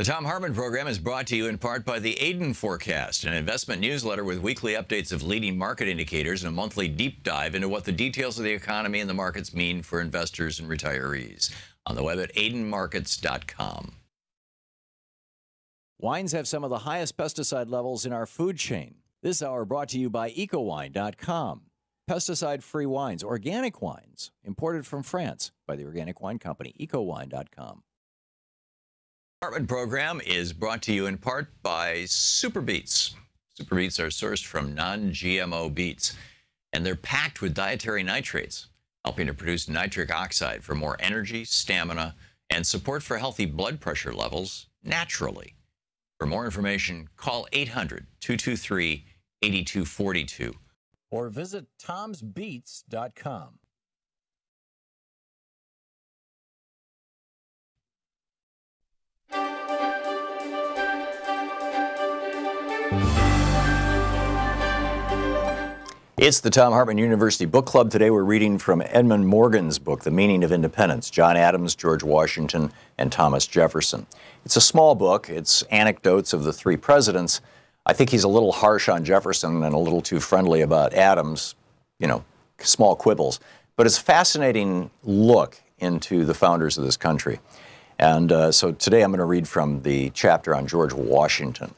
The Thom Hartmann Program is brought to you in part by the Aiden Forecast, an investment newsletter with weekly updates of leading market indicators and a monthly deep dive into what the details of the economy and the markets mean for investors and retirees. On the web at aidenmarkets.com. Wines have some of the highest pesticide levels in our food chain. This hour brought to you by ecowine.com. Pesticide-free wines, organic wines, imported from France by the Organic Wine Company, ecowine.com. Hartmann Program is brought to you in part by Super Beets. Super Beets are sourced from non-GMO beets, and they're packed with dietary nitrates, helping to produce nitric oxide for more energy, stamina, and support for healthy blood pressure levels naturally. For more information, call 800-223-8242 or visit tomsbeets.com. It's the Thom Hartmann University Book Club. Today we're reading from Edmund Morgan's book, The Meaning of Independence, John Adams, George Washington, and Thomas Jefferson. It's a small book. It's anecdotes of the three presidents. I think he's a little harsh on Jefferson and a little too friendly about Adams, small quibbles. But it's a fascinating look into the founders of this country. And so today I'm going to read from the chapter on George Washington.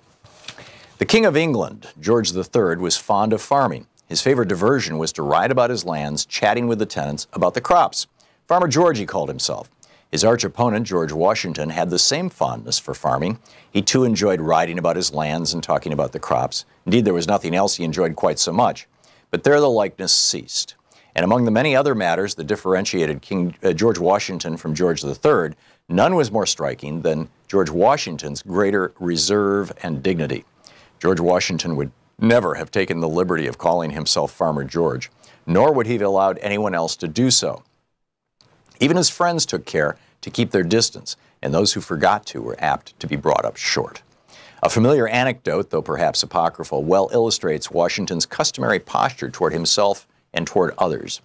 The King of England, George III, was fond of farming. His favorite diversion was to ride about his lands, chatting with the tenants about the crops. Farmer George, he called himself. His arch opponent, George Washington, had the same fondness for farming. He too enjoyed riding about his lands and talking about the crops. Indeed, there was nothing else he enjoyed quite so much. But there the likeness ceased. And among the many other matters that differentiated George Washington from George III, none was more striking than George Washington's greater reserve and dignity. George Washington would never have taken the liberty of calling himself Farmer George, nor would he have allowed anyone else to do so. Even his friends took care to keep their distance, and those who forgot to were apt to be brought up short. A familiar anecdote, though perhaps apocryphal, well illustrates Washington's customary posture toward himself and toward others.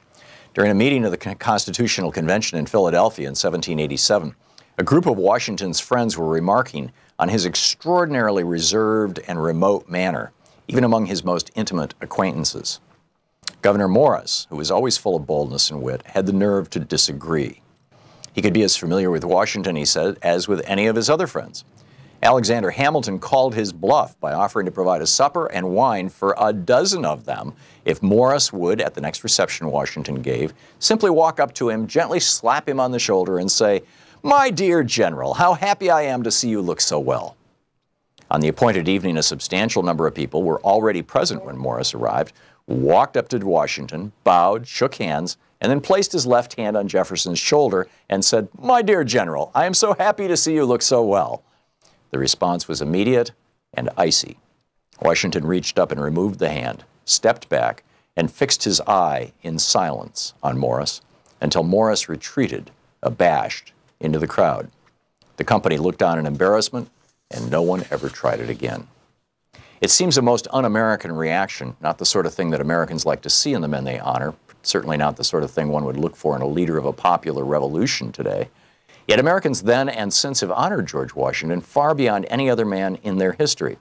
During a meeting of the Constitutional Convention in Philadelphia in 1787, a group of Washington's friends were remarking on his extraordinarily reserved and remote manner, even among his most intimate acquaintances. Gouverneur Morris, who was always full of boldness and wit, had the nerve to disagree. He could be as familiar with Washington, he said, as with any of his other friends. Alexander Hamilton called his bluff by offering to provide a supper and wine for a dozen of them if Morris would, at the next reception Washington gave, simply walk up to him, gently slap him on the shoulder and say, "My dear General, how happy I am to see you look so well." On the appointed evening, a substantial number of people were already present when Morris arrived, walked up to Washington, bowed, shook hands, and then placed his left hand on Jefferson's shoulder and said, "My dear General, I am so happy to see you look so well." The response was immediate and icy. Washington reached up and removed the hand, stepped back, and fixed his eye in silence on Morris until Morris retreated, abashed, into the crowd. The company looked on in embarrassment, and no one ever tried it again. It seems a most un-American reaction, not the sort of thing that Americans like to see in the men they honor, certainly not the sort of thing one would look for in a leader of a popular revolution today. Yet Americans then and since have honored George Washington far beyond any other man in their history.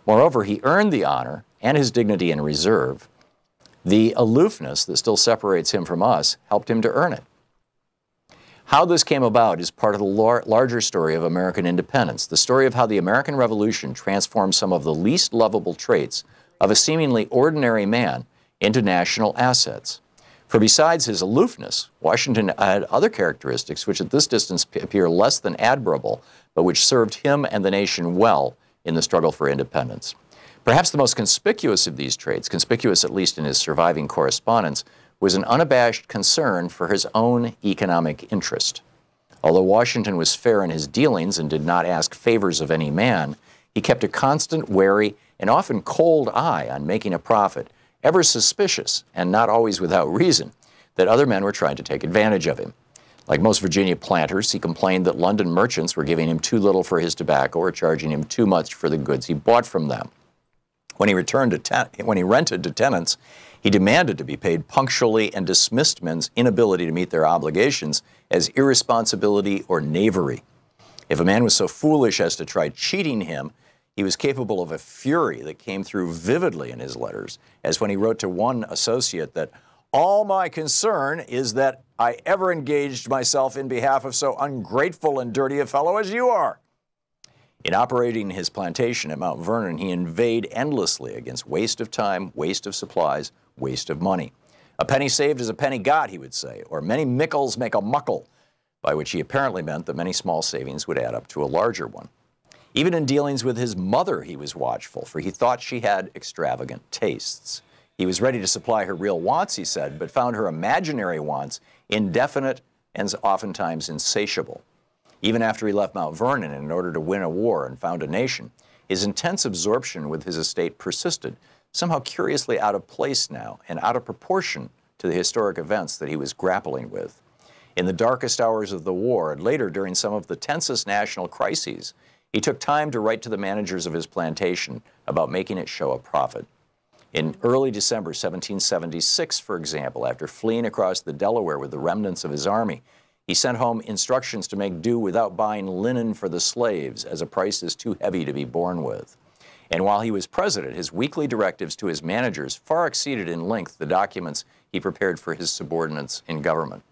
Moreover, he earned the honor and his dignity and reserve. The aloofness that still separates him from us helped him to earn it. How this came about is part of the larger story of American independence, the story of how the American Revolution transformed some of the least lovable traits of a seemingly ordinary man into national assets. For besides his aloofness, Washington had other characteristics which at this distance appear less than admirable, but which served him and the nation well in the struggle for independence. Perhaps the most conspicuous of these traits, conspicuous at least in his surviving correspondence, was an unabashed concern for his own economic interest. Although Washington was fair in his dealings and did not ask favors of any man, he kept a constant, wary, and often cold eye on making a profit, ever suspicious, and not always without reason, that other men were trying to take advantage of him. Like most Virginia planters, he complained that London merchants were giving him too little for his tobacco or charging him too much for the goods he bought from them. When he rented to tenants, he demanded to be paid punctually and dismissed men's inability to meet their obligations as irresponsibility or knavery. If a man was so foolish as to try cheating him, he was capable of a fury that came through vividly in his letters, as when he wrote to one associate that, "All my concern is that I ever engaged myself in behalf of so ungrateful and dirty a fellow as you are." In operating his plantation at Mount Vernon, he inveighed endlessly against waste of time, waste of supplies, waste of money. "A penny saved is a penny got," he would say, or "many mickles make a muckle," by which he apparently meant that many small savings would add up to a larger one. Even in dealings with his mother, he was watchful, for he thought she had extravagant tastes. He was ready to supply her real wants, he said, but found her imaginary wants indefinite and oftentimes insatiable. Even after he left Mount Vernon in order to win a war and found a nation, his intense absorption with his estate persisted, somehow curiously out of place now and out of proportion to the historic events that he was grappling with. In the darkest hours of the war, and later during some of the tensest national crises, he took time to write to the managers of his plantation about making it show a profit. In early December 1776, for example, after fleeing across the Delaware with the remnants of his army, he sent home instructions to make do without buying linen for the slaves, as a price is too heavy to be borne with. And while he was president, his weekly directives to his managers far exceeded in length the documents he prepared for his subordinates in government.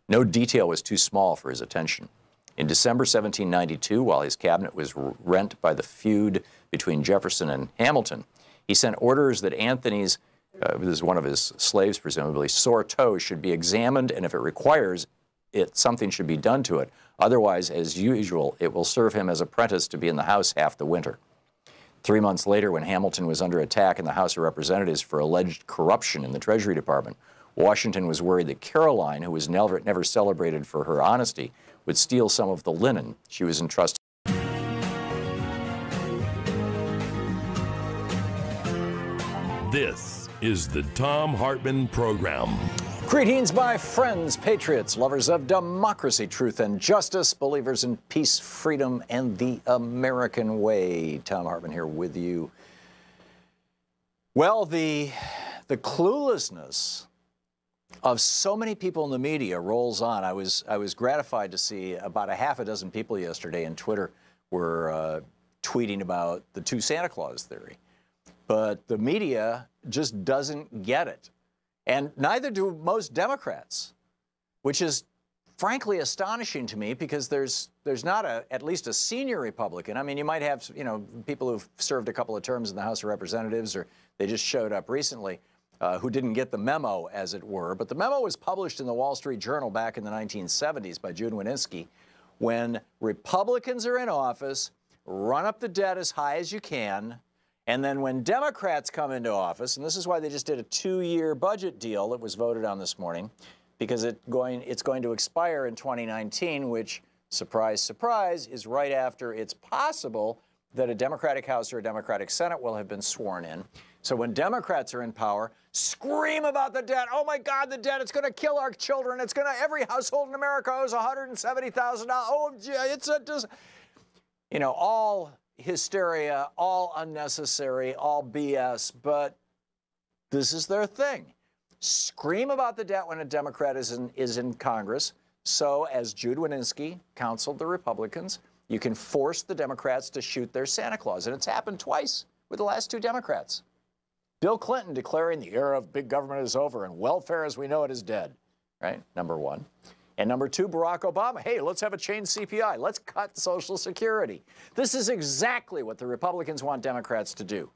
No detail was too small for his attention. In December 1792, while his cabinet was rent by the feud between Jefferson and Hamilton, he sent orders that Anthony's, this is one of his slaves presumably, sore toe should be examined, and if it requires it, something should be done to it. Otherwise, as usual, it will serve him as apprentice to be in the House half the winter. 3 months later, when Hamilton was under attack in the House of Representatives for alleged corruption in the Treasury Department, Washington was worried that Caroline, who was never celebrated for her honesty, would steal some of the linen she was entrusted. This is the Thom Hartmann Program. Greetings, my friends, patriots, lovers of democracy, truth, and justice, believers in peace, freedom, and the American way. Thom Hartmann here with you. Well, the cluelessness of so many people in the media rolls on. I was gratified to see about a half a dozen people yesterday on Twitter were tweeting about the two Santa Claus theory. But the media just doesn't get it. And neither do most Democrats, which is frankly astonishing to me, because there's not at least a senior Republican. I mean, you might have, people who've served a couple of terms in the House of Representatives, or they just showed up recently, who didn't get the memo, as it were. But the memo was published in the Wall Street Journal back in the 1970s by Jude Wanniski. When Republicans are in office, run up the debt as high as you can, and then when Democrats come into office, and this is why they just did a 2-year budget deal that was voted on this morning, because it's going to expire in 2019, which, surprise, surprise, is right after it's possible that a Democratic House or a Democratic Senate will have been sworn in. So when Democrats are in power, scream about the debt. Oh my God, the debt, it's going to kill our children. It's going to, every household in America owes $170,000. Oh, it's all hysteria, all unnecessary, all BS, but this is their thing. Scream about the debt when a Democrat is in Congress. So, as Jude Wanniski counseled the Republicans, you can force the Democrats to shoot their Santa Claus. And it's happened twice with the last two Democrats. Bill Clinton declaring the era of big government is over and welfare as we know it is dead, right? Number one. And number two, Barack Obama, hey, let's have a chain CPI. Let's cut Social Security. This is exactly what the Republicans want Democrats to do.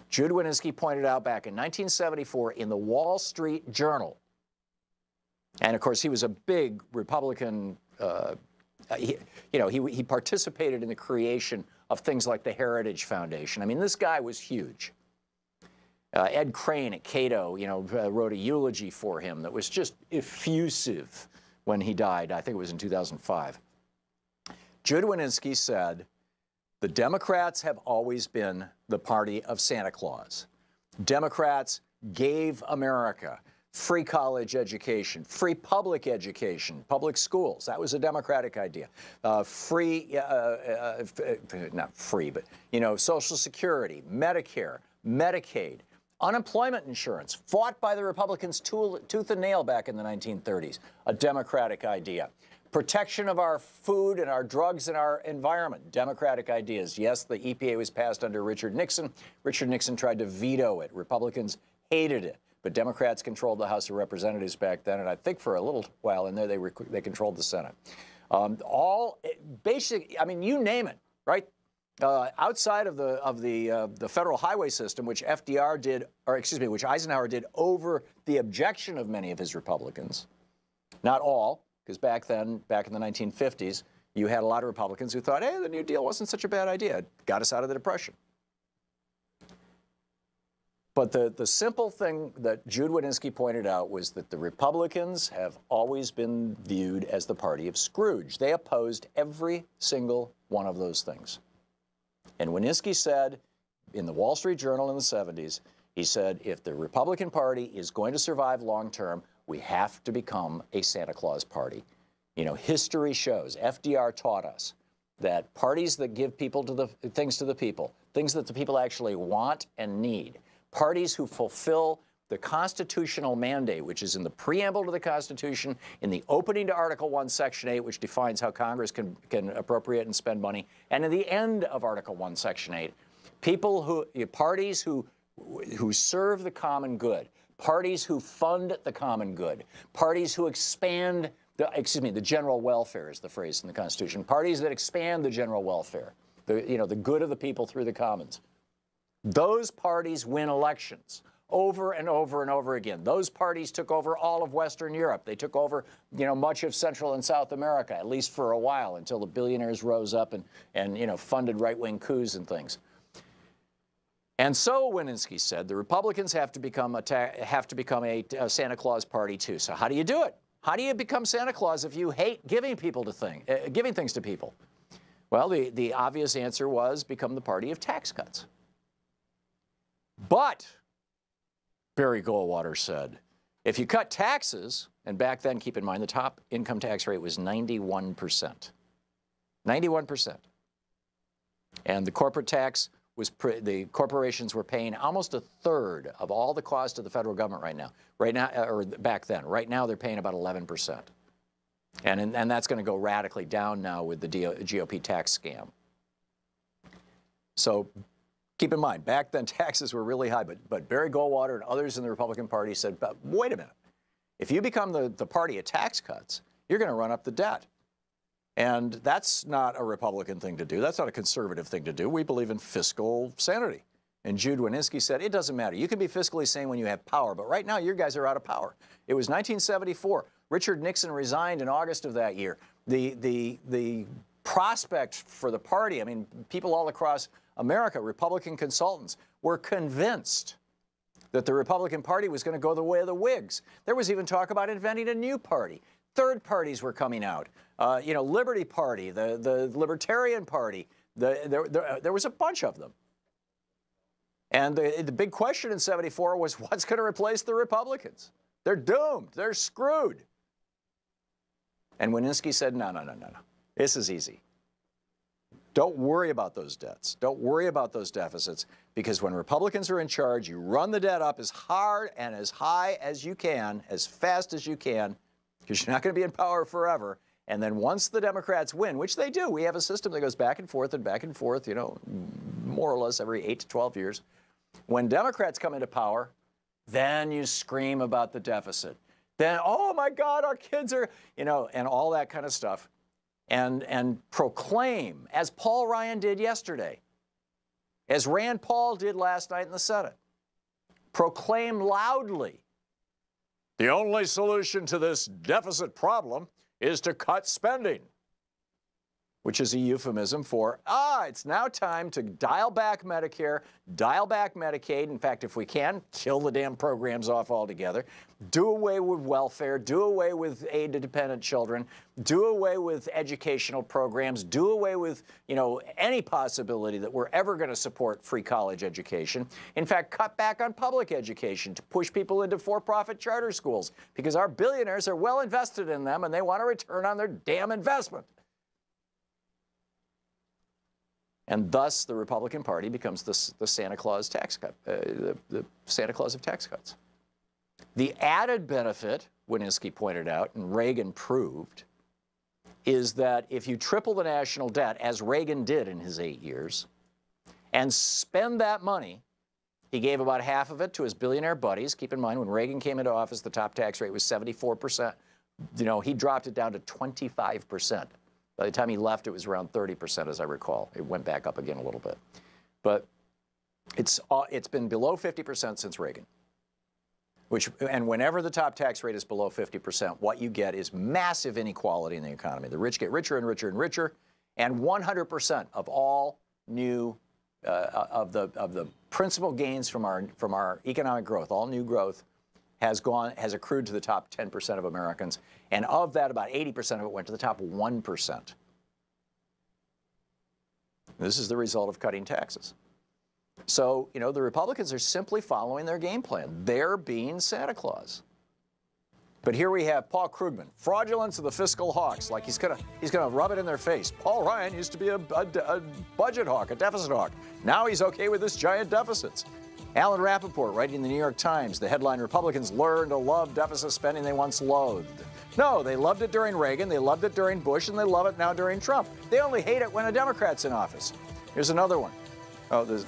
Jude Wanniski pointed out back in 1974 in the Wall Street Journal. And of course, he was a big Republican, he participated in the creation of things like the Heritage Foundation. I mean, this guy was huge. Ed Crane at Cato, wrote a eulogy for him that was just effusive when he died. I think it was in 2005. Jude Wanniski said, the Democrats have always been the party of Santa Claus. Democrats gave America free college education, free public education, public schools. That was a Democratic idea. Not free, but, Social Security, Medicare, Medicaid, unemployment insurance, fought by the Republicans tooth and nail back in the 1930s, a Democratic idea. Protection of our food and our drugs and our environment, democratic ideas. Yes, the EPA was passed under Richard Nixon. Richard Nixon tried to veto it. Republicans hated it, but Democrats controlled the House of Representatives back then, and I think for a little while in there they controlled the Senate. All basic, I mean, you name it, right? Outside of the federal highway system, which FDR did, or excuse me, which Eisenhower did over the objection of many of his Republicans, not all. Because back then, back in the 1950s, you had a lot of Republicans who thought, hey, the New Deal wasn't such a bad idea. It got us out of the Depression. But the simple thing that Jude Wanniski pointed out was that the Republicans have always been viewed as the party of Scrooge. They opposed every single one of those things. And Wanniski said in the Wall Street Journal in the 70s, he said, if the Republican Party is going to survive long term, we have to become a Santa Claus party. You know, history shows, FDR taught us that parties that give people to the things people, things that the people actually want and need, parties who fulfill the constitutional mandate, which is in the preamble to the Constitution, in the opening to Article 1, Section 8, which defines how Congress can appropriate and spend money, and in the end of Article 1, Section 8, parties who serve the common good, parties who fund the common good, parties who expand the general welfare is the phrase in the Constitution, parties that expand the general welfare, the good of the people through the commons. Those parties win elections over and over and over again. Those parties took over all of Western Europe. They took over, much of Central and South America, at least for a while, until the billionaires rose up and funded right-wing coups and things. And so, Wanniski said, the Republicans have to become a Santa Claus party too. So how do you do it? How do you become Santa Claus if you hate giving things to people? Well, the obvious answer was become the party of tax cuts. But Barry Goldwater said, if you cut taxes, and back then, keep in mind, the top income tax rate was 91%. 91%. And the corporate tax the corporations were paying almost a third of all the cost of the federal government right now, or back then. Right now, they're paying about 11%. And that's going to go radically down now with the GOP tax scam. So keep in mind, back then, taxes were really high, but Barry Goldwater and others in the Republican Party said, wait a minute. If you become the party of tax cuts, you're going to run up the debt. And that's not a Republican thing to do. That's not a conservative thing to do. We believe in fiscal sanity. And Jude Wanniski said, it doesn't matter. You can be fiscally sane when you have power, but right now your guys are out of power. It was 1974. Richard Nixon resigned in August of that year. The prospect for the party, I mean, people all across America, Republican consultants, were convinced that the Republican Party was going to go the way of the Whigs. There was even talk about inventing a new party. Third parties were coming out. Liberty Party, the Libertarian Party. There was a bunch of them. And the big question in '74 was, what's going to replace the Republicans? They're doomed. They're screwed. And Wanniski said, no. This is easy. Don't worry about those debts. Don't worry about those deficits, because when Republicans are in charge, you run the debt up as hard and as high as you can, as fast as you can, because you're not going to be in power forever. And then once the Democrats win, which they do, we have a system that goes back and forth, more or less every 8 to 12 years. When Democrats come into power, then you scream about the deficit. Then, oh my God, our kids are, and all that kind of stuff. And proclaim, as Paul Ryan did yesterday, as Rand Paul did last night in the Senate, proclaim loudly, the only solution to this deficit problem is to cut spending, which is a euphemism for, it's now time to dial back Medicare, dial back Medicaid. In fact, if we can, kill the damn programs off altogether, do away with welfare, do away with aid to dependent children, do away with educational programs, do away with, any possibility that we're ever going to support free college education. In fact, cut back on public education to push people into for-profit charter schools, because our billionaires are well invested in them and they want a return on their damn investment. And thus, the Republican Party becomes the Santa Claus tax cut, the Santa Claus of tax cuts. The added benefit, Wanniski pointed out, and Reagan proved, is that if you triple the national debt, as Reagan did in his 8 years, and spend that money, he gave about half of it to his billionaire buddies. Keep in mind, when Reagan came into office, the top tax rate was 74%. You know, he dropped it down to 25%. By the time he left, it was around 30%, as I recall. It went back up again a little bit. But it's been below 50% since Reagan. And whenever the top tax rate is below 50%, what you get is massive inequality in the economy. The rich get richer and richer and richer, and 100% of all new of the principal gains from our economic growth, all new growth, has accrued to the top 10% of Americans, and of that, about 80% of it went to the top 1%. This is the result of cutting taxes. So, you know, the Republicans are simply following their game plan. They're being Santa Claus. But here we have Paul Krugman, fraudulence of the fiscal hawks, like he's gonna rub it in their face. Paul Ryan used to be a budget hawk, a deficit hawk. Now he's okay with this giant deficits. Alan Rappaport, writing in the New York Times, the headline, Republicans learn to love deficit spending they once loathed. No, they loved it during Reagan, they loved it during Bush, and they love it now during Trump. They only hate it when a Democrat's in office. Here's another one. Oh, this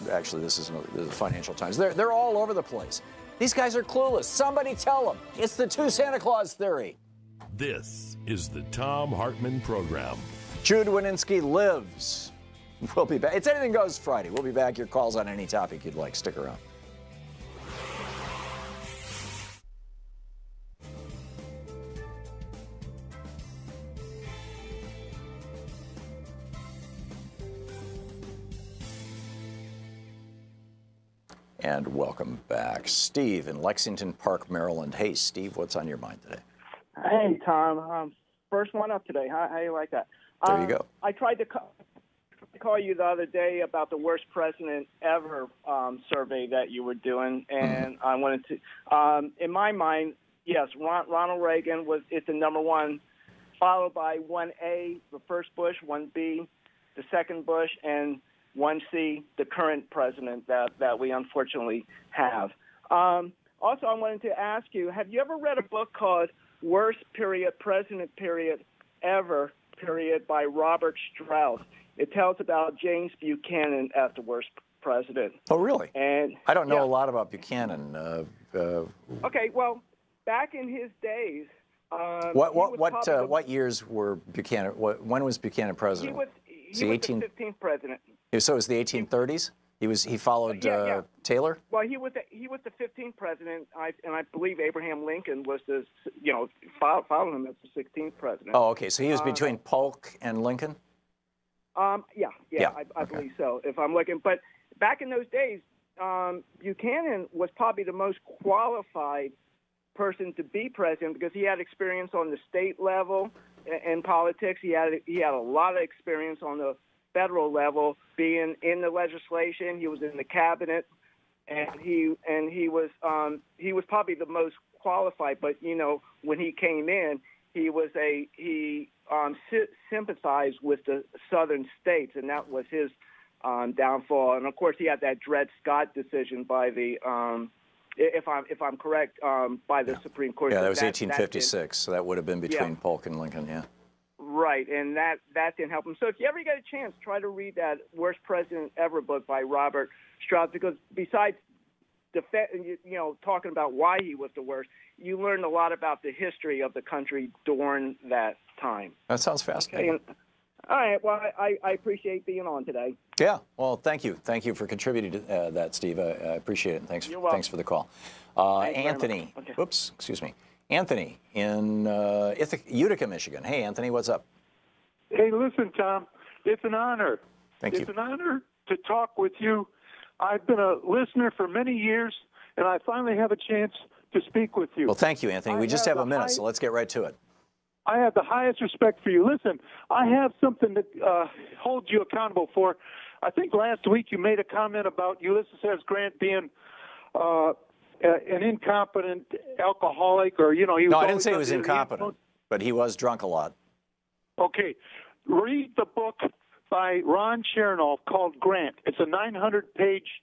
is the Financial Times. They're all over the place. These guys are clueless. Somebody tell them. It's the two Santa Claus theory. This is the Thom Hartmann Program. Jude Wininski lives. We'll be back. It's Anything Goes Friday. We'll be back. Your calls on any topic you'd like. Stick around. And welcome back. Steve in Lexington Park, Maryland. Hey, Steve, what's on your mind today? Hey, Tom. First one up today. How you like that? There you go. I tried to call you the other day about the worst president ever survey that you were doing, and I wanted to, in my mind, yes, Ronald Reagan is the number one, followed by 1A, the first Bush, 1B, the second Bush, and 1C, the current president that we unfortunately have. Also, I wanted to ask you, have you ever read a book called Worst President Ever by Robert Strauss? It tells about James Buchanan as the worst president. Oh, really? And I don't know a lot about Buchanan. Okay, well, back in his days, what years were Buchanan? When was Buchanan president? He was the 15th president. So it was the 1830s. He followed Taylor. Well, he was the 15th president, and I believe Abraham Lincoln was followed him as the 16th president. Oh, okay. So he was between Polk and Lincoln. I Okay. believe so. If I'm looking, but back in those days, Buchanan was probably the most qualified person to be president because he had experience on the state level in politics. He had a lot of experience on the federal level, being in the legislation. He was in the cabinet, and he was probably the most qualified. But you know, when he came in, he sympathized with the southern states, and that was his downfall. And of course, he had that Dred Scott decision by the if I'm correct, by the Supreme Court. Yeah, that was 1856. So that would have been between Polk and Lincoln. Yeah. Right, and that didn't help him. So if you ever get a chance, try to read that Worst President Ever book by Robert Strauss, because besides talking about why he was the worst, you learned a lot about the history of the country during that time. That sounds fascinating. Okay, all right, well, I appreciate being on today. Yeah, well, thank you. Thank you for contributing to that, Steve. I appreciate it. And thanks for the call. Anthony, whoops, excuse me. Anthony in Utica, Michigan. Hey, Anthony, what's up? Hey, listen, Tom, it's an honor. Thank you. It's an honor to talk with you. I've been a listener for many years, and I finally have a chance to speak with you. Well, thank you, Anthony. We just have a minute, so let's get right to it. I have the highest respect for you. Listen, I have something to hold you accountable for. I think last week you made a comment about Ulysses S. Grant being an incompetent alcoholic, or he was. No, I didn't say he was incompetent, but he was drunk a lot. Okay, read the book by Ron Chernoff called Grant. It's a 900-page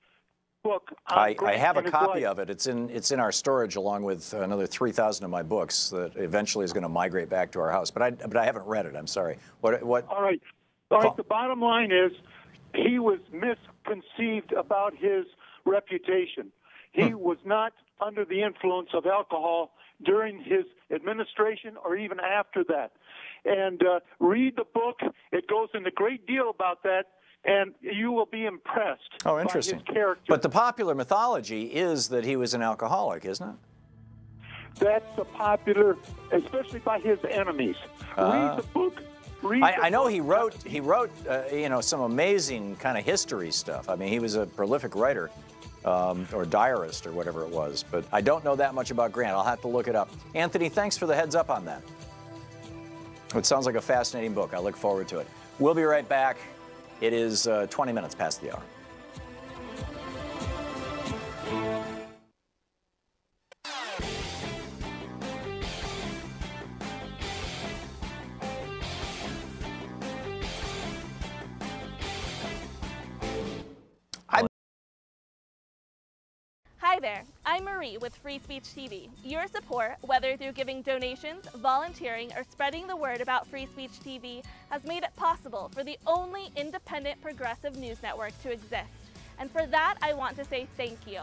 book. I have a copy of it. It's in our storage along with another 3,000 of my books that eventually is going to migrate back to our house. But I haven't read it. I'm sorry. What? All right. All right. The bottom line is he was misconceived about his reputation. He was not under the influence of alcohol during his administration or even after that. And read the book. It goes into a great deal about that, and you will be impressed Oh, interesting. by his character. But the popular mythology is that he was an alcoholic, isn't it? That's a popular, especially by his enemies. Read the book. I know he wrote you know, some amazing kind of history stuff. I mean, he was a prolific writer or diarist or whatever it was. But I don't know that much about Grant. I'll have to look it up. Anthony, thanks for the heads up on that. It sounds like a fascinating book. I look forward to it. We'll be right back. It is 20 minutes past the hour. Hi there, I'm Marie with Free Speech TV. Your support, whether through giving donations, volunteering, or spreading the word about Free Speech TV, has made it possible for the only independent progressive news network to exist. And for that, I want to say thank you.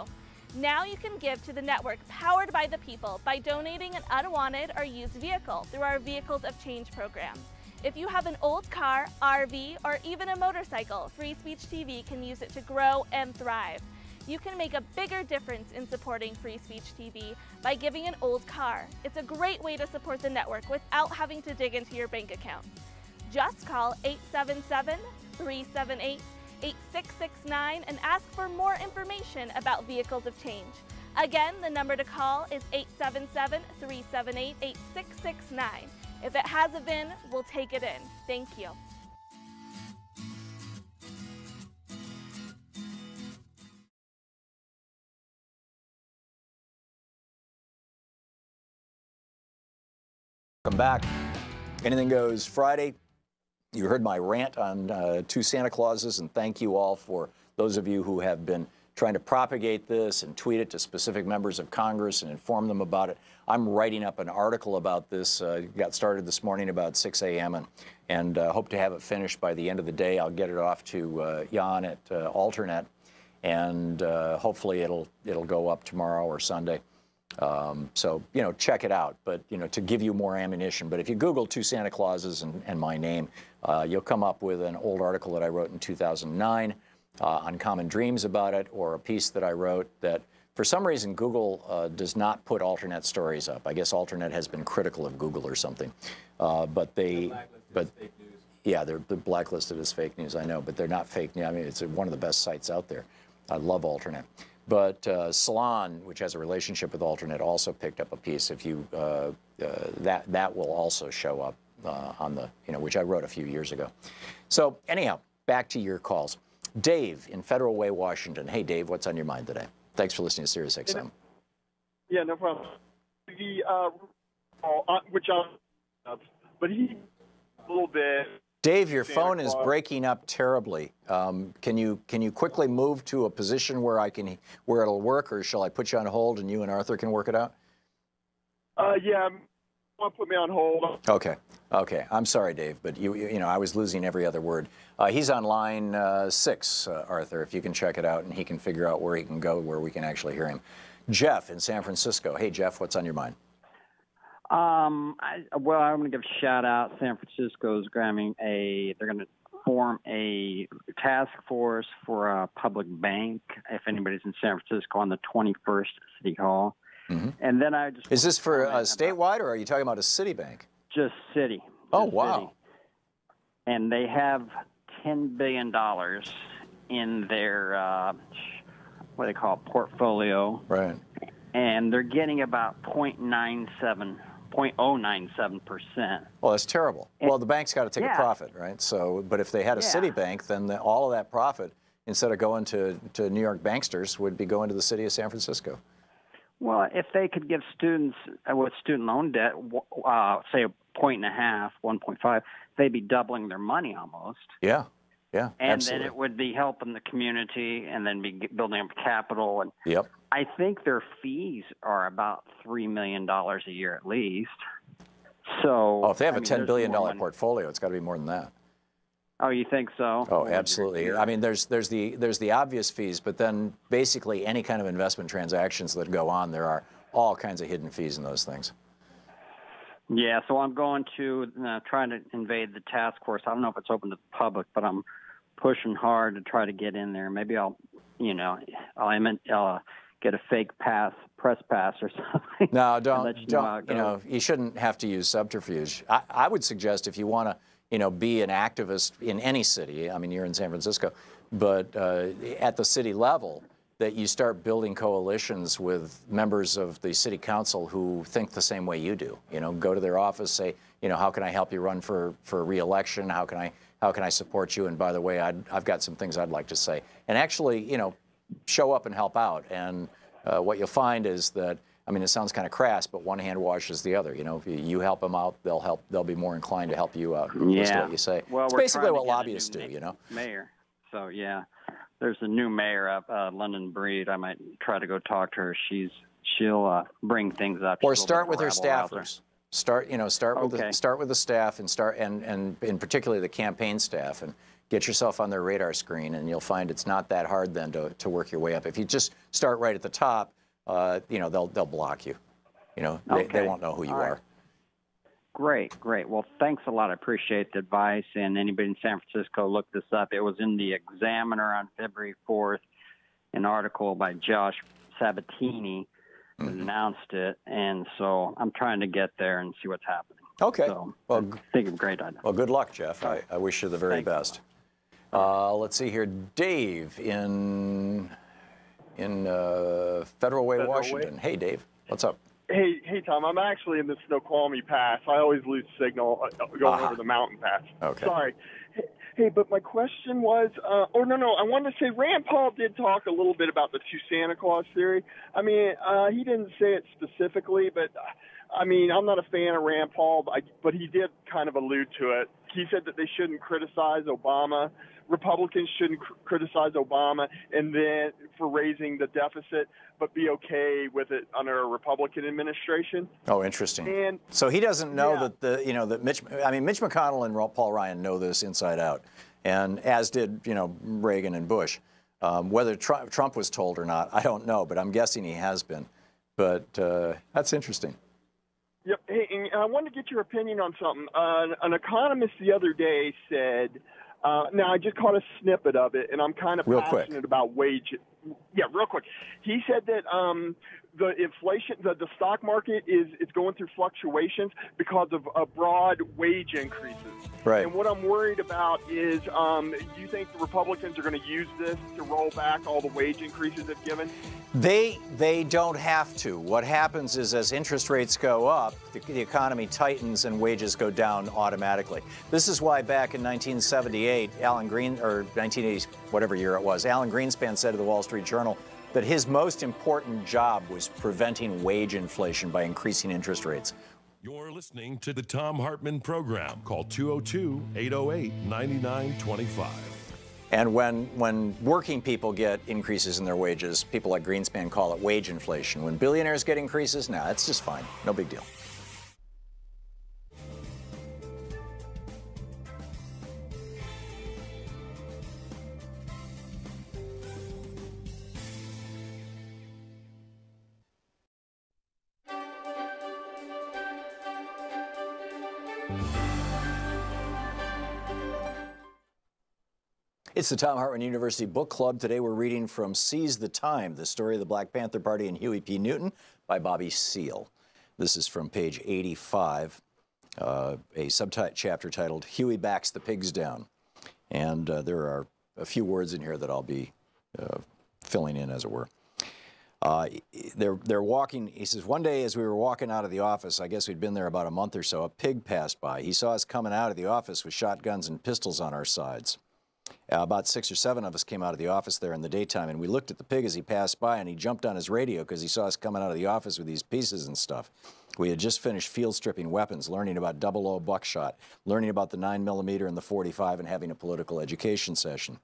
Now you can give to the network powered by the people by donating an unwanted or used vehicle through our Vehicles of Change program. If you have an old car, RV, or even a motorcycle, Free Speech TV can use it to grow and thrive. You can make a bigger difference in supporting Free Speech TV by giving an old car. It's a great way to support the network without having to dig into your bank account. Just call 877-378-8669 and ask for more information about Vehicles of Change. Again, the number to call is 877-378-8669. If it has a VIN, we'll take it in. Thank you. Welcome back. Anything Goes Friday. You heard my rant on two Santa Clauses, and thank you all for those of you who have been trying to propagate this and tweet it to specific members of Congress and inform them about it. I'm writing up an article about this. Got started this morning about 6 a.m. and hope to have it finished by the end of the day. I'll get it off to Jan at Alternet, and hopefully it'll go up tomorrow or Sunday. So, you know, check it out, but, you know, to give you more ammunition. But if you Google two Santa Clauses and my name, you'll come up with an old article that I wrote in 2009 on Common Dreams about it, or a piece that I wrote that, for some reason, Google does not put Alternet stories up. I guess Alternet has been critical of Google or something. Yeah, they're blacklisted as fake news, I know, but they're not fake news. I mean, it's one of the best sites out there. I love Alternet. But Salon, which has a relationship with Alternet, also picked up a piece. If you that will also show up on the, you know, which I wrote a few years ago. So anyhow, back to your calls. Dave in Federal Way, Washington. Hey, Dave, what's on your mind today? Thanks for listening to Sirius XM. Yeah, no problem. But he a little bit. Dave, your phone is breaking up terribly. Can you quickly move to a position where it'll work, or shall I put you on hold and you and Arthur can work it out? Yeah, want to put me on hold. Okay. I'm sorry, Dave, but you know I was losing every other word. He's on line 6, Arthur. If you can check it out and he can figure out where he can go, where we can actually hear him. Jeff in San Francisco. Hey, Jeff, what's on your mind? I'm going to give a shout out. San Francisco's they're going to form a task force for a public bank, if anybody's in San Francisco, on the 21st City Hall. Mm-hmm. And then is this for statewide, or are you talking about a city bank? Just city. Oh, wow. City. And they have $10 billion in their, what they call portfolio. Right. And they're getting about 0.97%. Well, that's terrible. Well, the bank's got to take a profit, right? So, but if they had a city bank, then all of that profit, instead of going to New York banksters, would be going to the city of San Francisco. Well, if they could give students with student loan debt, say 1.5, 1.5, they'd be doubling their money almost. Yeah. Yeah, and absolutely. then it would be helping the community, and then be building up capital. And Yep. I think their fees are about $3 million a year at least. So, Oh, if they have a $10 there's billion more money. portfolio, it's got to be more than that. Oh, you think so? Oh, absolutely. I mean, there's the obvious fees, but then basically any kind of investment transactions that go on, there are all kinds of hidden fees in those things. Yeah, so I'm going to try to invade the task force. I don't know if it's open to the public, but I'm pushing hard to try to get in there. Maybe I'll get a fake press pass or something. No, don't. You shouldn't have to use subterfuge. I would suggest if you want to, be an activist in any city. I mean, you're in San Francisco, but at the city level, that you start building coalitions with members of the city council who think the same way you do. Go to their office, say, how can I help you run for re-election? How can I support you? And by the way, I've got some things I'd like to say. And actually, show up and help out. And what you'll find is that, I mean, it sounds kind of crass, but one hand washes the other. If you help them out, they'll be more inclined to help you out. Yeah. Listen to what you say. Well, it's basically what lobbyists do. Mayor. So yeah. There's a new mayor up, London Breed. I might try to go talk to her. She'll bring things up. Or start with her staffers. Start with the staff, and in particularly the campaign staff, and get yourself on their radar screen, and you'll find it's not that hard then to work your way up. If you just start right at the top, they'll block you. They won't know who you are. Great. Well, thanks a lot. I appreciate the advice. And anybody in San Francisco, look this up. It was in the Examiner on February 4th, an article by Josh Sabatini that announced it. And so I'm trying to get there and see what's happening. Okay. So well, I think it's a great idea. Well, good luck, Jeff. I wish you the very best. Let's see here. Dave in Federal Way, Washington. Hey, Dave. What's up? Hey, Tom. I'm actually in the Snoqualmie Pass. I always lose signal going over the mountain pass. Okay. Sorry. Hey, but my question was, I wanted to say Rand Paul did talk a little bit about the two Santa Claus theory. I mean, he didn't say it specifically, but I mean, I'm not a fan of Rand Paul, but he did kind of allude to it. He said that they shouldn't criticize Obama. Republicans shouldn't criticize Obama and then for raising the deficit, but be okay with it under a Republican administration. Oh, interesting. And so he doesn't know that Mitch McConnell and Paul Ryan know this inside out, and as did Reagan and Bush. Whether Trump was told or not, I don't know, but I'm guessing he has been. But that's interesting. Yep. Hey, and I wanted to get your opinion on something. An economist the other day said. Now, I just caught a snippet of it, and I'm kind of passionate about wage. Yeah, real quick. He said that the inflation, the stock market is going through fluctuations because of broad wage increases. Right. And what I'm worried about is, do you think the Republicans are going to use this to roll back all the wage increases they've given? They don't have to. What happens is as interest rates go up, the economy tightens and wages go down automatically. This is why back in 1978, or 1980, whatever year it was, Alan Greenspan said to the Wall Street Journal that his most important job was preventing wage inflation by increasing interest rates. You're listening to the Thom Hartmann Program. Call 202-808-9925. And when working people get increases in their wages, people like Greenspan call it wage inflation. When billionaires get increases, it's just fine. No big deal. It's the Thom Hartmann University Book Club. Today we're reading from Seize the Time, the story of the Black Panther Party and Huey P. Newton by Bobby Seale. This is from page 85, a subchapter titled Huey Backs the Pigs Down. And there are a few words in here that I'll be filling in, as it were. They're walking, he says, one day as we were walking out of the office, I guess we'd been there about a month or so, a pig passed by. He saw us coming out of the office with shotguns and pistols on our sides. About 6 or 7 of us came out of the office there in the daytime, and we looked at the pig as he passed by, and he jumped on his radio because he saw us coming out of the office with these pieces and stuff. We had just finished field stripping weapons, learning about 00 buckshot, learning about the 9mm and the 45, and having a political education session.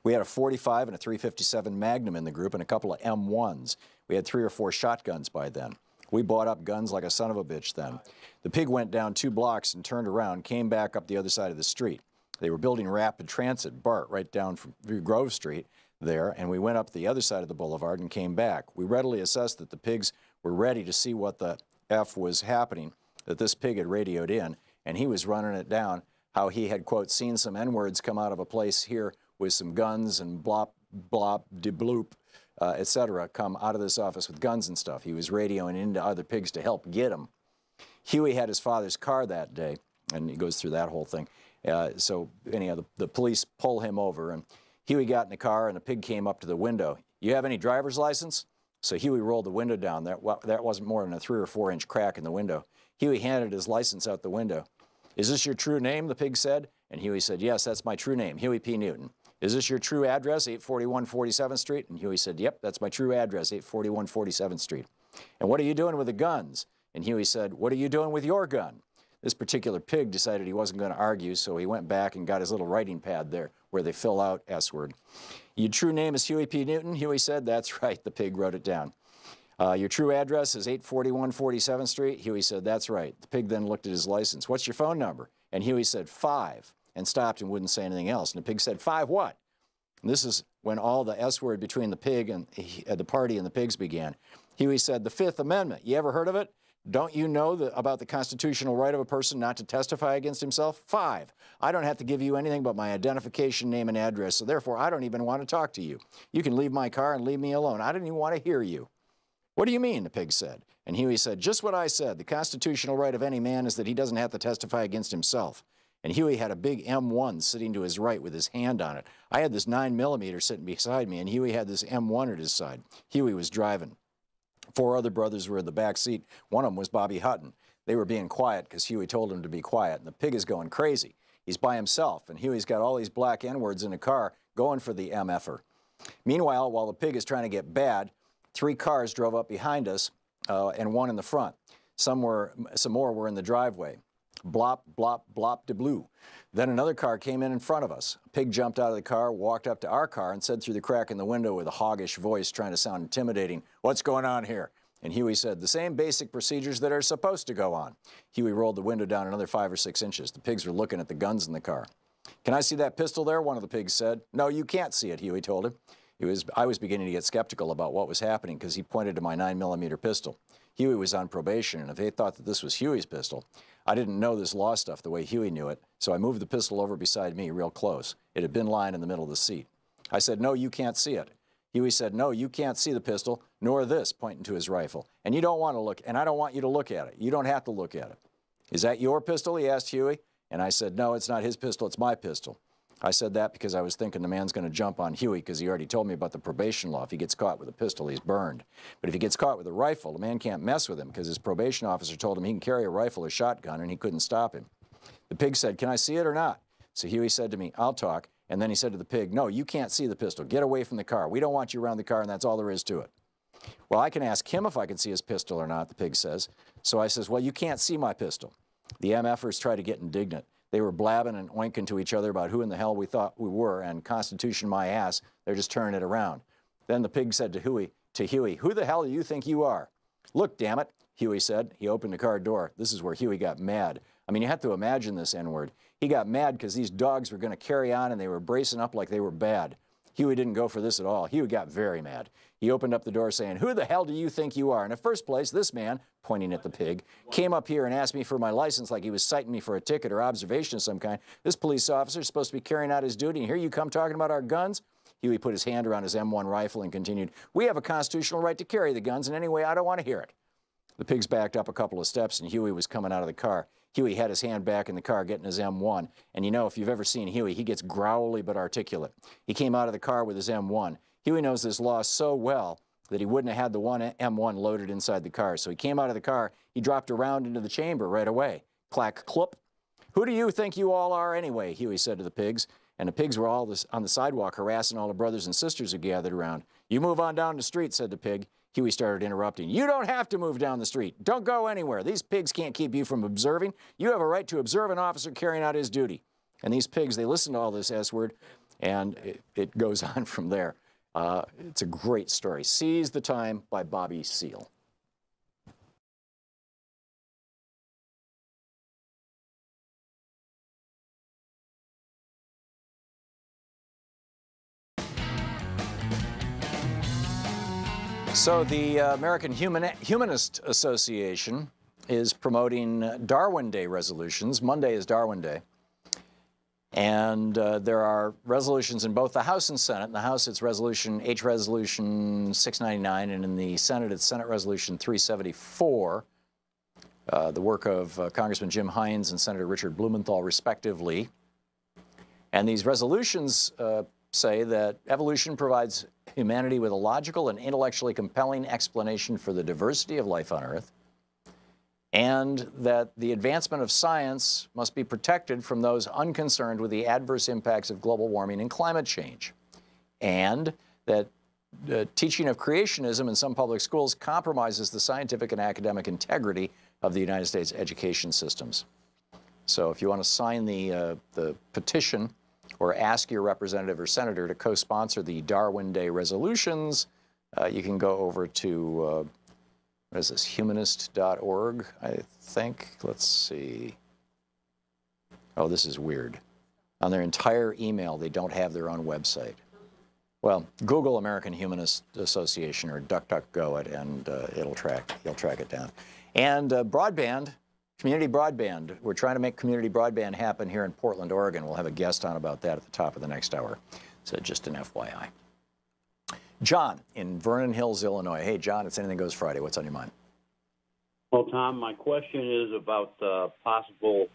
We had a 45 and a 357 Magnum in the group and a couple of M1s. We had 3 or 4 shotguns by then. We bought up guns like a son of a bitch then. The pig went down 2 blocks and turned around, came back up the other side of the street. They were building rapid transit, BART, right down from Grove Street there, and we went up the other side of the boulevard and came back. We readily assessed that the pigs were ready to see what the F was happening, that this pig had radioed in, and he was running it down, how he had, quote, seen some N-words come out of a place here with some guns and blop, blop, de bloop, etc., come out of this office with guns and stuff. He was radioing into other pigs to help get him. Huey had his father's car that day, and he goes through that whole thing. So anyhow, the police pull him over, and Huey got in the car, and the pig came up to the window. You have any driver's license? So Huey rolled the window down. That wasn't more than a 3 or 4 inch crack in the window. Huey handed his license out the window. Is this your true name, the pig said? And Huey said, yes, that's my true name, Huey P. Newton. Is this your true address, 841 47th Street? And Huey said, yep, that's my true address, 841 47th Street. And what are you doing with the guns? And Huey said, what are you doing with your gun? This particular pig decided he wasn't going to argue, so he went back and got his little writing pad there where they fill out S-word. Your true name is Huey P. Newton? Huey said, that's right. The pig wrote it down. Your true address is 841 47th Street? Huey said, that's right. The pig then looked at his license. What's your phone number? And Huey said, 5, and stopped and wouldn't say anything else. And the pig said, 5 what? And this is when all the S-word between the pig and the party and the pigs began. Huey said, the 5th Amendment. You ever heard of it? Don't you know about the constitutional right of a person not to testify against himself? 5, I don't have to give you anything but my identification, name, and address, so therefore I don't even want to talk to you. You can leave my car and leave me alone. I don't even want to hear you. What do you mean, the pig said. And Huey said, just what I said. The constitutional right of any man is that he doesn't have to testify against himself. And Huey had a big M1 sitting to his right with his hand on it. I had this 9mm sitting beside me, and Huey had this M1 at his side. Huey was driving. 4 other brothers were in the back seat. One of them was Bobby Hutton. They were being quiet because Huey told them to be quiet, and the pig is going crazy. He's by himself, and Huey's got all these black N-words in the car going for the MFer. Meanwhile, while the pig is trying to get bad, 3 cars drove up behind us and 1 in the front. Some more were in the driveway. Blop, blop, blop, de blue. Then another car came in front of us. A pig jumped out of the car, walked up to our car, and said through the crack in the window with a hoggish voice trying to sound intimidating, what's going on here? And Huey said, the same basic procedures that are supposed to go on. Huey rolled the window down another 5 or 6 inches. The pigs were looking at the guns in the car. Can I see that pistol there? One of the pigs said. No, you can't see it, Huey told him. I was beginning to get skeptical about what was happening because he pointed to my 9mm pistol. Huey was on probation, and if they thought that this was Huey's pistol, I didn't know this law stuff the way Huey knew it, so I moved the pistol over beside me real close. It had been lying in the middle of the seat. I said, no, you can't see it. Huey said, no, you can't see the pistol, nor this, pointing to his rifle. And you don't want to look, and I don't want you to look at it. You don't have to look at it. Is that your pistol? He asked Huey. And I said, no, it's not his pistol, it's my pistol. I said that because I was thinking the man's going to jump on Huey because he already told me about the probation law. If he gets caught with a pistol, he's burned. But if he gets caught with a rifle, the man can't mess with him because his probation officer told him he can carry a rifle or shotgun, and he couldn't stop him. The pig said, can I see it or not? So Huey said to me, I'll talk. And then he said to the pig, no, you can't see the pistol. Get away from the car. We don't want you around the car, and that's all there is to it. Well, I can ask him if I can see his pistol or not, the pig says. So I says, well, you can't see my pistol. The MFers tried to get indignant. They were blabbing and oinking to each other about who in the hell we thought we were, and Constitution my ass, they're just turning it around. Then the pig said to Huey, who the hell do you think you are? Look, damn it, Huey said. He opened the car door. This is where Huey got mad. I mean, you have to imagine this N-word. He got mad because these dogs were going to carry on, and they were bracing up like they were bad. Huey didn't go for this at all. Huey got very mad. He opened up the door saying, who the hell do you think you are? In the first place, this man, pointing at the pig, came up here and asked me for my license like he was citing me for a ticket or observation of some kind. This police officer is supposed to be carrying out his duty, and here you come talking about our guns? Huey put his hand around his M1 rifle and continued, we have a constitutional right to carry the guns, and anyway, I don't want to hear it. The pigs backed up a couple of steps, and Huey was coming out of the car. Huey had his hand back in the car getting his M1, and you know, if you've ever seen Huey, he gets growly but articulate. He came out of the car with his M1. Huey knows this law so well that he wouldn't have had the one M1 loaded inside the car. So he came out of the car, he dropped around into the chamber right away. Clack, clop. Who do you think you all are anyway? Huey said to the pigs. and the pigs were all on the sidewalk harassing all the brothers and sisters who gathered around. "You move on down the street," said the pig. Huey started interrupting. "You don't have to move down the street. Don't go anywhere. These pigs can't keep you from observing. You have a right to observe an officer carrying out his duty." And these pigs, they listened to all this S-word, and it goes on from there. It's a great story. Seize the Time by Bobby Seale. So the American Humanist Association is promoting Darwin Day resolutions. Monday is Darwin Day. And there are resolutions in both the House and Senate. In the House, it's Resolution 699, and in the Senate, it's Senate Resolution 374, the work of Congressman Jim Hines and Senator Richard Blumenthal, respectively. And these resolutions say that evolution provides humanity with a logical and intellectually compelling explanation for the diversity of life on Earth, and that the advancement of science must be protected from those unconcerned with the adverse impacts of global warming and climate change, and that the teaching of creationism in some public schools compromises the scientific and academic integrity of the United States education systems. So if you want to sign the petition or ask your representative or senator to co-sponsor the Darwin Day resolutions, you can go over to what is this, humanist.org, I think. Let's see. Oh, this is weird. On their entire email, they don't have their own website. Well, Google American Humanist Association or DuckDuckGo it, and you'll track it down. And broadband, community broadband. We're trying to make community broadband happen here in Portland, Oregon. We'll have a guest on about that at the top of the next hour. So just an FYI. John in Vernon Hills, Illinois. Hey, John, it's Anything Goes Friday. What's on your mind? Well, Tom, my question is about the possible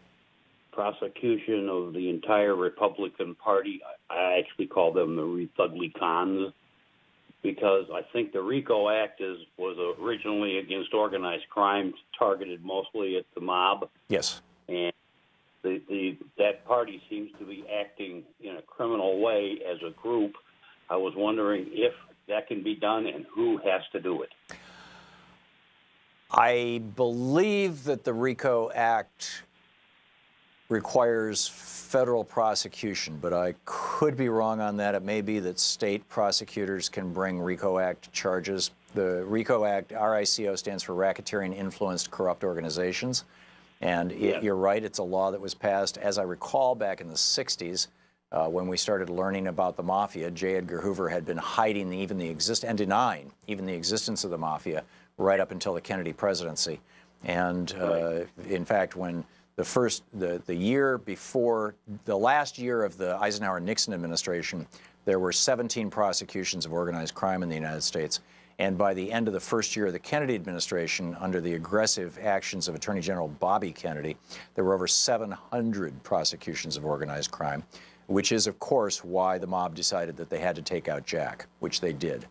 prosecution of the entire Republican Party. I actually call them the Republicans, because I think the RICO Act was originally against organized crime, targeted mostly at the mob. Yes. And that party seems to be acting in a criminal way as a group. I was wondering if that can be done and who has to do it. I believe that the RICO Act requires federal prosecution, but I could be wrong on that. It may be that state prosecutors can bring RICO Act charges. The RICO Act, RICO, stands for Racketeering Influenced Corrupt Organizations. And you're right, it's a law that was passed, as I recall, back in the 60s. When we started learning about the mafia, J. Edgar Hoover had been hiding and denying even the existence of the mafia right up until the Kennedy presidency. And in fact, when the year before, the last year of the Eisenhower-Nixon administration, there were 17 prosecutions of organized crime in the United States. And by the end of the first year of the Kennedy administration, under the aggressive actions of Attorney General Bobby Kennedy, there were over 700 prosecutions of organized crime, which is, of course, why the mob decided that they had to take out Jack, which they did.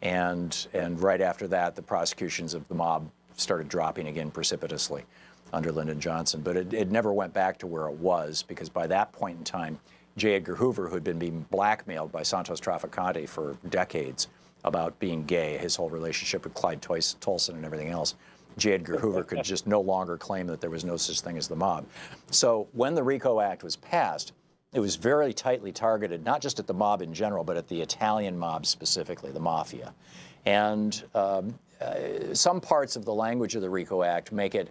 And right after that, the prosecutions of the mob started dropping again precipitously under Lyndon Johnson. But it never went back to where it was, because by that point in time, J. Edgar Hoover, who had been being blackmailed by Santos Trafficante for decades about being gay, his whole relationship with Clyde Tolson and everything else, J. Edgar Hoover could just no longer claim that there was no such thing as the mob. So when the RICO Act was passed, it was very tightly targeted, not just at the mob in general, but at the Italian mob specifically, the mafia. And some parts of the language of the RICO Act make it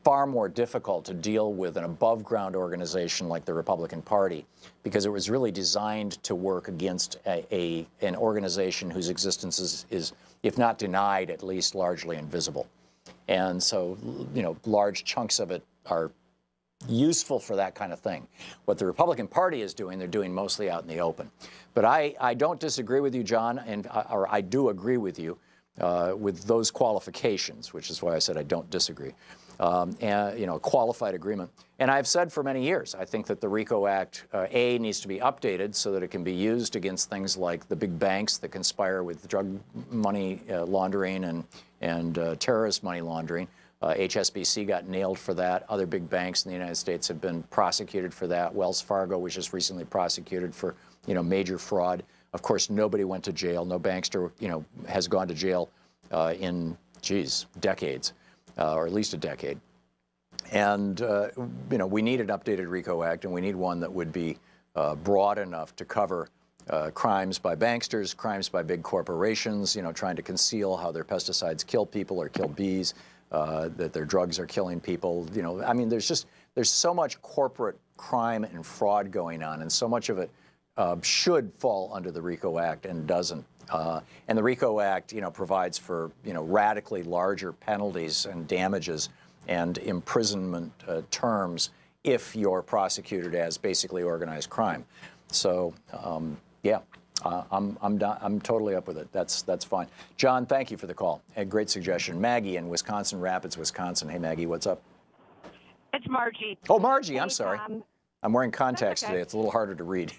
far more difficult to deal with an above-ground organization like the Republican Party, because it was really designed to work against an organization whose existence is, if not denied, at least largely invisible. And so, large chunks of it are useful for that kind of thing. What the Republican Party is doing, they're doing mostly out in the open. But I don't disagree with you, John, or I do agree with you with those qualifications, which is why I said I don't disagree. And, qualified agreement. And I've said for many years, I think that the RICO Act, needs to be updated so that it can be used against things like the big banks that conspire with drug money laundering and terrorist money laundering. HSBC got nailed for that. Other big banks in the United States have been prosecuted for that. Wells Fargo was just recently prosecuted for, major fraud. Of course, nobody went to jail. No bankster, has gone to jail in, decades, or at least a decade. And, we need an updated RICO Act, and we need one that would be broad enough to cover crimes by banksters, crimes by big corporations, trying to conceal how their pesticides kill people or kill bees, that their drugs are killing people. I mean, there's so much corporate crime and fraud going on, and so much of it should fall under the RICO Act and doesn't. And the RICO Act, provides for, radically larger penalties and damages and imprisonment terms if you're prosecuted as basically organized crime. So, yeah, I'm totally up with it. That's fine. John, thank you for the call. A great suggestion. Maggie in Wisconsin Rapids, Wisconsin. Hey, Maggie, what's up? It's Margie. Oh, Margie, Hey, I'm sorry. I'm wearing contacts okay. today. It's a little harder to read.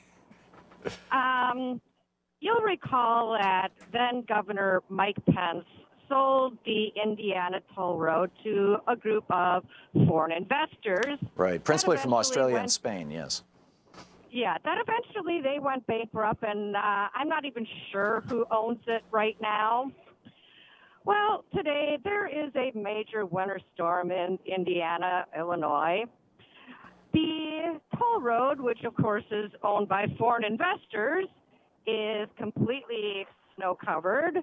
You'll recall that then Governor Mike Pence sold the Indiana toll road to a group of foreign investors. Right, principally from Australia and went, Spain, yes. Yeah, that eventually they went bankrupt, and I'm not even sure who owns it right now. Well, today there is a major winter storm in Indiana, Illinois. The toll road, which of course is owned by foreign investors, is completely snow-covered.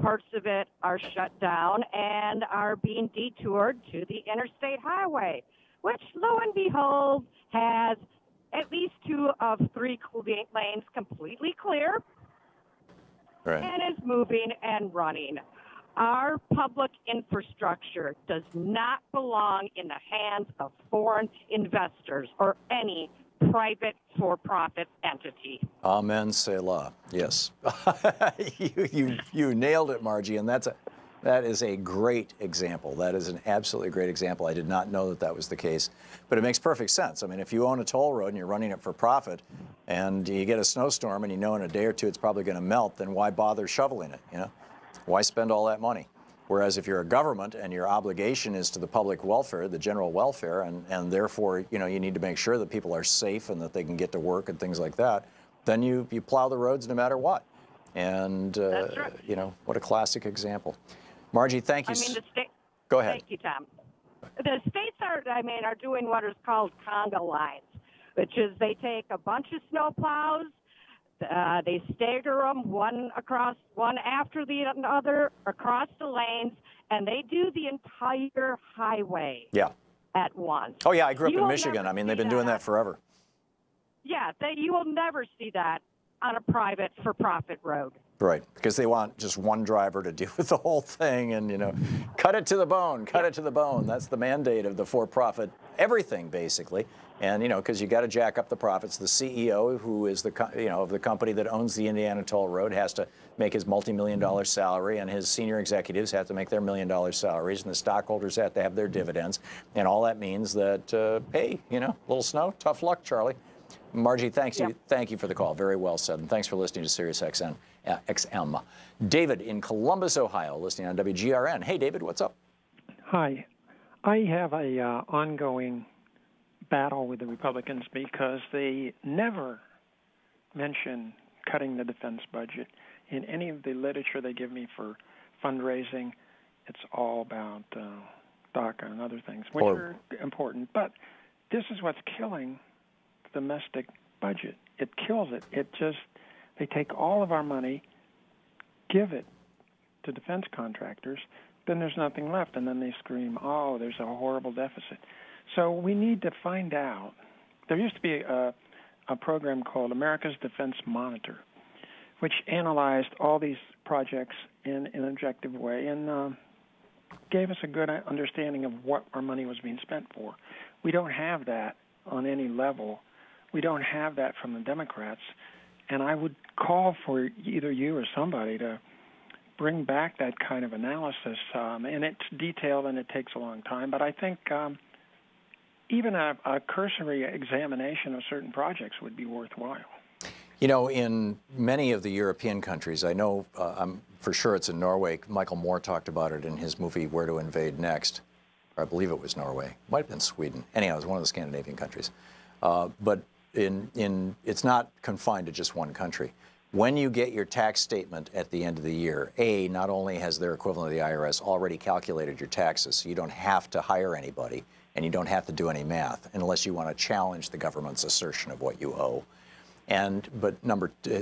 Parts of it are shut down and are being detoured to the interstate highway, which, lo and behold, has at least 2 of 3 lanes completely clear, right, and is moving and running. Our public infrastructure does not belong in the hands of foreign investors or any private for-profit entity. Amen, Selah. Yes. you nailed it, Margie, and that is a great example. That is an absolutely great example. I did not know that was the case, but it makes perfect sense. I mean, if you own a toll road and you're running it for profit, and you get a snowstorm and you know in a day or two it's probably going to melt, then why bother shoveling it, Why spend all that money? Whereas if you're a government and your obligation is to the public welfare, the general welfare, and therefore, you need to make sure that people are safe and that they can get to work and things like that, then you plow the roads no matter what. And, That's right. What a classic example. Margie, thank you. Go ahead. Thank you, Tom. The states are doing what is called conga lines, which is they take a bunch of snow plows, they stagger them one after the other across the lanes, and they do the entire highway at once. Oh, yeah, I grew up in Michigan. I mean, they've been doing that forever. Yeah, you will never see that on a private for-profit road. Right, because they want just one driver to deal with the whole thing and, cut it to the bone, cut it to the bone. That's the mandate of the for-profit everything, basically. And, because you got to jack up the profits. The CEO, who is of the company that owns the Indiana Toll Road, has to make his multi-million-dollar salary, and his senior executives have to make their million-dollar salaries, and the stockholders have to have their dividends. And all that means that, hey, little snow, tough luck, Charlie. Margie, thank you for the call. Very well said. And thanks for listening to Sirius XM. David in Columbus, Ohio, listening on WGRN. Hey, David, what's up? Hi. I have a ongoing battle with the Republicans because they never mention cutting the defense budget. In any of the literature they give me for fundraising, it's all about DACA and other things, which are important. But this is what's killing the domestic budget. It kills it. They take all of our money, give it to defense contractors, then there's nothing left, and then they scream, oh, there's a horrible deficit. So we need to find out. There used to be a program called America's Defense Monitor, which analyzed all these projects in an objective way and gave us a good understanding of what our money was being spent for. We don't have that on any level. We don't have that from the Democrats. And I would call for either you or somebody to bring back that kind of analysis. And it's detailed and it takes a long time. But I think even a cursory examination of certain projects would be worthwhile. In many of the European countries, I know I'm for sure it's in Norway. Michael Moore talked about it in his movie Where to Invade Next. or I believe it was Norway. Might have been Sweden. Anyhow, it was one of the Scandinavian countries. But it's not confined to just one country. When you get your tax statement at the end of the year, not only has their equivalent of the IRS already calculated your taxes, so you don't have to hire anybody and you don't have to do any math unless you want to challenge the government's assertion of what you owe.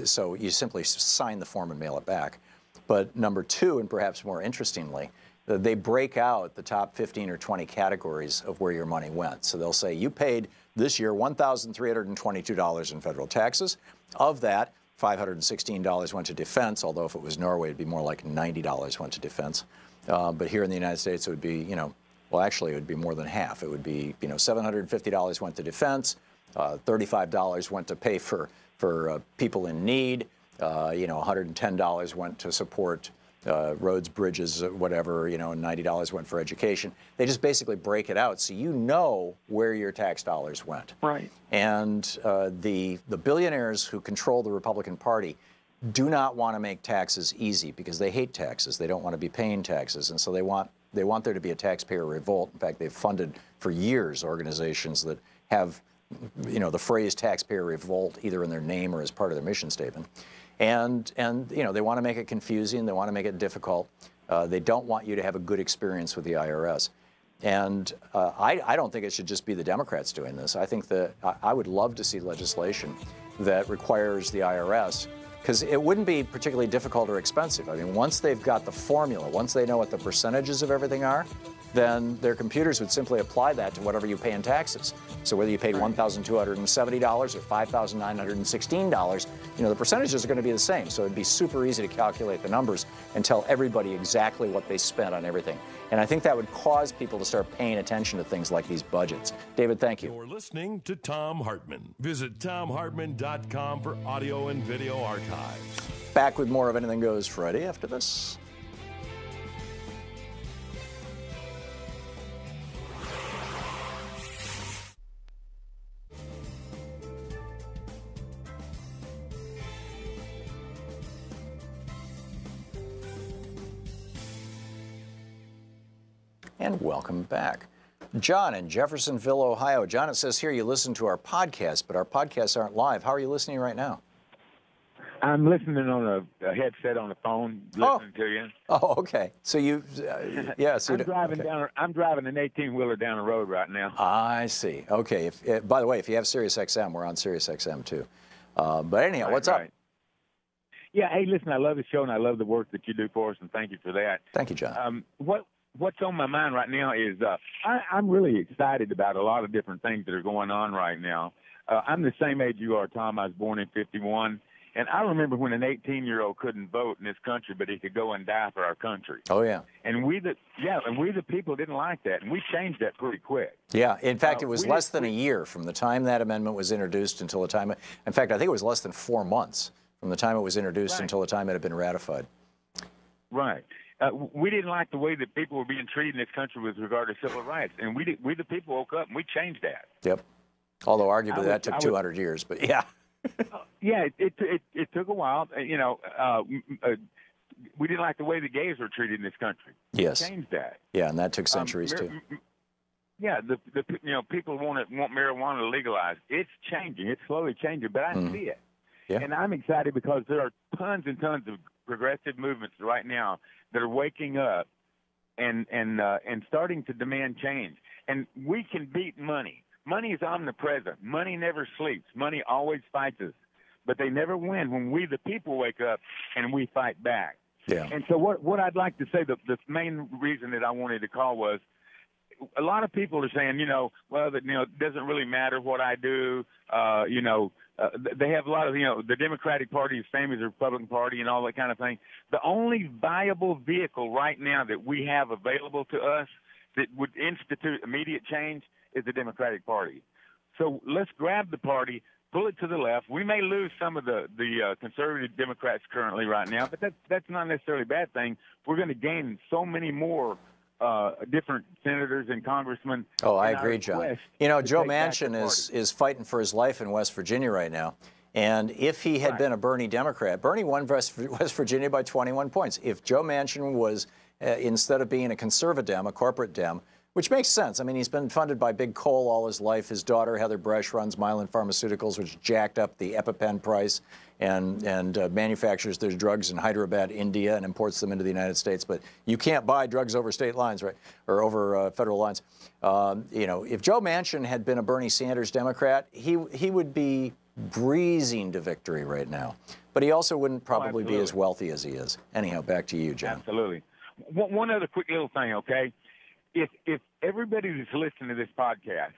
So you simply sign the form and mail it back. But number two, and perhaps more interestingly, they break out the top 15 or 20 categories of where your money went. So they'll say you paid this year $1,322 in federal taxes. Of that, $516 went to defense, although if it was Norway, it'd be more like $90 went to defense. But here in the United States, it would be, well, actually, it would be more than half. It would be, $750 went to defense, $35 went to pay for people in need, $110 went to support roads, bridges, whatever, and $90 went for education. They just basically break it out so you know where your tax dollars went. Right. And the billionaires who control the Republican Party do not want to make taxes easy because they hate taxes. They don't want to be paying taxes, and so they want there to be a taxpayer revolt. In fact, they've funded for years organizations that have, the phrase taxpayer revolt either in their name or as part of their mission statement. And they want to make it confusing. They want to make it difficult. They don't want you to have a good experience with the IRS. And I don't think it should just be the Democrats doing this. I think that I would love to see legislation that requires the IRS, because it wouldn't be particularly difficult or expensive. I mean, once they've got the formula, once they know what the percentages of everything are, then their computers would simply apply that to whatever you pay in taxes. So whether you paid $1,270 or $5,916, the percentages are going to be the same. So it'd be super easy to calculate the numbers and tell everybody exactly what they spent on everything. And I think that would cause people to start paying attention to things like these budgets. David, thank you. You're listening to Thom Hartmann. Visit ThomHartmann.com for audio and video archives. Back with more of Anything Goes Friday after this. And welcome back. John in Jeffersonville, Ohio. John, it says here you listen to our podcast, but our podcasts aren't live. How are you listening right now? I'm listening on a headset on the phone, listening to you. Oh, okay. So you, yes. I'm driving down. I'm driving an 18-wheeler down the road right now. I see. Okay. By the way, if you have Sirius XM, we're on Sirius XM too. But anyhow, what's up? Yeah. Hey, listen, I love the show and I love the work that you do for us, and thank you for that. Thank you, John. What's on my mind right now is I'm really excited about a lot of different things that are going on right now. I'm the same age you are, Tom. I was born in '51, and I remember when an 18-year-old couldn't vote in this country, but he could go and die for our country. Oh yeah. And we the people didn't like that, and we changed that pretty quick. Yeah. In fact, it was less than a year from the time that amendment was introduced until the time. In fact, I think it was less than 4 months from the time it was introduced until the time it had been ratified. Right. We didn't like the way that people were being treated in this country with regard to civil rights, and we the people woke up and we changed that. Yep. Although arguably that took 200 years, but yeah. Yeah, it took a while. We didn't like the way the gays were treated in this country. Yes. We changed that. Yeah, and that took centuries too. Yeah, people want marijuana legalized. It's changing. It's slowly changing, but I see it. Yeah. And I'm excited because there are tons and tons of progressive movements right now that are waking up and starting to demand change. And we can beat money. Money is omnipresent. Money never sleeps. Money always fights us. But they never win when we, the people, wake up and we fight back. Yeah. And so what I'd like to say, the main reason that I wanted to call was, a lot of people are saying, it doesn't really matter what I do. They have a lot of, the Democratic Party is same as the Republican Party and all that kind of thing. The only viable vehicle right now that we have available to us that would institute immediate change is the Democratic Party. So let's grab the party, pull it to the left. We may lose some of the conservative Democrats currently right now, but that's not necessarily a bad thing. We're going to gain so many more different senators and congressmen. Oh, I agree, John. Joe Manchin is fighting for his life in West Virginia right now. And if he had been a Bernie Democrat, Bernie won West Virginia by 21 points. If Joe Manchin was, instead of being a conservative Dem, a corporate Dem, Which makes sense. I mean, he's been funded by big coal all his life. His daughter, Heather Bresch, runs Mylan Pharmaceuticals, which jacked up the EpiPen price and manufactures their drugs in Hyderabad, India, and imports them into the United States. But you can't buy drugs over state lines, right, or over federal lines. You know, if Joe Manchin had been a Bernie Sanders Democrat, he would be breezing to victory right now. But he also wouldn't probably be as wealthy as he is. Anyhow, back to you, John. Absolutely. One other quick little thing, okay? If everybody that's listening to this podcast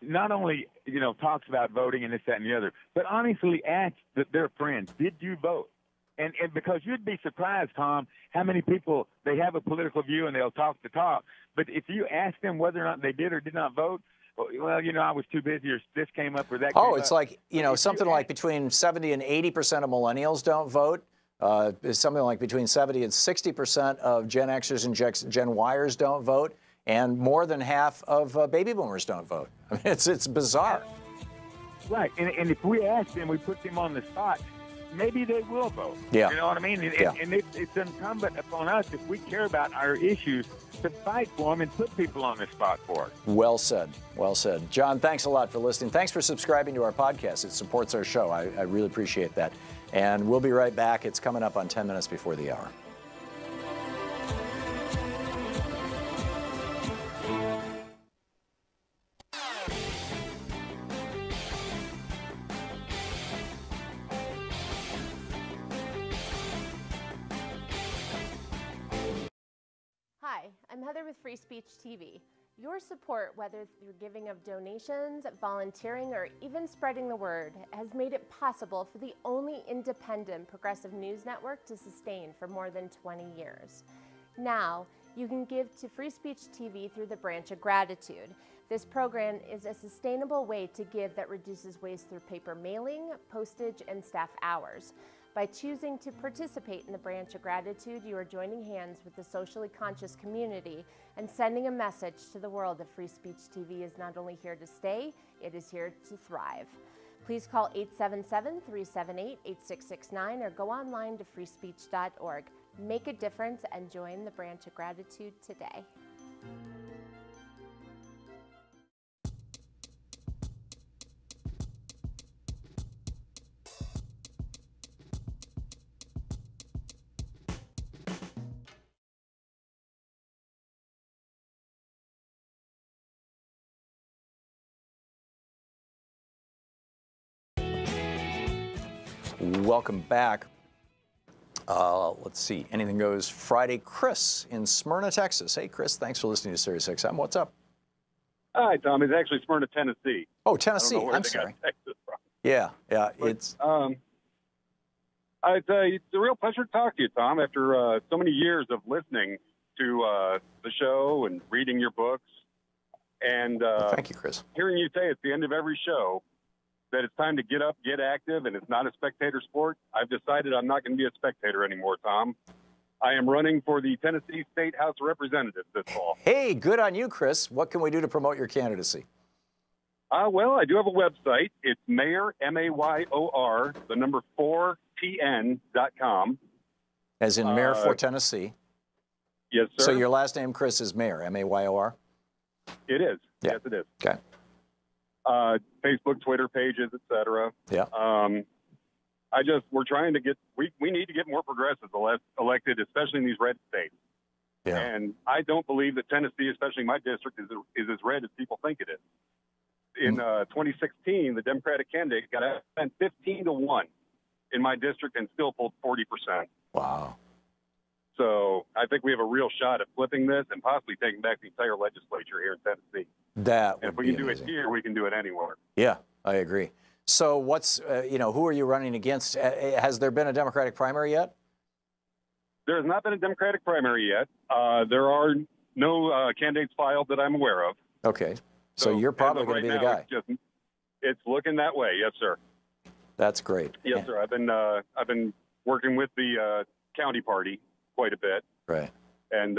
not only, you know, talks about voting and this, that, and the other, but honestly asks their friends, did you vote? And because you'd be surprised, Tom, how many people, they have a political view and they'll talk the talk. But if you ask them whether or not they did or did not vote, well, you know, I was too busy, or this came up, or that came up. Oh, it's like, you know, something like between 70 and 80% of millennials don't vote. Something like between 70 and 60% of Gen Xers and Gen Yers don't vote. And more than half of baby boomers don't vote. I mean, it's bizarre. Right, and if we ask them, we put them on the spot, maybe they will vote. Yeah. You know what I mean? And it's incumbent upon us, if we care about our issues, to fight for them and put people on the spot for it. Well said. Well said. John, thanks a lot for listening. Thanks for subscribing to our podcast. It supports our show. I really appreciate that. And we'll be right back. It's coming up on 10 minutes before the hour. Hi, I'm Heather with Free Speech TV. Your support, whether through giving of donations, volunteering, or even spreading the word, has made it possible for the only independent progressive news network to sustain for more than 20 years. Now, you can give to Free Speech TV through the Branch of Gratitude. This program is a sustainable way to give that reduces waste through paper mailing, postage, and staff hours. By choosing to participate in the Branch of Gratitude, you are joining hands with the socially conscious community and sending a message to the world that Free Speech TV is not only here to stay, it is here to thrive. Please call 877-378-8669 or go online to freespeech.org. Make a difference and join the Branch of Gratitude today. Welcome back. Let's see. Anything Goes Friday. Chris in Smyrna, Texas. Hey, Chris, thanks for listening to Sirius XM. What's up? Hi, Tom. It's actually Smyrna, Tennessee. Oh, Tennessee. I'm sorry. Yeah. But, it's it's a real pleasure to talk to you, Tom, after so many years of listening to the show and reading your books. And thank you, Chris. Hearing you say at the end of every show that it's time to get up, get active, and it's not a spectator sport, I've decided I'm not going to be a spectator anymore, Tom. I am running for the Tennessee State House of Representatives this fall. Hey, good on you, Chris. What can we do to promote your candidacy? Well, I do have a website. It's mayor, M-A-Y-O-R, the number 4TN.com. As in Mayor for Tennessee. Yes, sir. So your last name, Chris, is Mayor, M-A-Y-O-R? It is. Yeah. Yes, it is. Okay. Facebook, Twitter pages, etc. Yeah. We're trying to get, we need to get more progressives elected, especially in these red states. Yeah. And I don't believe that Tennessee, especially my district, is as red as people think it is. In 2016, the Democratic candidate got spent 15-1 in my district and still pulled 40%. Wow. So I think we have a real shot at flipping this and possibly taking back the entire legislature here in Tennessee. That would and if we be can amazing. do it here, we can do it anywhere. Yeah, I agree. So what's, who are you running against? Has there been a Democratic primary yet? There has not been a Democratic primary yet. There are no candidates filed that I'm aware of. Okay. So you're probably going to be the guy. It's looking that way. Yes, sir. That's great. Yes, sir. I've been working with the county party quite a bit. Right. And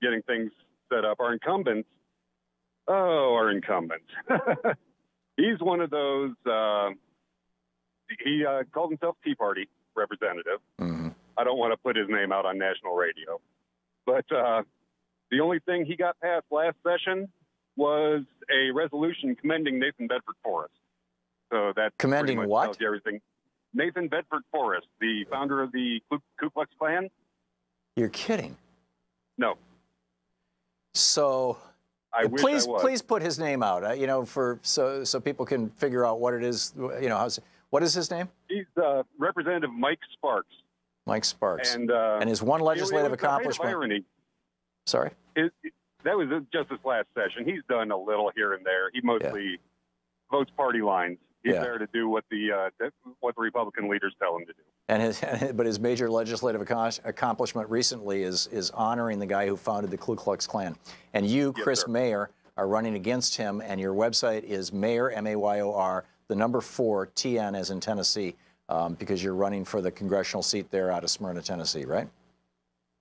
getting things set up. Our incumbent. He's one of those. He called himself Tea Party representative. Mm-hmm. I don't want to put his name out on national radio, but The only thing he got passed last session was a resolution commending Nathan Bedford Forrest. So that commending pretty much what? tells you everything. Nathan Bedford Forrest, the founder of the Ku Klux Klan. You're kidding. No. So I wish please, I was. please put his name out. You know, so people can figure out what it is. You know, what is his name? He's Representative Mike Sparks. Mike Sparks. And his one legislative accomplishment. Irony. Sorry. That was just this last session. He's done a little here and there. He mostly votes party lines. He's there to do what the Republican leaders tell him to do. But his major legislative accomplishment recently is honoring the guy who founded the Ku Klux Klan. And you, Chris Mayer, are running against him. And your website is Mayor, M-A-Y-O-R, the number 4, T-N as in Tennessee, because you're running for the congressional seat there out of Smyrna, Tennessee, right?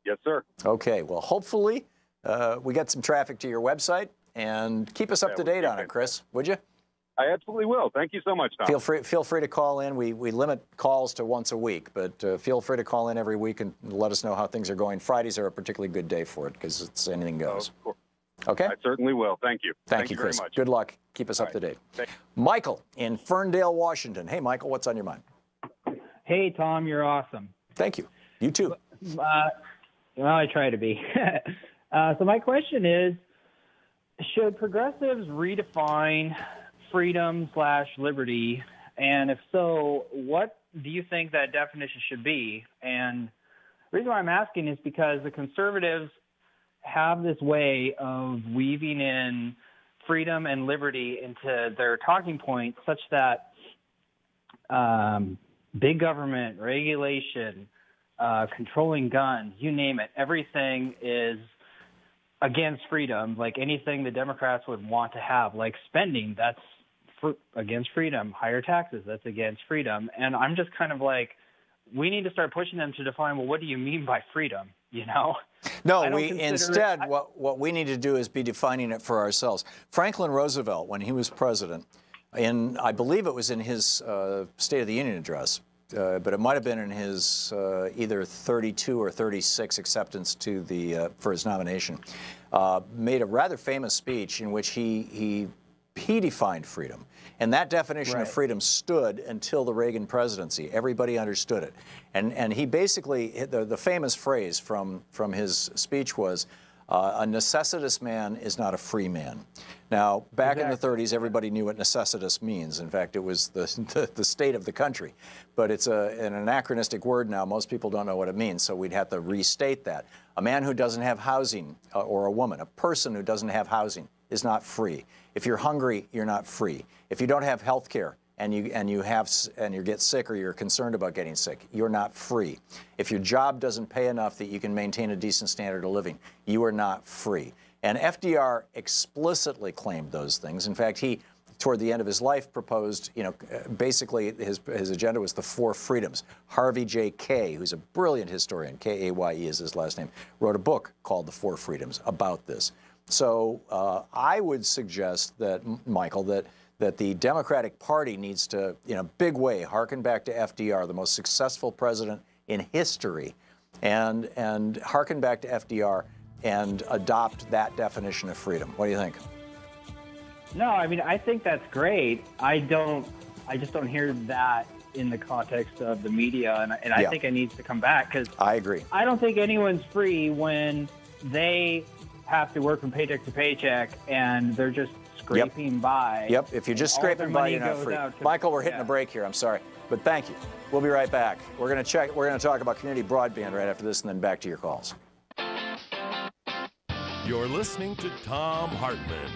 Yes, sir. Okay. Well, hopefully we get some traffic to your website, and keep us up to date on it, Chris, would you? I absolutely will. Thank you so much, Tom. Feel free to call in. We limit calls to once a week, but feel free to call in every week and let us know how things are going. Fridays are a particularly good day for it because it's anything goes. Of course. Okay? I certainly will. Thank you. Thank you, very Chris. much. Good luck. Keep us up to date. Michael in Ferndale, Washington. Hey, Michael, what's on your mind? Hey, Tom, you're awesome. Thank you. You too. Well, I try to be. So my question is, should progressives redefine freedom/liberty? And if so, what do you think that definition should be? And the reason why I'm asking is because the conservatives have this way of weaving in freedom and liberty into their talking points such that big government, regulation, controlling guns, you name it, everything is against freedom. Like anything the Democrats would want to have, like spending, that's against freedom. Higher taxes, that's against freedom. And I'm just kind of like, we need to start pushing them to define, well, what do you mean by freedom? You know? No, what we need to do is be defining it for ourselves. Franklin Roosevelt, when he was president, I believe it was in his State of the Union address, but it might have been in his either 32 or 36 acceptance to for his nomination, made a rather famous speech in which he defined freedom. And that definition of freedom stood until the Reagan presidency. Everybody understood it. And he basically, the famous phrase from his speech was, a necessitous man is not a free man. Now, back in the 30s, everybody knew what necessitous means. In fact, it was the state of the country. But it's an anachronistic word now. Most people don't know what it means, so we'd have to restate that. A man who doesn't have housing, or a woman, a person who doesn't have housing, is not free. If you're hungry, you're not free. If you don't have health care and you get sick or you're concerned about getting sick, you're not free. If your job doesn't pay enough that you can maintain a decent standard of living, you are not free. And FDR explicitly claimed those things. In fact, he, toward the end of his life, proposed, basically his agenda was the 4 freedoms. Harvey J. Kaye, who's a brilliant historian, K-A-Y-E is his last name, wrote a book called The 4 Freedoms about this. So I would suggest that, Michael, that the Democratic Party needs to, in a big way, harken back to FDR, the most successful president in history, and harken back to FDR and adopt that definition of freedom. What do you think? No, I mean, I think that's great. I just don't hear that in the context of the media, and I think it needs to come back, because I agree. I don't think anyone's free when they have to work from paycheck to paycheck and they're just scraping by. Yep, if you're just scraping by, you're not free. Michael, we're hitting a break here. I'm sorry, but thank you. We'll be right back. We're going to talk about community broadband right after this, and then back to your calls. You're listening to Thom Hartmann.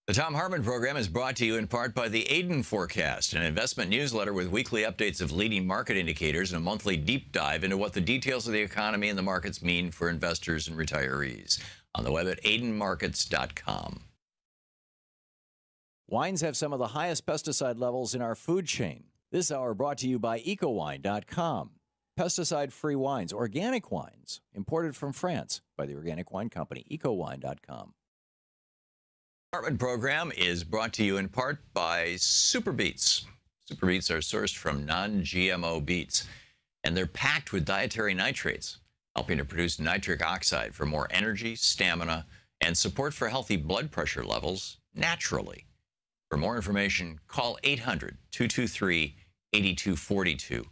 The Thom Hartmann Program is brought to you in part by the Aiden Forecast, an investment newsletter with weekly updates of leading market indicators and a monthly deep dive into what the details of the economy and the markets mean for investors and retirees. On the web at aidenmarkets.com. Wines have some of the highest pesticide levels in our food chain. This hour brought to you by ecowine.com. Pesticide-free wines, organic wines, imported from France by the Organic Wine Company, ecowine.com. Hartmann Program is brought to you in part by Super Beets. Super Beets are sourced from non-GMO beets, and they're packed with dietary nitrates, helping to produce nitric oxide for more energy, stamina, and support for healthy blood pressure levels naturally. For more information, call 800-223-8242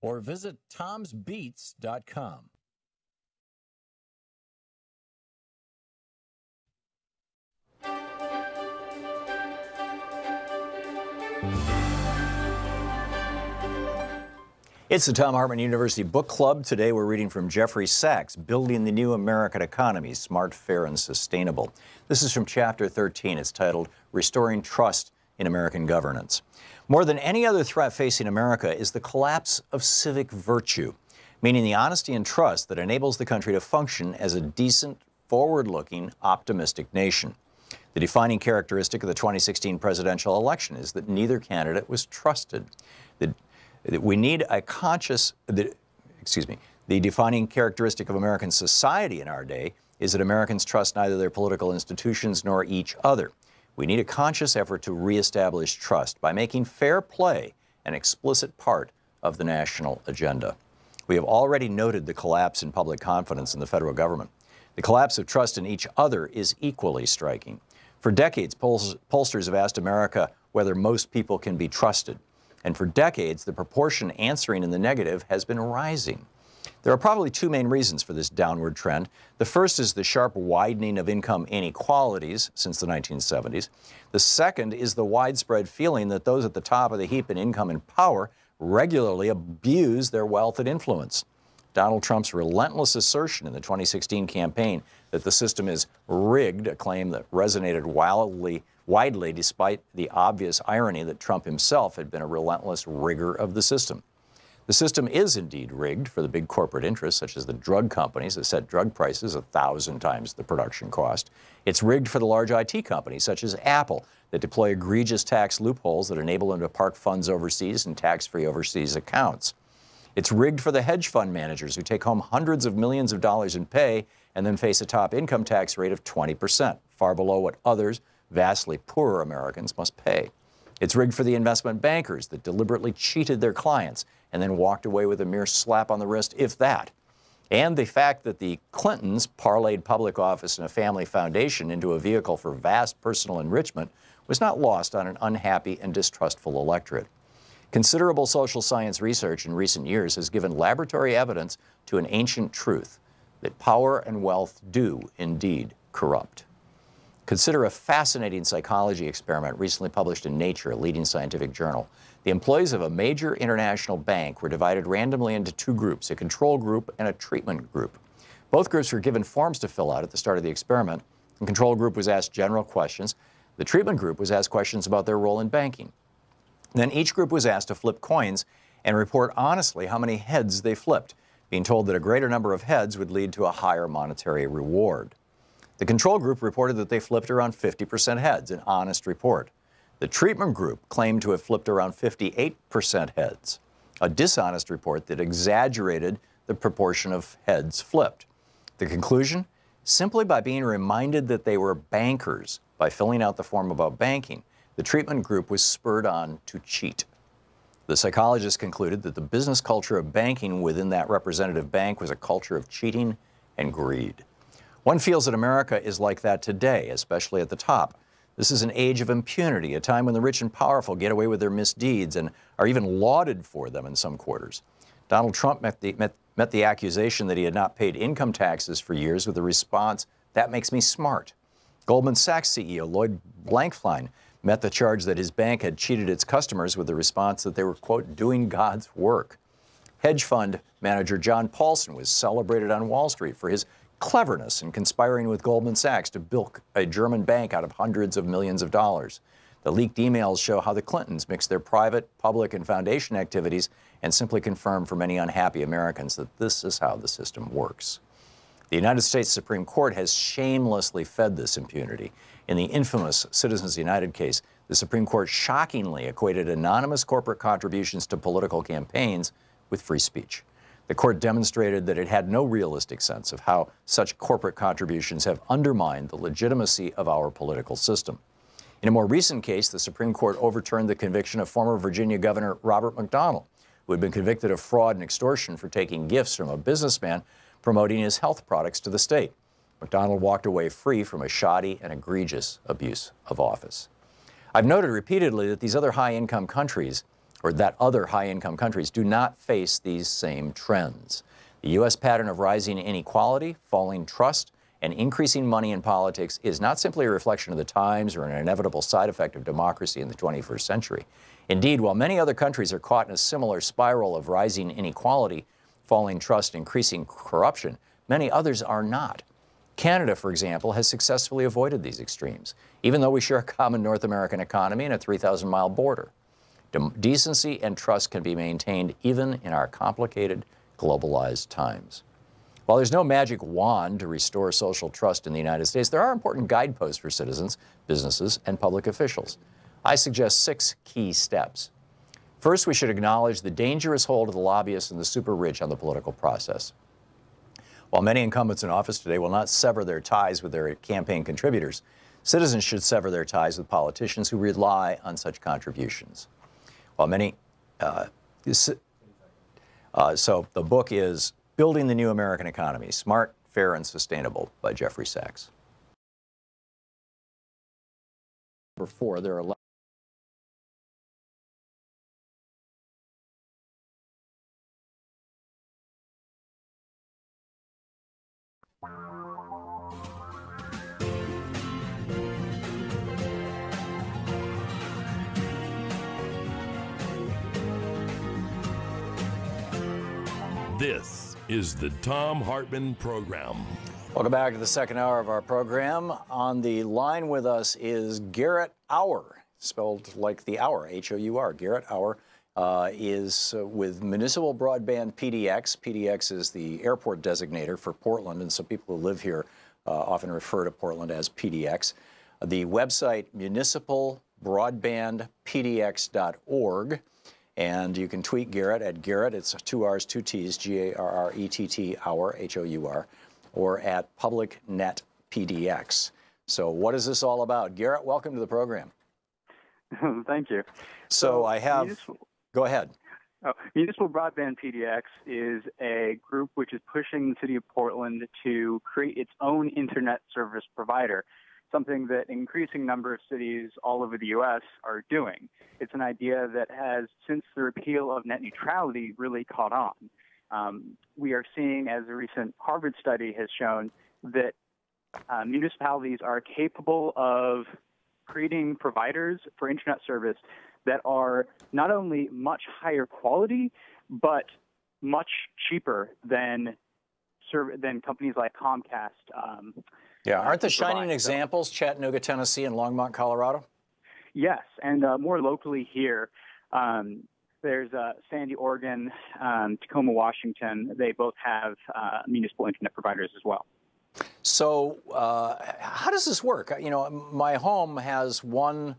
or visit tomsbeets.com. It's the Thom Hartmann University Book Club. Today we're reading from Jeffrey Sachs, Building the New American Economy, Smart, Fair, and Sustainable. This is from Chapter 13. It's titled, Restoring Trust in American Governance. More than any other threat facing America is the collapse of civic virtue, meaning the honesty and trust that enables the country to function as a decent, forward-looking, optimistic nation. The defining characteristic of the 2016 presidential election is that neither candidate was trusted. The defining characteristic of American society in our day is that Americans trust neither their political institutions nor each other. We need a conscious effort to reestablish trust by making fair play an explicit part of the national agenda. We have already noted the collapse in public confidence in the federal government. The collapse of trust in each other is equally striking. For decades, pollsters have asked America whether most people can be trusted. And for decades, the proportion answering in the negative has been rising. There are probably two main reasons for this downward trend. The first is the sharp widening of income inequalities since the 1970s. The second is the widespread feeling that those at the top of the heap in income and power regularly abuse their wealth and influence. Donald Trump's relentless assertion in the 2016 campaign that the system is rigged, a claim that resonated widely despite the obvious irony that Trump himself had been a relentless rigger of the system. The system is indeed rigged for the big corporate interests, such as the drug companies that set drug prices 1,000 times the production cost. It's rigged for the large IT companies, such as Apple, that deploy egregious tax loopholes that enable them to park funds overseas in tax-free overseas accounts. It's rigged for the hedge fund managers who take home hundreds of millions of dollars in pay and then face a top income tax rate of 20%, far below what others, vastly poorer Americans, must pay. It's rigged for the investment bankers that deliberately cheated their clients and then walked away with a mere slap on the wrist, if that. And the fact that the Clintons parlayed public office and a family foundation into a vehicle for vast personal enrichment was not lost on an unhappy and distrustful electorate. Considerable social science research in recent years has given laboratory evidence to an ancient truth that power and wealth do indeed corrupt. Consider a fascinating psychology experiment recently published in Nature, a leading scientific journal. The employees of a major international bank were divided randomly into two groups, a control group and a treatment group. Both groups were given forms to fill out at the start of the experiment. The control group was asked general questions. The treatment group was asked questions about their role in banking. Then each group was asked to flip coins and report honestly how many heads they flipped, being told that a greater number of heads would lead to a higher monetary reward. The control group reported that they flipped around 50% heads, an honest report. The treatment group claimed to have flipped around 58% heads, a dishonest report that exaggerated the proportion of heads flipped. The conclusion? Simply by being reminded that they were bankers by filling out the form about banking, the treatment group was spurred on to cheat. The psychologists concluded that the business culture of banking within that representative bank was a culture of cheating and greed. One feels that America is like that today, especially at the top. This is an age of impunity, a time when the rich and powerful get away with their misdeeds and are even lauded for them in some quarters. Donald Trump met the accusation that he had not paid income taxes for years with the response, "That makes me smart." Goldman Sachs CEO Lloyd Blankfein met the charge that his bank had cheated its customers with the response that they were, quote, doing God's work. Hedge fund manager John Paulson was celebrated on Wall Street for his cleverness in conspiring with Goldman Sachs to bilk a German bank out of hundreds of millions of dollars. The leaked emails show how the Clintons mixed their private, public, and foundation activities and simply confirm for many unhappy Americans that this is how the system works. The United States Supreme Court has shamelessly fed this impunity. In the infamous Citizens United case, the Supreme Court shockingly equated anonymous corporate contributions to political campaigns with free speech. The court demonstrated that it had no realistic sense of how such corporate contributions have undermined the legitimacy of our political system. In a more recent case, the Supreme Court overturned the conviction of former Virginia Governor Robert McDonnell, who had been convicted of fraud and extortion for taking gifts from a businessman promoting his health products to the state. McDonnell walked away free from a shoddy and egregious abuse of office. I've noted repeatedly that these other high-income countries, do not face these same trends. The U.S. pattern of rising inequality, falling trust, and increasing money in politics is not simply a reflection of the times or an inevitable side effect of democracy in the 21st century. Indeed, while many other countries are caught in a similar spiral of rising inequality, falling trust, increasing corruption, many others are not. Canada, for example, has successfully avoided these extremes, even though we share a common North American economy and a 3,000-mile border. Decency and trust can be maintained even in our complicated, globalized times. While there's no magic wand to restore social trust in the United States, there are important guideposts for citizens, businesses, and public officials. I suggest 6 key steps. First, we should acknowledge the dangerous hold of the lobbyists and the super rich on the political process. While many incumbents in office today will not sever their ties with their campaign contributors, citizens should sever their ties with politicians who rely on such contributions. While many, so the book is Building the New American Economy, Smart, Fair, and Sustainable by Jeffrey Sachs. Number 4, there are This is the Thom Hartmann Program. Welcome back to the second hour of our program. On the line with us is Garrett Hour, spelled like the hour, H-O-U-R. Garrett Hour is with Municipal Broadband PDX. PDX is the airport designator for Portland, and so people who live here often refer to Portland as PDX. The website, municipalbroadbandpdx.org. And you can tweet Garrett at Garrett, it's 2 R's, 2 T's, G-A-R-R-E-T-T, Hour, H-O-U-R, or at PublicNetPDX. So what is this all about? Garrett, welcome to the program. Thank you. So I have, go ahead. Municipal Broadband PDX is a group which is pushing the city of Portland to create its own internet service provider, something that an increasing number of cities all over the U.S. are doing. It's an idea that has, since the repeal of net neutrality, really caught on. We are seeing, as a recent Harvard study has shown, that municipalities are capable of creating providers for internet service that are not only much higher quality, but much cheaper than companies like Comcast. Yeah, aren't the shining examples Chattanooga, Tennessee, and Longmont, Colorado? Yes, and more locally here, there's Sandy, Oregon, Tacoma, Washington. They both have municipal internet providers as well. So how does this work? You know, my home has well,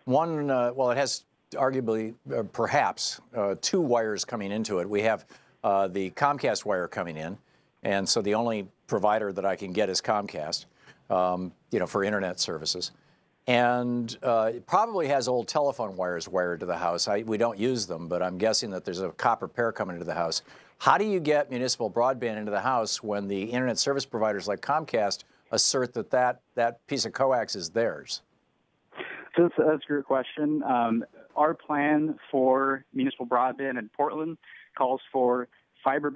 it has arguably, perhaps, 2 wires coming into it. We have the Comcast wire coming in, and so the only provider that I can get is Comcast, you know, for internet services. And it probably has old telephone wires wired to the house. We don't use them, but I'm guessing that there's a copper pair coming into the house. How do you get municipal broadband into the house when the internet service providers like Comcast assert that that piece of coax is theirs? So that's a great question. Our plan for municipal broadband in Portland calls for fiber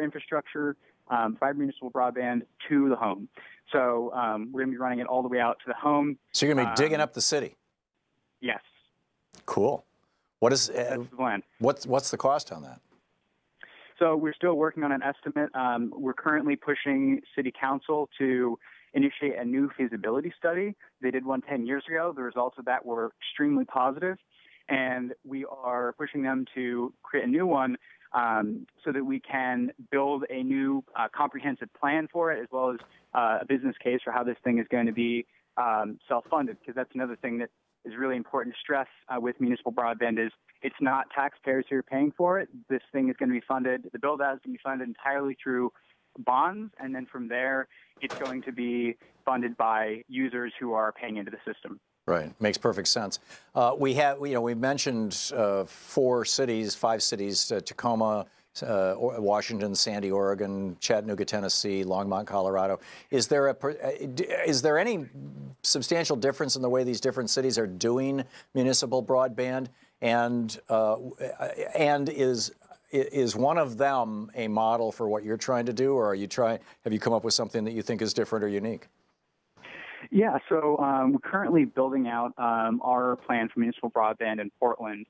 infrastructure, fiber municipal broadband to the home. So we're going to be running it all the way out to the home. So you're going to be digging up the city? Yes. Cool. What is that's the plan. What's the cost on that? So we're still working on an estimate. We're currently pushing City Council to initiate a new feasibility study. They did one 10 years ago. The results of that were extremely positive, and we are pushing them to create a new one so that we can build a new comprehensive plan for it, as well as a business case for how this thing is going to be self-funded, because that's another thing that is really important to stress with municipal broadband is it's not taxpayers who are paying for it. This thing is going to be funded, the build-out is going to be funded entirely through bonds, and then from there, it's going to be funded by users who are paying into the system. Right, makes perfect sense. We mentioned 5 cities, Tacoma, Washington, Sandy, Oregon, Chattanooga, Tennessee, Longmont, Colorado. Is there any substantial difference in the way these different cities are doing municipal broadband? And is one of them a model for what you're trying to do, or have you come up with something that you think is different or unique? Yeah, so we're currently building out our plan for municipal broadband in Portland.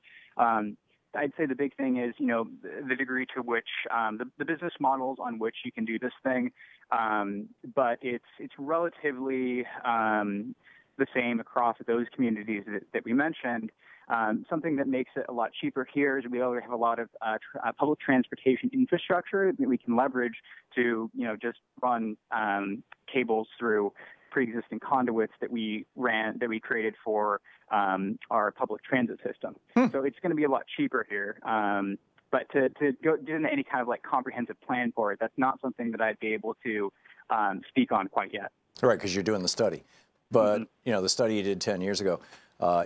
I'd say the big thing is, the degree to which the business models on which you can do this thing, but it's relatively the same across those communities that we mentioned. Something that makes it a lot cheaper here is we already have a lot of public transportation infrastructure that we can leverage to, just run cables through pre-existing conduits that we created for our public transit system. So it's going to be a lot cheaper here. But to go into any kind of comprehensive plan for it, that's not something that I'd be able to speak on quite yet. Right, because you're doing the study. But, the study you did 10 years ago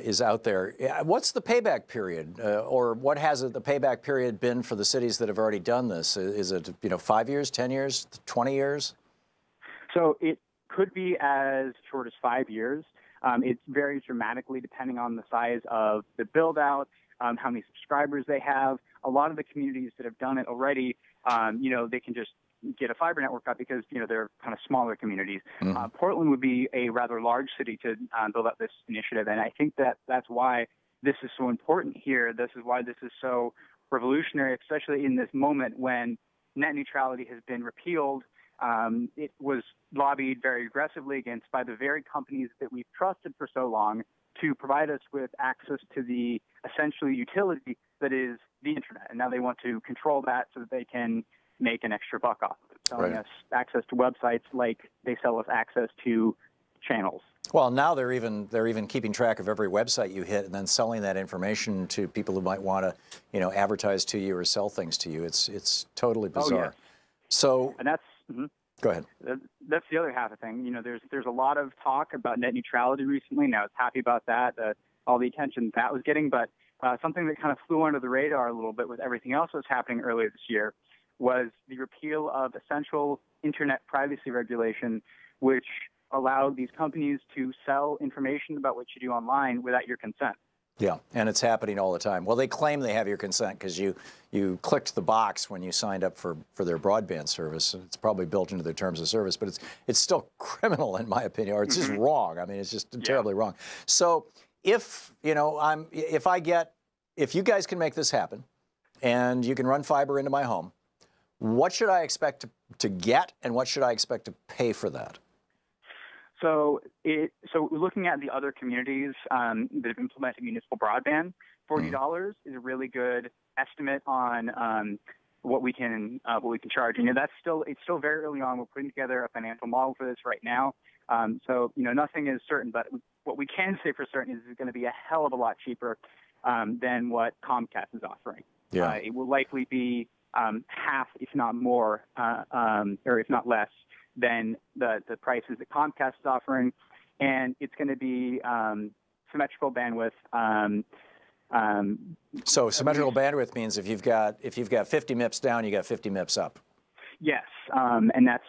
is out there. What's the payback period, or what has the payback period been for the cities that have already done this? Is it, 5 years, 10 years, 20 years? So it could be as short as 5 years. It varies dramatically depending on the size of the build-out, how many subscribers they have. A lot of the communities that have done it already, they can just get a fiber network up because, they're kind of smaller communities. Portland would be a rather large city to build up this initiative, and I think that's why this is so important here. This is why this is so revolutionary, especially in this moment when net neutrality has been repealed. It was lobbied very aggressively against by the very companies that we've trusted for so long to provide us with access to the essential utility that is the internet. And now they want to control that so that they can make an extra buck off of it, selling us access to websites like they sell us access to channels. Well, now they're even keeping track of every website you hit and then selling that information to people who might want to, advertise to you or sell things to you. It's totally bizarre. Oh, yeah. So, and that's go ahead. That's the other half of the thing. There's a lot of talk about net neutrality recently, and I was happy about that, all the attention that was getting. But something that kind of flew under the radar a little bit with everything else that was happening earlier this year was the repeal of essential internet privacy regulation, which allowed these companies to sell information about what you do online without your consent. Yeah, and it's happening all the time. Well, they claim they have your consent because you clicked the box when you signed up for their broadband service. It's probably built into their terms of service, but it's still criminal in my opinion, or it's just wrong. I mean, it's just terribly wrong. So if you guys can make this happen, and you can run fiber into my home, what should I expect to get, and what should I expect to pay for that? So looking at the other communities that have implemented municipal broadband, $40 is a really good estimate on what we can charge. It's still very early on. We're putting together a financial model for this right now. So nothing is certain, but what we can say for certain is it's going to be a hell of a lot cheaper than what Comcast is offering. Yeah. It will likely be half, if not more, or if not less, than the prices that Comcast is offering, and it's going to be symmetrical bandwidth. So symmetrical bandwidth means if you've got 50 MIPS down, you got 50 MIPS up. Yes, and that's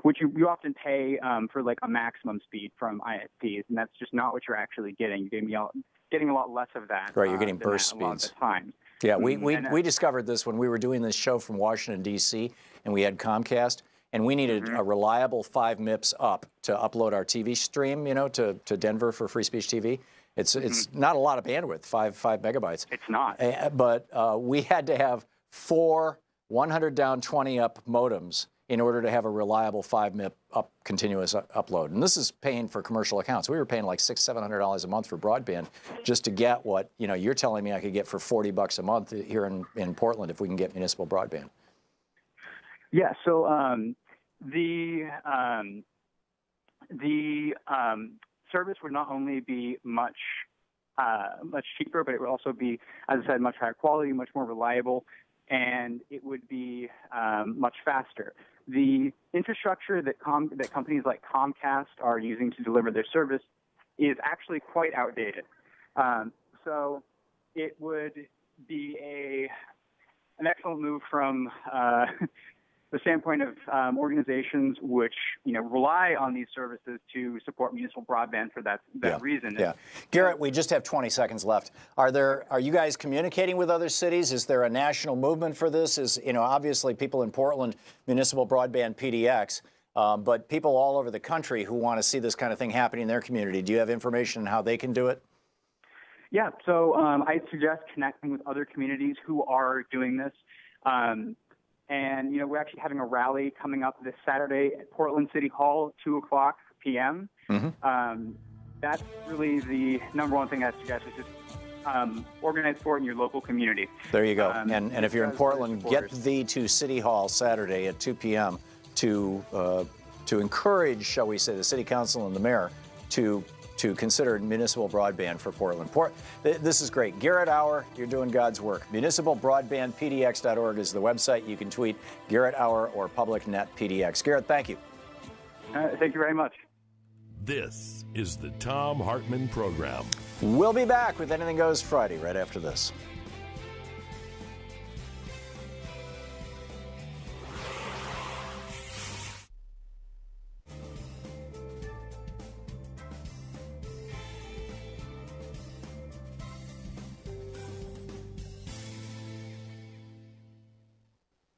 which you often pay for like a maximum speed from ISPs, and that's just not what you're actually getting. You're getting a lot less of that. Right, you're getting burst speeds a lot of the time. Yeah, we discovered this when we were doing this show from Washington, D.C., and we had Comcast. And we needed a reliable 5 MIPS up to upload our TV stream, to Denver for Free Speech TV. It's not a lot of bandwidth, 5 megabytes. It's not. But we had to have 4 100 down, 20 up modems in order to have a reliable 5 Mbps continuous upload. And this is paying for commercial accounts. We were paying like $600-700 a month for broadband just to get what you're telling me I could get for $40 a month here in Portland if we can get municipal broadband. Yeah. So the service would not only be much cheaper, but it would also be, as I said, much higher quality, much more reliable, and it would be much faster. The infrastructure that companies like Comcast are using to deliver their service is actually quite outdated. So it would be an excellent move from the standpoint of organizations which rely on these services to support municipal broadband for that reason. Yeah, Garrett, we just have 20 seconds left. Are you guys communicating with other cities? Is there a national movement for this? Obviously people in Portland, municipal broadband PDX, but people all over the country who want to see this kind of thing happening in their community. Do you have information on how they can do it? Yeah, so I'd suggest connecting with other communities who are doing this. And, we're actually having a rally coming up this Saturday at Portland City Hall, 2:00 p.m. Mm-hmm. That's really the number one thing I suggest is just organize for it in your local community. There you go. And if you're in Portland, get thee to City Hall Saturday at 2 p.m. to encourage, shall we say, the City Council and the Mayor to consider municipal broadband for Portland. This is great. Garrett Auer, you're doing God's work. Municipalbroadbandpdx.org is the website. You can tweet Garrett Auer or PublicNet PDX. Garrett, thank you. Thank you very much. This is the Thom Hartmann Program. We'll be back with Anything Goes Friday right after this.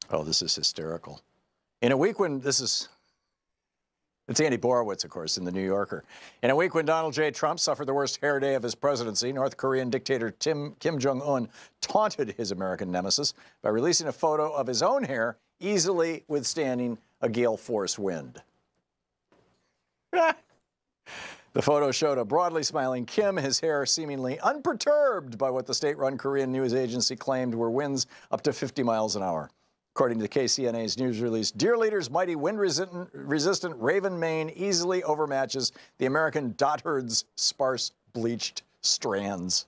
Oh, this is hysterical. In a week when it's Andy Borowitz, of course, in The New Yorker. In a week when Donald J. Trump suffered the worst hair day of his presidency, North Korean dictator Kim Jong-un taunted his American nemesis by releasing a photo of his own hair easily withstanding a gale force wind. The photo showed a broadly smiling Kim, his hair seemingly unperturbed by what the state-run Korean news agency claimed were winds up to 50 miles an hour. According to KCNA's news release, Deer Leader's mighty wind-resistant raven mane easily overmatches the American dot herd's sparse bleached strands.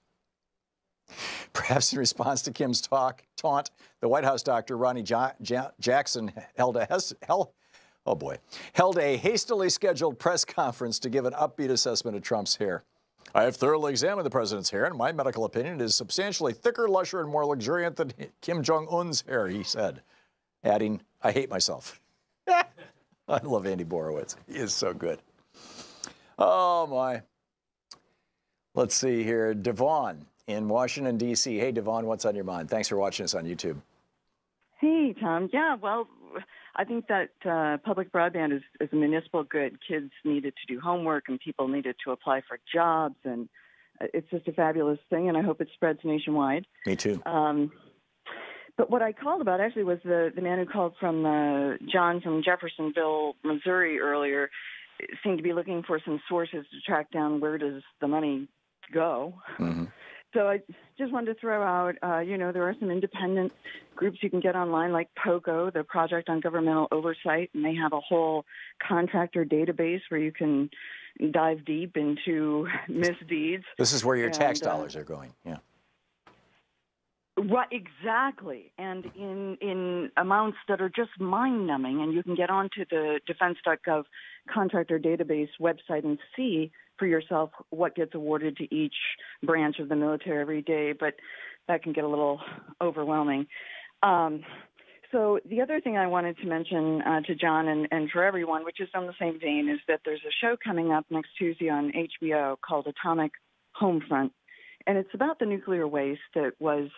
Perhaps in response to Kim's taunt, the White House doctor Ronnie Jackson held a hastily scheduled press conference to give an upbeat assessment of Trump's hair. I have thoroughly examined the president's hair, and my medical opinion is substantially thicker, lusher, and more luxuriant than Kim Jong-un's hair, he said, adding, I hate myself. I love Andy Borowitz. He is so good. Oh, my. Let's see here. Devon in Washington, D.C. Hey, Devon, what's on your mind? Thanks for watching us on YouTube. Hey, Tom. Yeah, well, I think that public broadband is a municipal good. Kids needed to do homework, and people needed to apply for jobs, and it's just a fabulous thing, and I hope it spreads nationwide. Me too. But what I called about actually was the man who called from John from Jeffersonville, Missouri earlier, seemed to be looking for some sources to track down where does the money go. Mm-hmm. So I just wanted to throw out, there are some independent groups you can get online like POGO, the Project on Governmental Oversight, and they have a whole contractor database where you can dive deep into misdeeds. This is where your tax dollars are going, yeah. Right, exactly, and in amounts that are just mind-numbing, and you can get onto the defense.gov contractor database website and see for yourself what gets awarded to each branch of the military every day, but that can get a little overwhelming. So the other thing I wanted to mention to John and for everyone, which is on the same vein, is that there's a show coming up next Tuesday on HBO called Atomic Homefront. And it's about the nuclear waste that was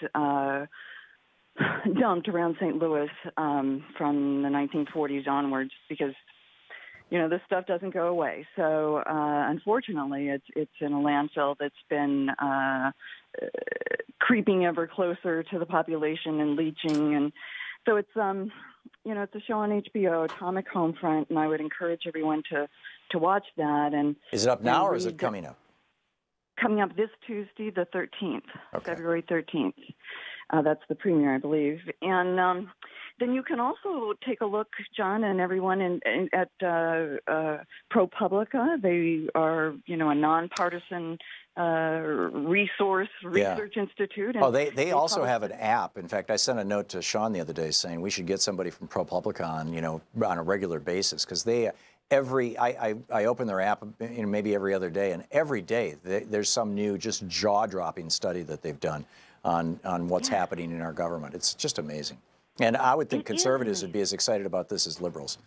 dumped around St. Louis from the 1940s onwards because, this stuff doesn't go away. So, unfortunately, it's in a landfill that's been creeping ever closer to the population and leaching. And So it's it's a show on HBO, Atomic Homefront, and I would encourage everyone to watch that. And is it up now or is it coming up? Coming up this Tuesday, the 13th, okay. February 13th. That's the premiere, I believe. And then you can also take a look, John, and everyone at ProPublica. They are, a nonpartisan research institute. And oh, they also have an app. In fact, I sent a note to Sean the other day saying we should get somebody from ProPublica on a regular basis, because they I open their app maybe every other day, and every day there's some new just jaw-dropping study that they've done on what's happening in our government. It's just amazing. And I would think conservatives would be as excited about this as liberals.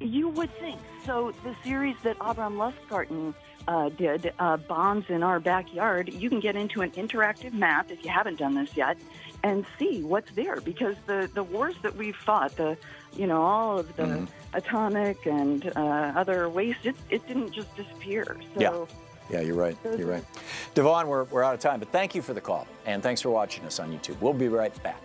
You would think. So the series that Abraham Lustgarten did, Bombs in Our Backyard, you can get into an interactive map, if you haven't done this yet, and see what's there. Because the wars that we've fought, all of the atomic and other waste, it didn't just disappear. So Yeah, you're right. You're right. Devon, we're out of time, but thank you for the call, and thanks for watching us on YouTube. We'll be right back.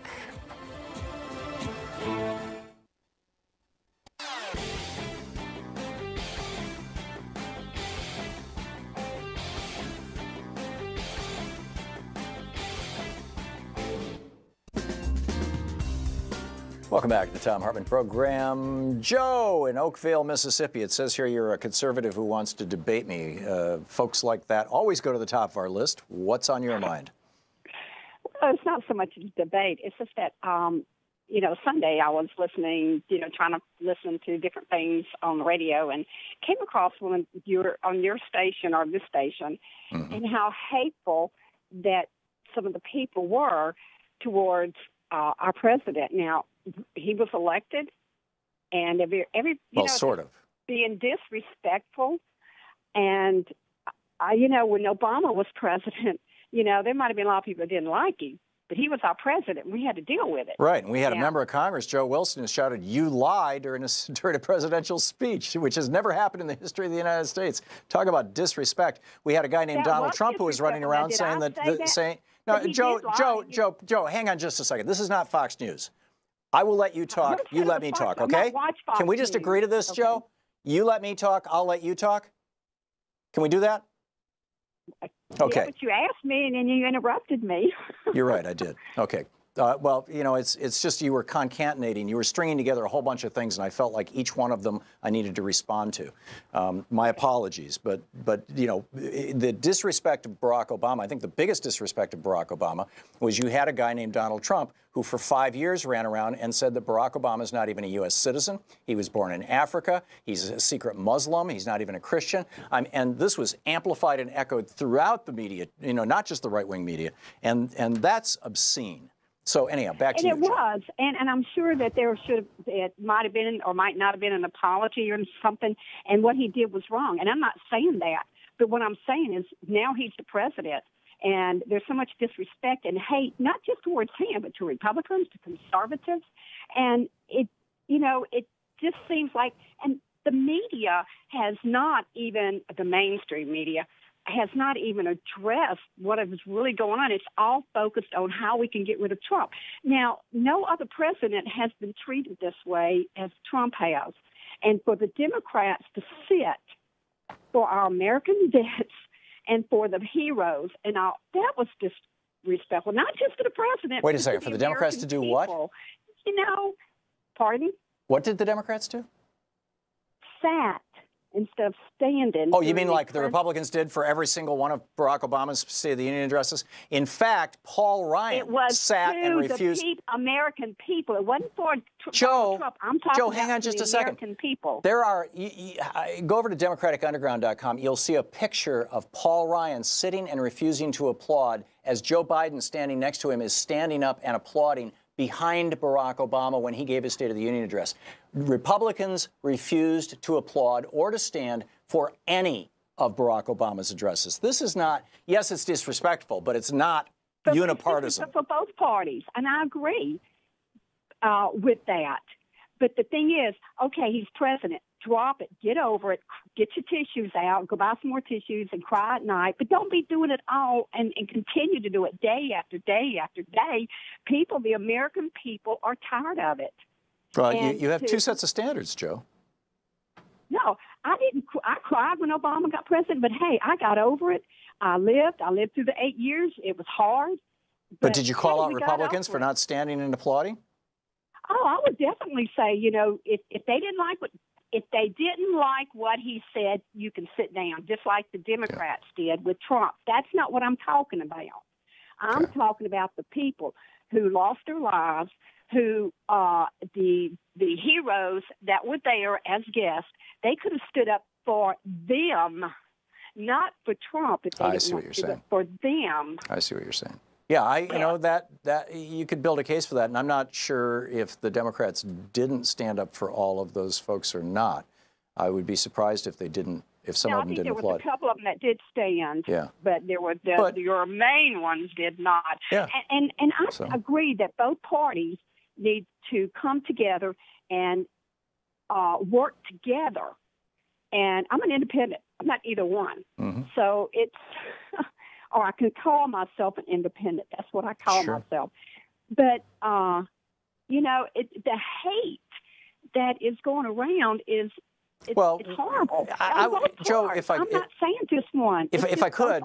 Welcome back to the Thom Hartmann Program. Joe in Oakville, Mississippi. It says here you're a conservative who wants to debate me. Folks like that always go to the top of our list. What's on your mind? Well, it's not so much a debate. It's just that, Sunday I was listening, trying to listen to different things on the radio, and came across one on your station or this station, and how hateful that some of the people were towards our president. Now, he was elected, and sort of being disrespectful. And when Obama was president, there might have been a lot of people that didn't like him, but he was our president, and we had to deal with it. Right, and we had a member of Congress, Joe Wilson, who shouted, "You lie," during a presidential speech, which has never happened in the history of the United States. Talk about disrespect. We had a guy named Donald Trump who was running around saying no, Joe, hang on just a second. This is not Fox News. I will let you talk. You let me talk, okay? Can we just agree to this, Joe? You let me talk. I'll let you talk. Can we do that? Okay. Yeah, but you asked me, and then you interrupted me. You're right. I did. Okay. Well, it's just you were concatenating. You were stringing together a whole bunch of things, and I felt like each one of them I needed to respond to. My apologies, but the disrespect of Barack Obama, I think the biggest disrespect of Barack Obama was you had a guy named Donald Trump who for 5 years ran around and said that Barack Obama is not even a U.S. citizen. He was born in Africa. He's a secret Muslim. He's not even a Christian. And this was amplified and echoed throughout the media, not just the right-wing media. And that's obscene. So anyhow, back to you. And it was, and I'm sure that it might have been or might not have been an apology or something, and what he did was wrong. And I'm not saying that, but what I'm saying is now he's the president, and there's so much disrespect and hate, not just towards him, but to Republicans, to conservatives, and it just seems like, and the media has not even, the mainstream media, has not even addressed what is really going on. It's all focused on how we can get rid of Trump. Now, no other president has been treated this way as Trump has. And for the Democrats to sit for our American vets and for the heroes, and all, that was disrespectful, not just to the president. Wait a second, for the Democrats to do what? Pardon? What did the Democrats do? Sat instead of standing. Oh, you mean like the Republicans did for every single one of Barack Obama's State of the Union addresses? In fact, Paul Ryan sat and refused. It was the American people. It wasn't for Trump. I'm talking Joe, hang on just a second. American people. There are, go over to democraticunderground.com. You'll see a picture of Paul Ryan sitting and refusing to applaud as Joe Biden, standing next to him, is standing up and applauding behind Barack Obama when he gave his State of the Union address. Republicans refused to applaud or to stand for any of Barack Obama's addresses. This is not, yes, it's disrespectful, but it's not unipartisan. For both parties, and I agree with that. But the thing is, okay, he's president. drop it, get over it, get your tissues out, go buy some more tissues and cry at night, but don't be doing it all and continue to do it day after day after day. People, the American people, are tired of it. Well, you have two sets of standards, Joe. No, I didn't. I cried when Obama got president, but hey, I got over it. I lived through the 8 years. It was hard. But did you call out Republicans for not standing and applauding? Oh, I would definitely say, you know, if they didn't like what he said, you can sit down, just like the Democrats did with Trump. That's not what I'm talking about. I'm talking about the people who lost their lives, who the heroes that were there as guests. They could have stood up for them, not for Trump. If they I didn't see what want you're to, saying. but for them. I see what you're saying. Yeah, you know, that you could build a case for that, and I'm not sure if the Democrats didn't stand up for all of those folks or not. I would be surprised if they didn't, if some of them didn't applaud. I think there was a couple of them that did stand, but there were your main ones did not. Yeah. And I agree that both parties need to come together and work together. And I'm an independent. I'm not either one. Mm-hmm. So it's, or I can call myself an independent. That's what I call myself. But, you know, the hate that is going around is it's horrible. Joe, if I'm not saying just one. If I could,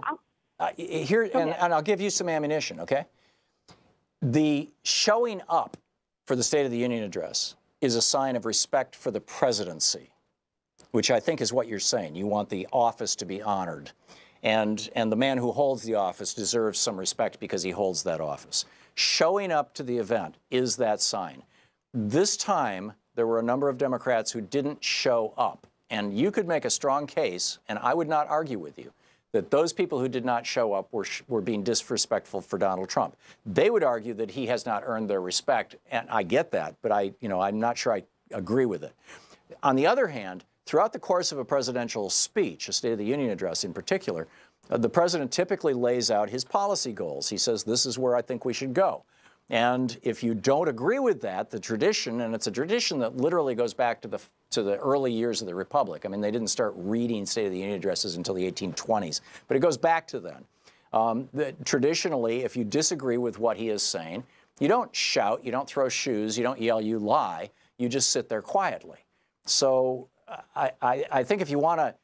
here, and I'll give you some ammunition, okay? The showing up for the State of the Union address is a sign of respect for the presidency, which I think is what you're saying. You want the office to be honored. And the man who holds the office deserves some respect because he holds that office. Showing up to the event is that sign. This time, there were a number of Democrats who didn't show up. And you could make a strong case, and I would not argue with you, that those people who did not show up were being disrespectful for Donald Trump. They would argue that he has not earned their respect, and I get that, but I'm not sure I agree with it. On the other hand, throughout the course of a presidential speech, a State of the Union address in particular, the president typically lays out his policy goals. He says, this is where I think we should go. And if you don't agree with that, the tradition, and it's a tradition that literally goes back to the early years of the Republic. I mean, they didn't start reading State of the Union addresses until the 1820s, but it goes back to then. Traditionally, if you disagree with what he is saying, you don't shout, you don't throw shoes, you don't yell, you lie, you just sit there quietly. So I think if you want to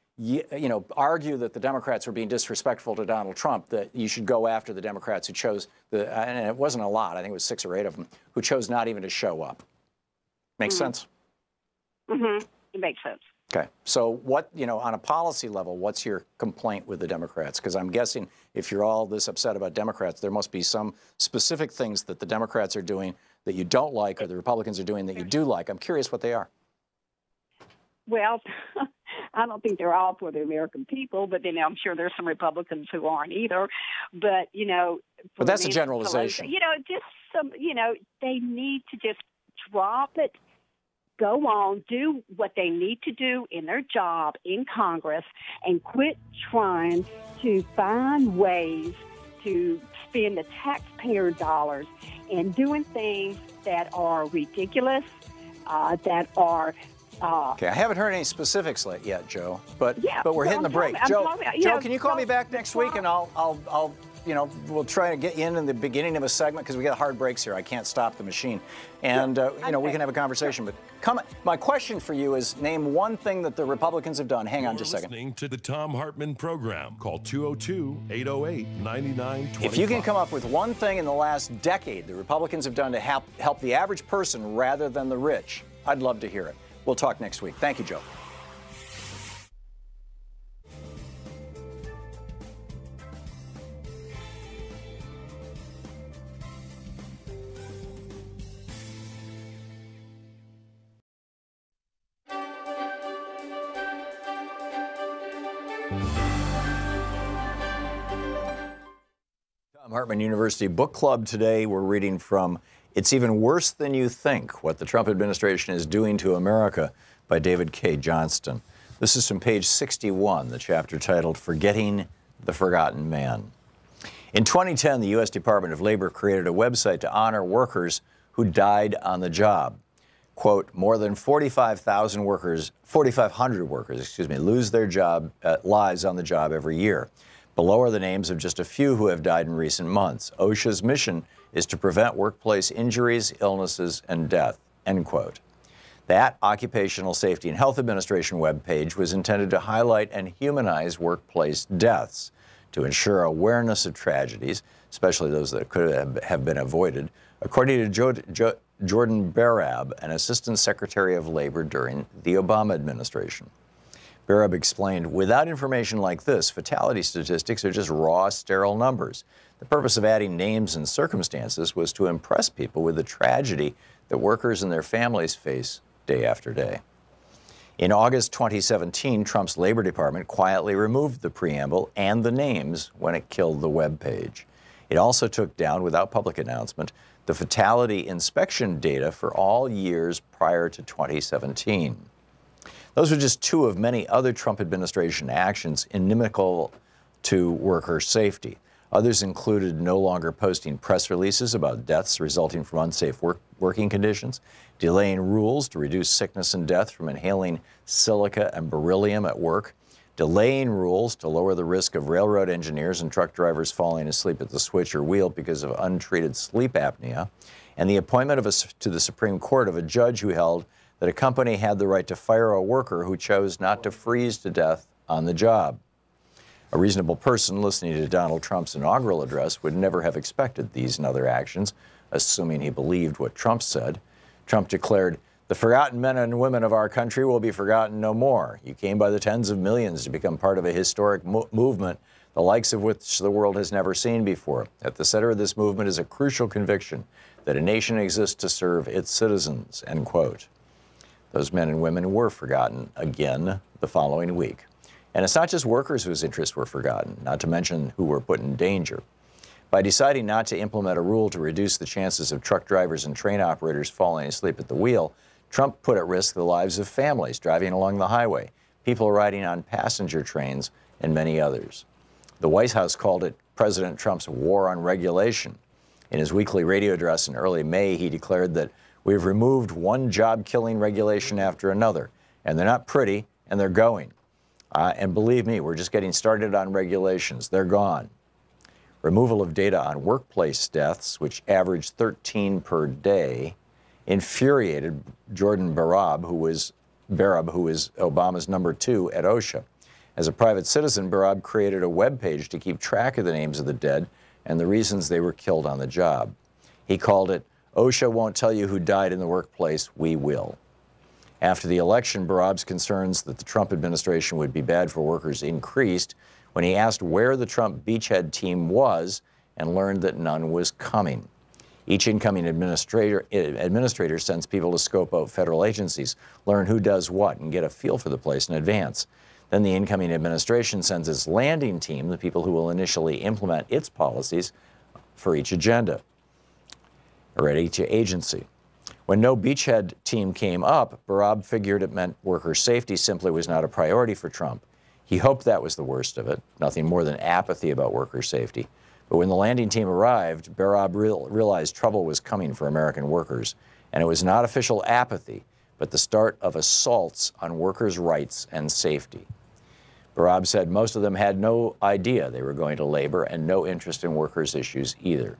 argue that the Democrats were being disrespectful to Donald Trump, that you should go after the Democrats who chose, and it wasn't a lot, I think it was 6 or 8 of them, who chose not even to show up. Makes sense? Mm-hmm. It makes sense. Okay. So what, on a policy level, what's your complaint with the Democrats? Because I'm guessing if you're all this upset about Democrats, there must be some specific things that the Democrats are doing that you don't like or the Republicans are doing that you do like. I'm curious what they are. Well, I don't think they're all for the American people, but then I'm sure there's some Republicans who aren't either. But, but that's a generalization. Just some, they need to just drop it, go on, do what they need to do in their job in Congress, and quit trying to find ways to spend the taxpayer dollars and doing things that are ridiculous, that are okay, I haven't heard any specifics yet, Joe, but we're hitting the break. Joe, can you call me back next week, and I'll we'll try to get you in the beginning of a segment because we got hard breaks here. I can't stop the machine, and we can have a conversation. But my question for you is: name one thing that the Republicans have done. Hang on just a second. Listening to the Thom Hartmann Program. Call 202-808-9925. If you can come up with one thing in the last decade the Republicans have done to help the average person rather than the rich, I'd love to hear it. We'll talk next week. Thank you, Joe. Thom Hartmann University Book Club today. We're reading from It's Even Worse Than You Think, What the Trump Administration is Doing to America by David K. Johnston. This is from page 61, the chapter titled Forgetting the Forgotten Man. In 2010, the U.S. Department of Labor created a website to honor workers who died on the job. quote, more than 4,500 workers, lose their lives on the job every year. Below are the names of just a few who have died in recent months. OSHA's mission is to prevent workplace injuries, illnesses, and death, end quote. That Occupational Safety and Health Administration webpage was intended to highlight and humanize workplace deaths, to ensure awareness of tragedies, especially those that could have been avoided, according to Jordan Barab, an Assistant Secretary of Labor during the Obama administration. Barab explained, without information like this, fatality statistics are just raw, sterile numbers. The purpose of adding names and circumstances was to impress people with the tragedy that workers and their families face day after day. In August 2017, Trump's Labor Department quietly removed the preamble and the names when it killed the web page. It also took down, without public announcement, the fatality inspection data for all years prior to 2017. Those were just two of many other Trump administration actions inimical to worker safety. Others included no longer posting press releases about deaths resulting from unsafe working conditions, delaying rules to reduce sickness and death from inhaling silica and beryllium at work, delaying rules to lower the risk of railroad engineers and truck drivers falling asleep at the switch or wheel because of untreated sleep apnea, and the appointment to the Supreme Court of a judge who held that a company had the right to fire a worker who chose not to freeze to death on the job. A reasonable person listening to Donald Trump's inaugural address would never have expected these and other actions, assuming he believed what Trump said. Trump declared, "The forgotten men and women of our country will be forgotten no more. You came by the tens of millions to become part of a historic movement, the likes of which the world has never seen before. At the center of this movement is a crucial conviction that a nation exists to serve its citizens," end quote. Those men and women were forgotten again the following week. And it's not just workers whose interests were forgotten, not to mention who were put in danger. By deciding not to implement a rule to reduce the chances of truck drivers and train operators falling asleep at the wheel, Trump put at risk the lives of families driving along the highway, people riding on passenger trains, and many others. The White House called it President Trump's war on regulation. In his weekly radio address in early May, he declared that we've removed one job-killing regulation after another, and they're not pretty, and they're going. And believe me, we're just getting started on regulations. They're gone. Removal of data on workplace deaths, which averaged 13 per day, infuriated Jordan Barab, who was Obama's number 2 at OSHA. As a private citizen, Barab created a web page to keep track of the names of the dead and the reasons they were killed on the job. He called it, "OSHA won't tell you who died in the workplace, we will." After the election, Barab's concerns that the Trump administration would be bad for workers increased when he asked where the Trump beachhead team was and learned that none was coming. Each incoming administrator sends people to scope out federal agencies, learn who does what, and get a feel for the place in advance. Then the incoming administration sends its landing team, the people who will initially implement its policies for each agenda or at each agency. When no beachhead team came up, Barab figured it meant worker safety simply was not a priority for Trump. He hoped that was the worst of it, nothing more than apathy about worker safety. But when the landing team arrived, Barab realized trouble was coming for American workers, and it was not official apathy, but the start of assaults on workers' rights and safety. Barab said most of them had no idea they were going to labor and no interest in workers' issues either.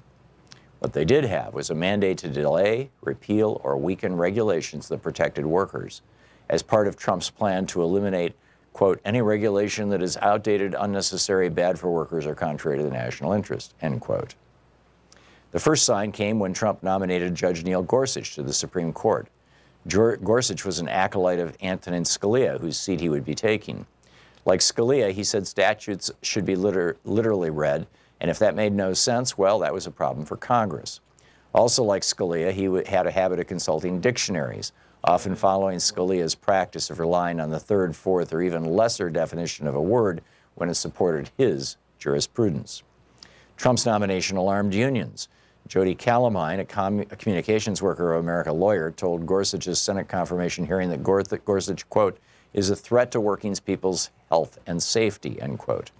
What they did have was a mandate to delay, repeal, or weaken regulations that protected workers, as part of Trump's plan to eliminate, quote, any regulation that is outdated, unnecessary, bad for workers, or contrary to the national interest, end quote. The first sign came when Trump nominated Judge Neil Gorsuch to the Supreme Court. Gorsuch was an acolyte of Antonin Scalia, whose seat he would be taking. Like Scalia, he said statutes should be literally read, and if that made no sense, well, that was a problem for Congress. Also like Scalia, he had a habit of consulting dictionaries, often following Scalia's practice of relying on the third, fourth, or even lesser definition of a word when it supported his jurisprudence. Trump's nomination alarmed unions. Jody Calamine, a communications worker of America lawyer, told Gorsuch's Senate confirmation hearing that Gorsuch, quote, is a threat to working people's health and safety, end quote.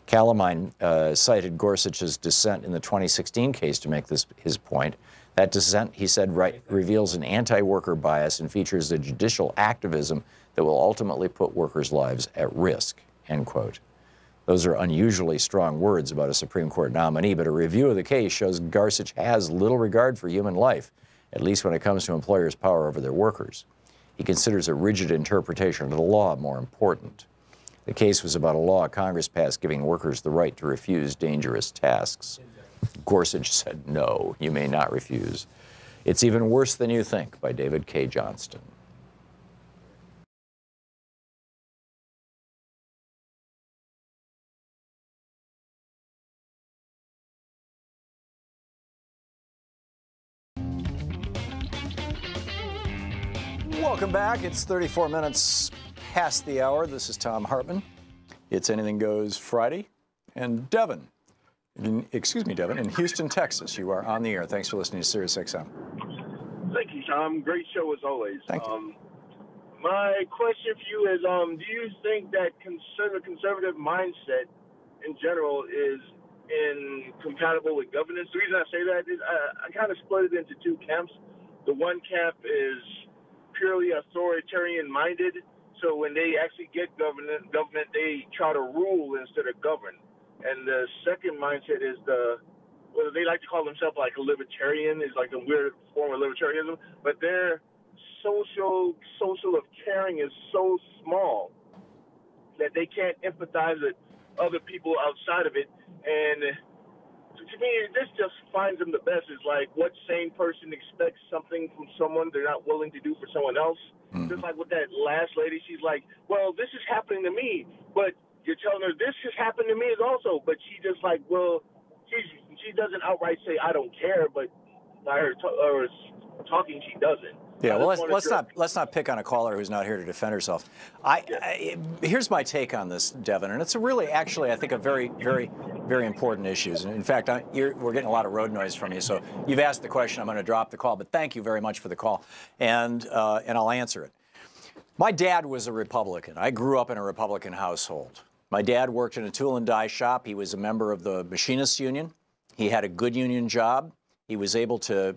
Calamine cited Gorsuch's dissent in the 2016 case to make this his point. That dissent, he said, reveals an anti-worker bias and features the judicial activism that will ultimately put workers' lives at risk, end quote. Those are unusually strong words about a Supreme Court nominee, but a review of the case shows Gorsuch has little regard for human life, at least when it comes to employers' power over their workers. He considers a rigid interpretation of the law more important. The case was about a law Congress passed giving workers the right to refuse dangerous tasks. Gorsuch said, no, you may not refuse. It's even worse than you think, by David K. Johnston. Welcome back. It's 34 minutes past the hour. This is Thom Hartmann. It's Anything Goes Friday. And Devin, Devin, in Houston, Texas, you are on the air. Thanks for listening to SiriusXM. Thank you, Tom. Great show as always. Thank you. My question for you is, do you think that conservative mindset in general is incompatible with governance? The reason I say that is I kind of split it into two camps. The one camp is purely authoritarian-minded, so when they actually get government, they try to rule instead of govern. And the second mindset is they like to call themselves like a libertarian, is like a weird form of libertarianism, but their social of caring is so small that they can't empathize with other people outside of it. And to me, this just finds them the best. Is like, what sane person expects something from someone they're not willing to do for someone else? Mm-hmm. Just like with that last lady, she's like, well, this is happening to me, but you're telling her this has happened to me as also, but she just like, well, she doesn't outright say I don't care, but by her talking, she doesn't. Yeah, well, let's not pick on a caller who's not here to defend herself. Here's my take on this, Devin, and it's really, actually, I think, a very, very, very important issue. And in fact, we're getting a lot of road noise from you, so you've asked the question. I'm going to drop the call, but thank you very much for the call, and I'll answer it. My dad was a Republican. I grew up in a Republican household. My dad worked in a tool and die shop. He was a member of the Machinists Union. He had a good union job. He was able to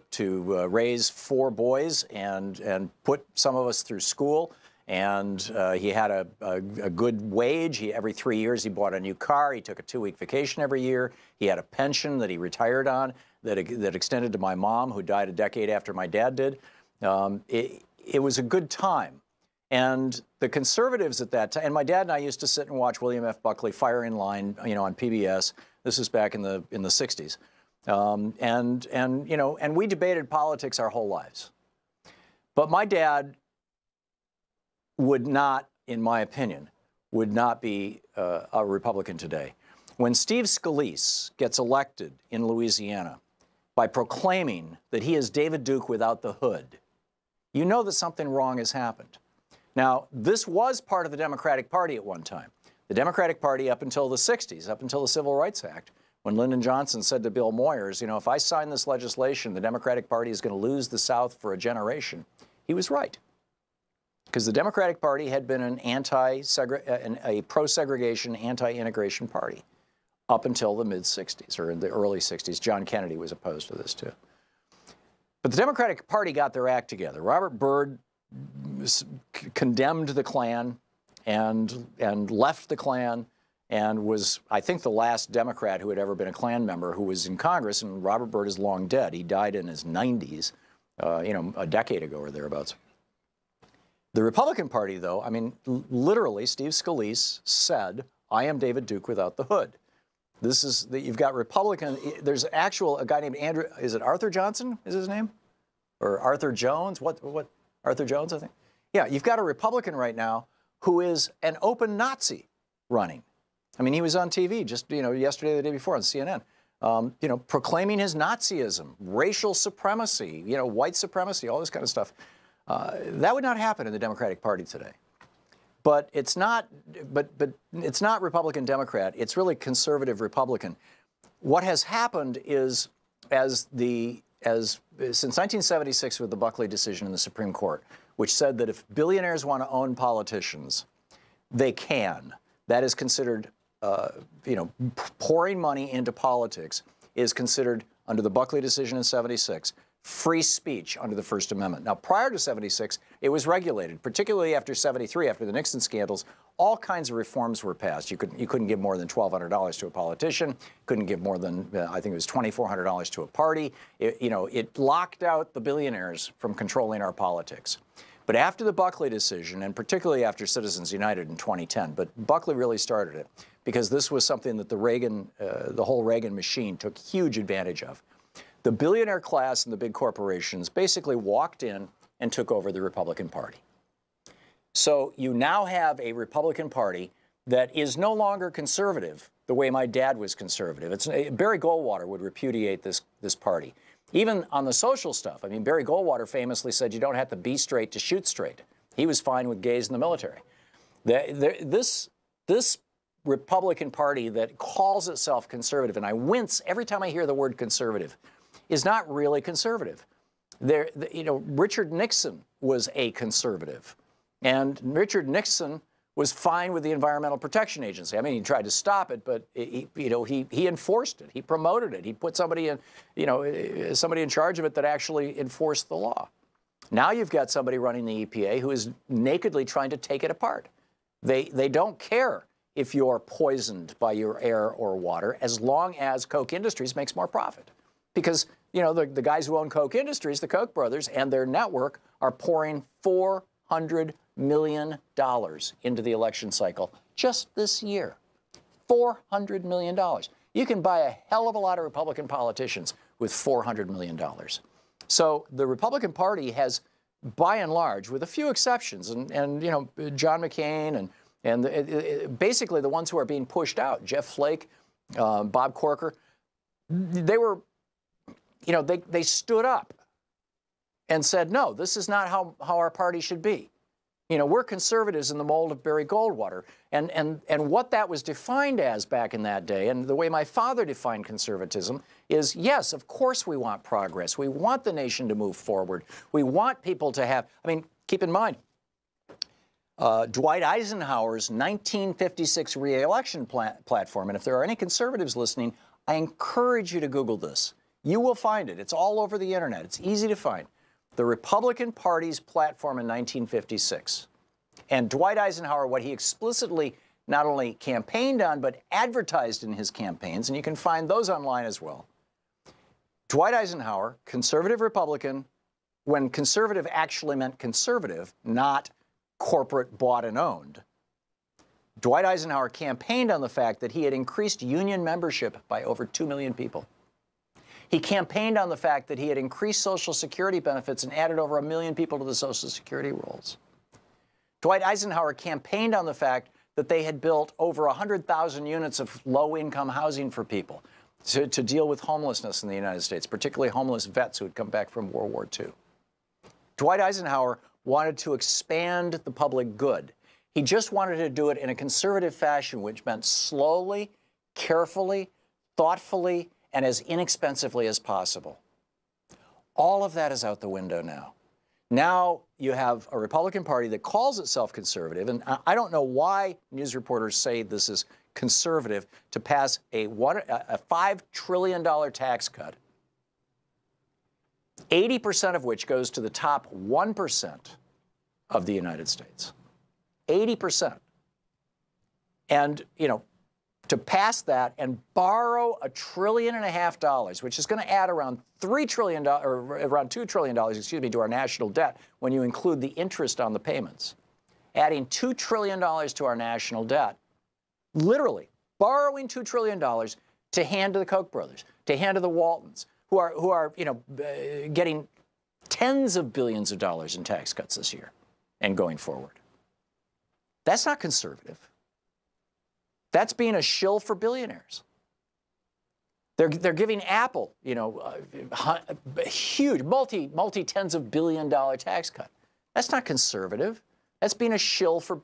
raise 4 boys and put some of us through school. And he had a good wage. Every 3 years, he bought a new car. He took a 2-week vacation every year. He had a pension that he retired on that extended to my mom, who died a decade after my dad did. It was a good time. And the conservatives at that time, and my dad and I used to sit and watch William F. Buckley Fire in Line, on PBS. This is back in the 60s. And we debated politics our whole lives. But my dad would not, in my opinion, would not be a Republican today. When Steve Scalise gets elected in Louisiana by proclaiming that he is David Duke without the hood, you know that something wrong has happened. Now, this was part of the Democratic Party at one time. The Democratic Party up until the 60s, up until the Civil Rights Act, when Lyndon Johnson said to Bill Moyers, if I sign this legislation, the Democratic Party is going to lose the South for a generation. He was right. Because the Democratic Party had been a pro-segregation, anti-integration party up until the mid-60s, or in the early 60s. John Kennedy was opposed to this, too. But the Democratic Party got their act together. Robert Byrd condemned the Klan and left the Klan, and was, I think, the last Democrat who had ever been a Klan member who was in Congress, and Robert Byrd is long dead. He died in his 90s, a decade ago or thereabouts. The Republican Party, though, literally, Steve Scalise said, I am David Duke without the hood. You've got Republican, there's a guy named Andrew, is it Arthur Johnson, is his name? Or Arthur Jones, what, Arthur Jones, I think? Yeah, you've got a Republican right now who is an open Nazi running. He was on TV just, yesterday or the day before on CNN, proclaiming his Nazism, racial supremacy, white supremacy, all this kind of stuff. That would not happen in the Democratic Party today. But it's not, but it's not Republican Democrat. It's really conservative Republican. What has happened is, since 1976 with the Buckley decision in the Supreme Court, which said that if billionaires want to own politicians, they can. That is considered pouring money into politics is considered, under the Buckley decision in '76, free speech under the First Amendment. Now, prior to '76, it was regulated, particularly after '73, after the Nixon scandals. All kinds of reforms were passed. You couldn't give more than $1,200 to a politician. Couldn't give more than I think it was $2,400 to a party. It locked out the billionaires from controlling our politics. But after the Buckley decision, and particularly after Citizens United in 2010, but Buckley really started it because this was something that the whole Reagan machine took huge advantage of. The billionaire class and the big corporations basically walked in and took over the Republican Party. So you now have a Republican Party that is no longer conservative the way my dad was conservative. Barry Goldwater would repudiate this party. Even on the social stuff, I mean, Barry Goldwater famously said you don't have to be straight to shoot straight. He was fine with gays in the military. This Republican Party that calls itself conservative, and I wince every time I hear the word conservative, is not really conservative. Richard Nixon was a conservative. And Richard Nixon was fine with the Environmental Protection Agency. I mean, he tried to stop it, but he enforced it. He promoted it. He put somebody in charge of it that actually enforced the law. Now you've got somebody running the EPA who is nakedly trying to take it apart. They don't care if you're poisoned by your air or water, as long as Koch Industries makes more profit. Because the guys who own Koch Industries, the Koch brothers, and their network are pouring $400 million into the election cycle just this year. $400 million. You can buy a hell of a lot of Republican politicians with $400 million. So the Republican Party has, by and large, with a few exceptions, and John McCain and basically the ones who are being pushed out, Jeff Flake, Bob Corker, they were, they stood up and said, no, this is not how our party should be. We're conservatives in the mold of Barry Goldwater. And what that was defined as back in that day, and the way my father defined conservatism, is, yes, of course we want progress. We want the nation to move forward. We want people to have, keep in mind, Dwight Eisenhower's 1956 re-election platform, and if there are any conservatives listening, I encourage you to Google this. You will find it. It's all over the internet. It's easy to find. The Republican Party's platform in 1956. And Dwight Eisenhower, what he explicitly not only campaigned on, but advertised in his campaigns, and you can find those online as well. Dwight Eisenhower, conservative Republican, when conservative actually meant conservative, not corporate bought and owned. Dwight Eisenhower campaigned on the fact that he had increased union membership by over 2 million people. He campaigned on the fact that he had increased Social Security benefits and added over 1 million people to the Social Security rolls. Dwight Eisenhower campaigned on the fact that they had built over 100,000 units of low-income housing for people to deal with homelessness in the United States, particularly homeless vets who had come back from World War II. Dwight Eisenhower wanted to expand the public good. He just wanted to do it in a conservative fashion, which meant slowly, carefully, thoughtfully, and as inexpensively as possible. All of that is out the window now. Now you have a Republican Party that calls itself conservative, and I don't know why news reporters say this is conservative to pass a $5 trillion tax cut, 80% of which goes to the top 1% of the United States. 80%. And, to pass that and borrow $1.5 trillion, which is going to add around $3 trillion, or around $2 trillion, excuse me, to our national debt when you include the interest on the payments. Adding $2 trillion to our national debt, literally borrowing $2 trillion to hand to the Koch brothers, to hand to the Waltons, who are getting tens of billions of dollars in tax cuts this year and going forward. That's not conservative. That's being a shill for billionaires. They're giving Apple, a huge, multi-tens of billion-dollar tax cut. That's not conservative. That's being a shill for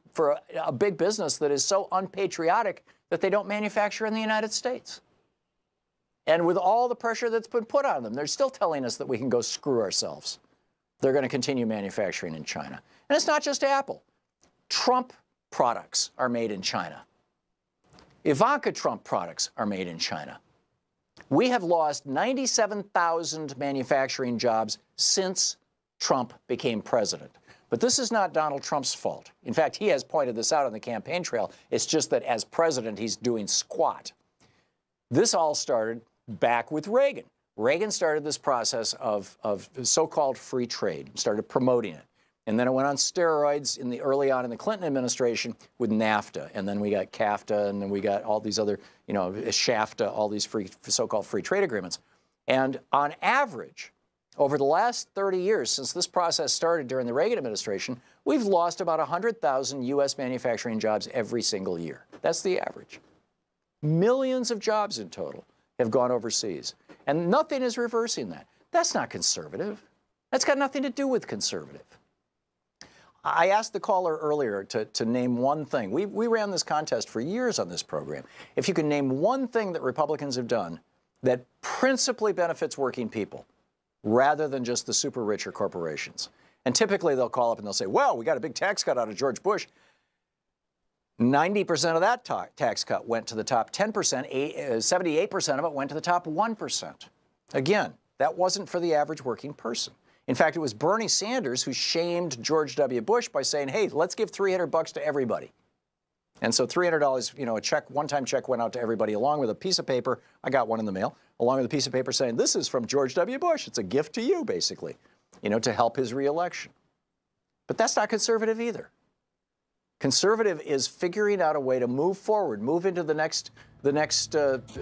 a big business that is so unpatriotic that they don't manufacture in the United States. And with all the pressure that's been put on them, they're still telling us that we can go screw ourselves. They're going to continue manufacturing in China. And it's not just Apple. Trump products are made in China. Ivanka Trump products are made in China. We have lost 97,000 manufacturing jobs since Trump became president. But this is not Donald Trump's fault. In fact, he has pointed this out on the campaign trail. It's just that as president, he's doing squat. This all started back with Reagan. Reagan started this process of so-called free trade, started promoting it. And then it went on steroids early on in the Clinton administration with NAFTA. And then we got CAFTA, and then we got all these other, SHAFTA, all these so-called free trade agreements. And on average, over the last 30 years, since this process started during the Reagan administration, we've lost about 100,000 U.S. manufacturing jobs every single year. That's the average. Millions of jobs in total have gone overseas. And nothing is reversing that. That's not conservative. That's got nothing to do with conservative. I asked the caller earlier to name one thing. We ran this contest for years on this program. If you can name one thing that Republicans have done that principally benefits working people, rather than just the super rich or corporations. And typically they'll call up and they'll say, well, we got a big tax cut out of George Bush. 90% of that tax cut went to the top 10%, 78% of it went to the top 1%. Again, that wasn't for the average working person. In fact, it was Bernie Sanders who shamed George W. Bush by saying, hey, let's give $300 to everybody. And so $300, a check, one-time check went out to everybody along with a piece of paper. I got one in the mail, along with a piece of paper saying, this is from George W. Bush. It's a gift to you, basically, to help his reelection. But that's not conservative either. Conservative is figuring out a way to move forward, move into the next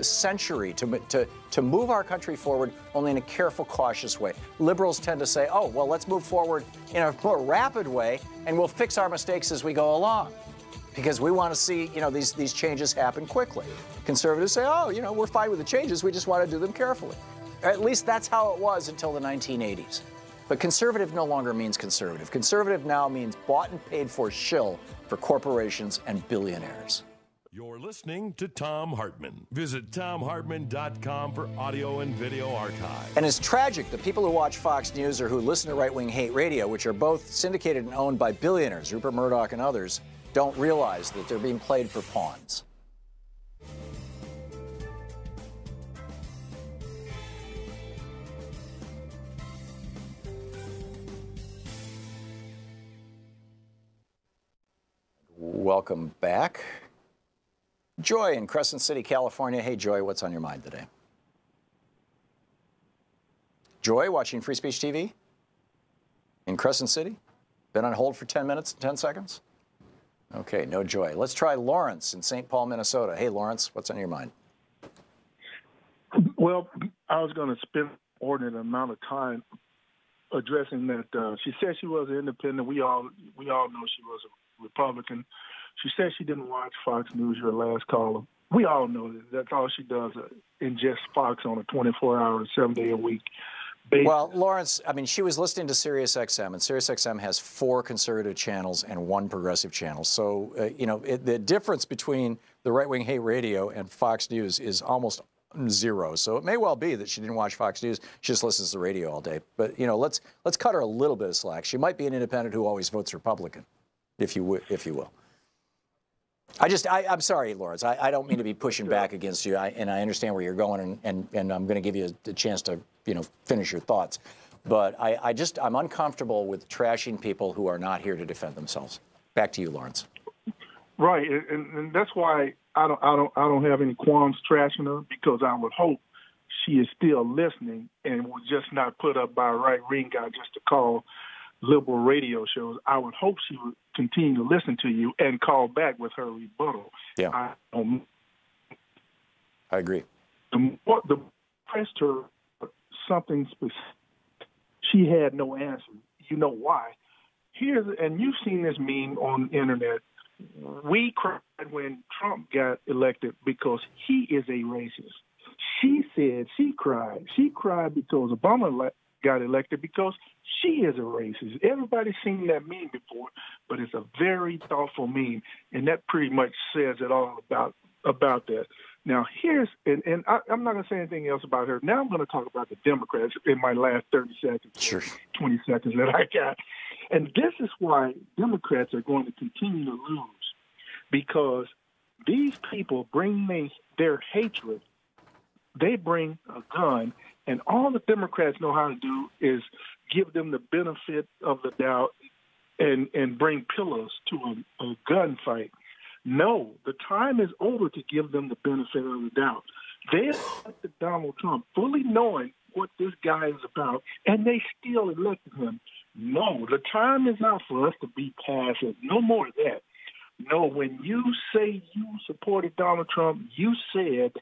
century, to move our country forward, only in a careful, cautious way. Liberals tend to say, oh, well, let's move forward in a more rapid way, and we'll fix our mistakes as we go along, because we want to see, these changes happen quickly. Conservatives say, oh, we're fine with the changes, we just want to do them carefully. Or at least that's how it was until the 1980s. But conservative no longer means conservative. Conservative now means bought and paid for shill for corporations and billionaires. You're listening to Thom Hartmann. Visit thomhartmann.com for audio and video archive. And it's tragic that people who watch Fox News or who listen to right-wing hate radio, which are both syndicated and owned by billionaires, Rupert Murdoch and others, don't realize that they're being played for pawns. Welcome back. Joy in Crescent City, California. Hey, Joy, what's on your mind today? Joy, watching Free Speech TV in Crescent City? Been on hold for 10 minutes and 10 seconds? Okay, no Joy. Let's try Lawrence in St. Paul, Minnesota. Hey, Lawrence, what's on your mind? Well, I was going to spend an ordinate amount of time addressing that. She said she was an independent. We all know she was a Republican. She said she didn't watch Fox News, your last caller. We all know that. That's all she does, ingest Fox on a 24-hour, 7-day-a-week basis. Well, Lawrence, I mean, she was listening to SiriusXM, and SiriusXM has 4 conservative channels and 1 progressive channel. So, the difference between the right-wing hate radio and Fox News is almost 0. So it may well be that she didn't watch Fox News. She just listens to the radio all day. But, let's cut her a little bit of slack. She might be an independent who always votes Republican, if you will. I'm sorry, Lawrence. I don't mean to be pushing back against you, and I understand where you're going, and I'm going to give you a chance to, finish your thoughts. But I'm uncomfortable with trashing people who are not here to defend themselves. Back to you, Lawrence. Right, and that's why I don't have any qualms trashing her, because I would hope she is still listening and will just not put up by a right-wing guy just to call liberal radio shows. I would hope she would continue to listen to you and call back with her rebuttal. Yeah, I agree. The pressed her something specific. She had no answer. You know why? And you've seen this meme on the internet. We cried when Trump got elected because he is a racist. She said she cried. She cried because Obama got elected because she is a racist. Everybody's seen that meme before, but it's a very thoughtful meme, and that pretty much says it all about that. Now, I'm not going to say anything else about her. Now I'm going to talk about the Democrats in my last 30 seconds, sure. 20 seconds that I got. And this is why Democrats are going to continue to lose, because These people bring their hatred. They bring a gun, and all the Democrats know how to do is give them the benefit of the doubt and bring pillows to a gunfight. No, the time is over to give them the benefit of the doubt. They elected Donald Trump fully knowing what this guy is about, and they still elected him. No, the time is not for us to be passive. No more of that. No, when you say you supported Donald Trump, you said,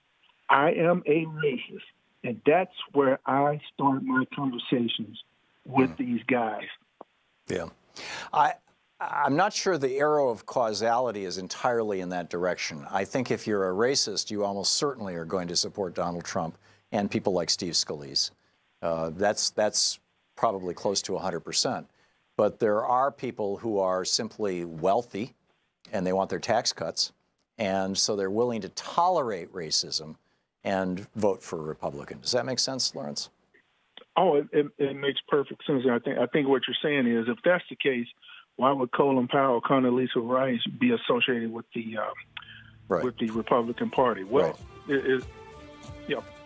I am a racist. And that's where I start my conversations with these guys. Yeah. I'm not sure the arrow of causality is entirely in that direction. I think if you're a racist, you almost certainly are going to support Donald Trump and people like Steve Scalise. That's probably close to 100%. But there are people who are simply wealthy and they want their tax cuts, and so they're willing to tolerate racism and vote for a Republican. Does that make sense, Lawrence? Oh, it makes perfect sense. I think what you're saying is, if that's the case, why would Colin Powell, Condoleezza Rice be associated with the Republican Party? Well, yeah.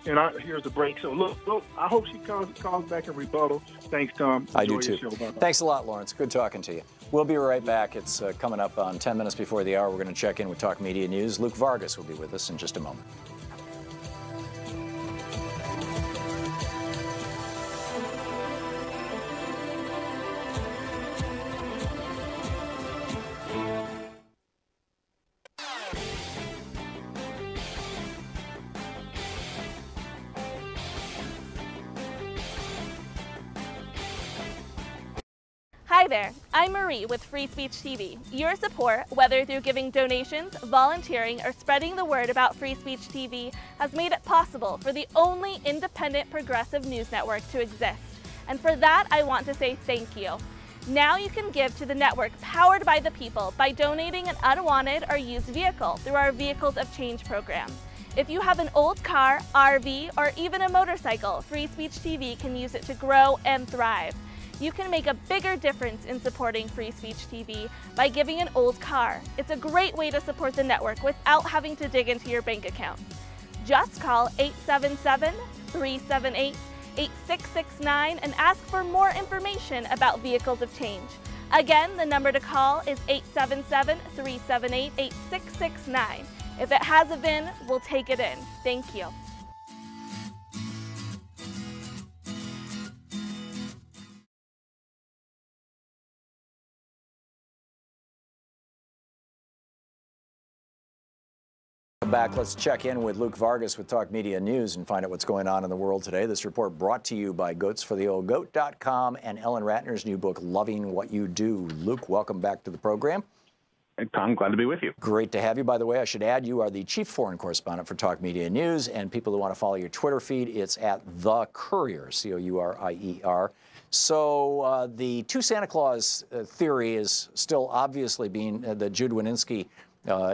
And here's the break. So look, I hope she calls back and rebuttal. Thanks, Tom. I do too. Thanks a lot, Lawrence. Good talking to you. We'll be right back. It's coming up on 10 minutes before the hour. We're going to check in with Talk Media News. Luke Vargas will be with us in just a moment. Hi there, I'm Marie with Free Speech TV. Your support, whether through giving donations, volunteering, or spreading the word about Free Speech TV, has made it possible for the only independent progressive news network to exist. And for that, I want to say thank you. Now you can give to the network powered by the people by donating an unwanted or used vehicle through our Vehicles of Change program. If you have an old car, RV, or even a motorcycle, Free Speech TV can use it to grow and thrive. You can make a bigger difference in supporting Free Speech TV by giving an old car. It's a great way to support the network without having to dig into your bank account. Just call 877-378-8669 and ask for more information about Vehicles of Change. Again, the number to call is 877-378-8669. If it has a VIN, we'll take it in. Thank you. Back. Let's check in with Luke Vargas with Talk Media News and find out what's going on in the world today. This report brought to you by goatsfortheoldgoat.com and Ellen Ratner's new book, Loving What You Do. Luke, welcome back to the program. Hey, Tom, glad to be with you. Great to have you. By the way, I should add, you are the chief foreign correspondent for Talk Media News, and people who want to follow your Twitter feed, it's at The Courier, C-O-U-R-I-E-R. So the two Santa Claus theory is still obviously being, the Jude Wieniski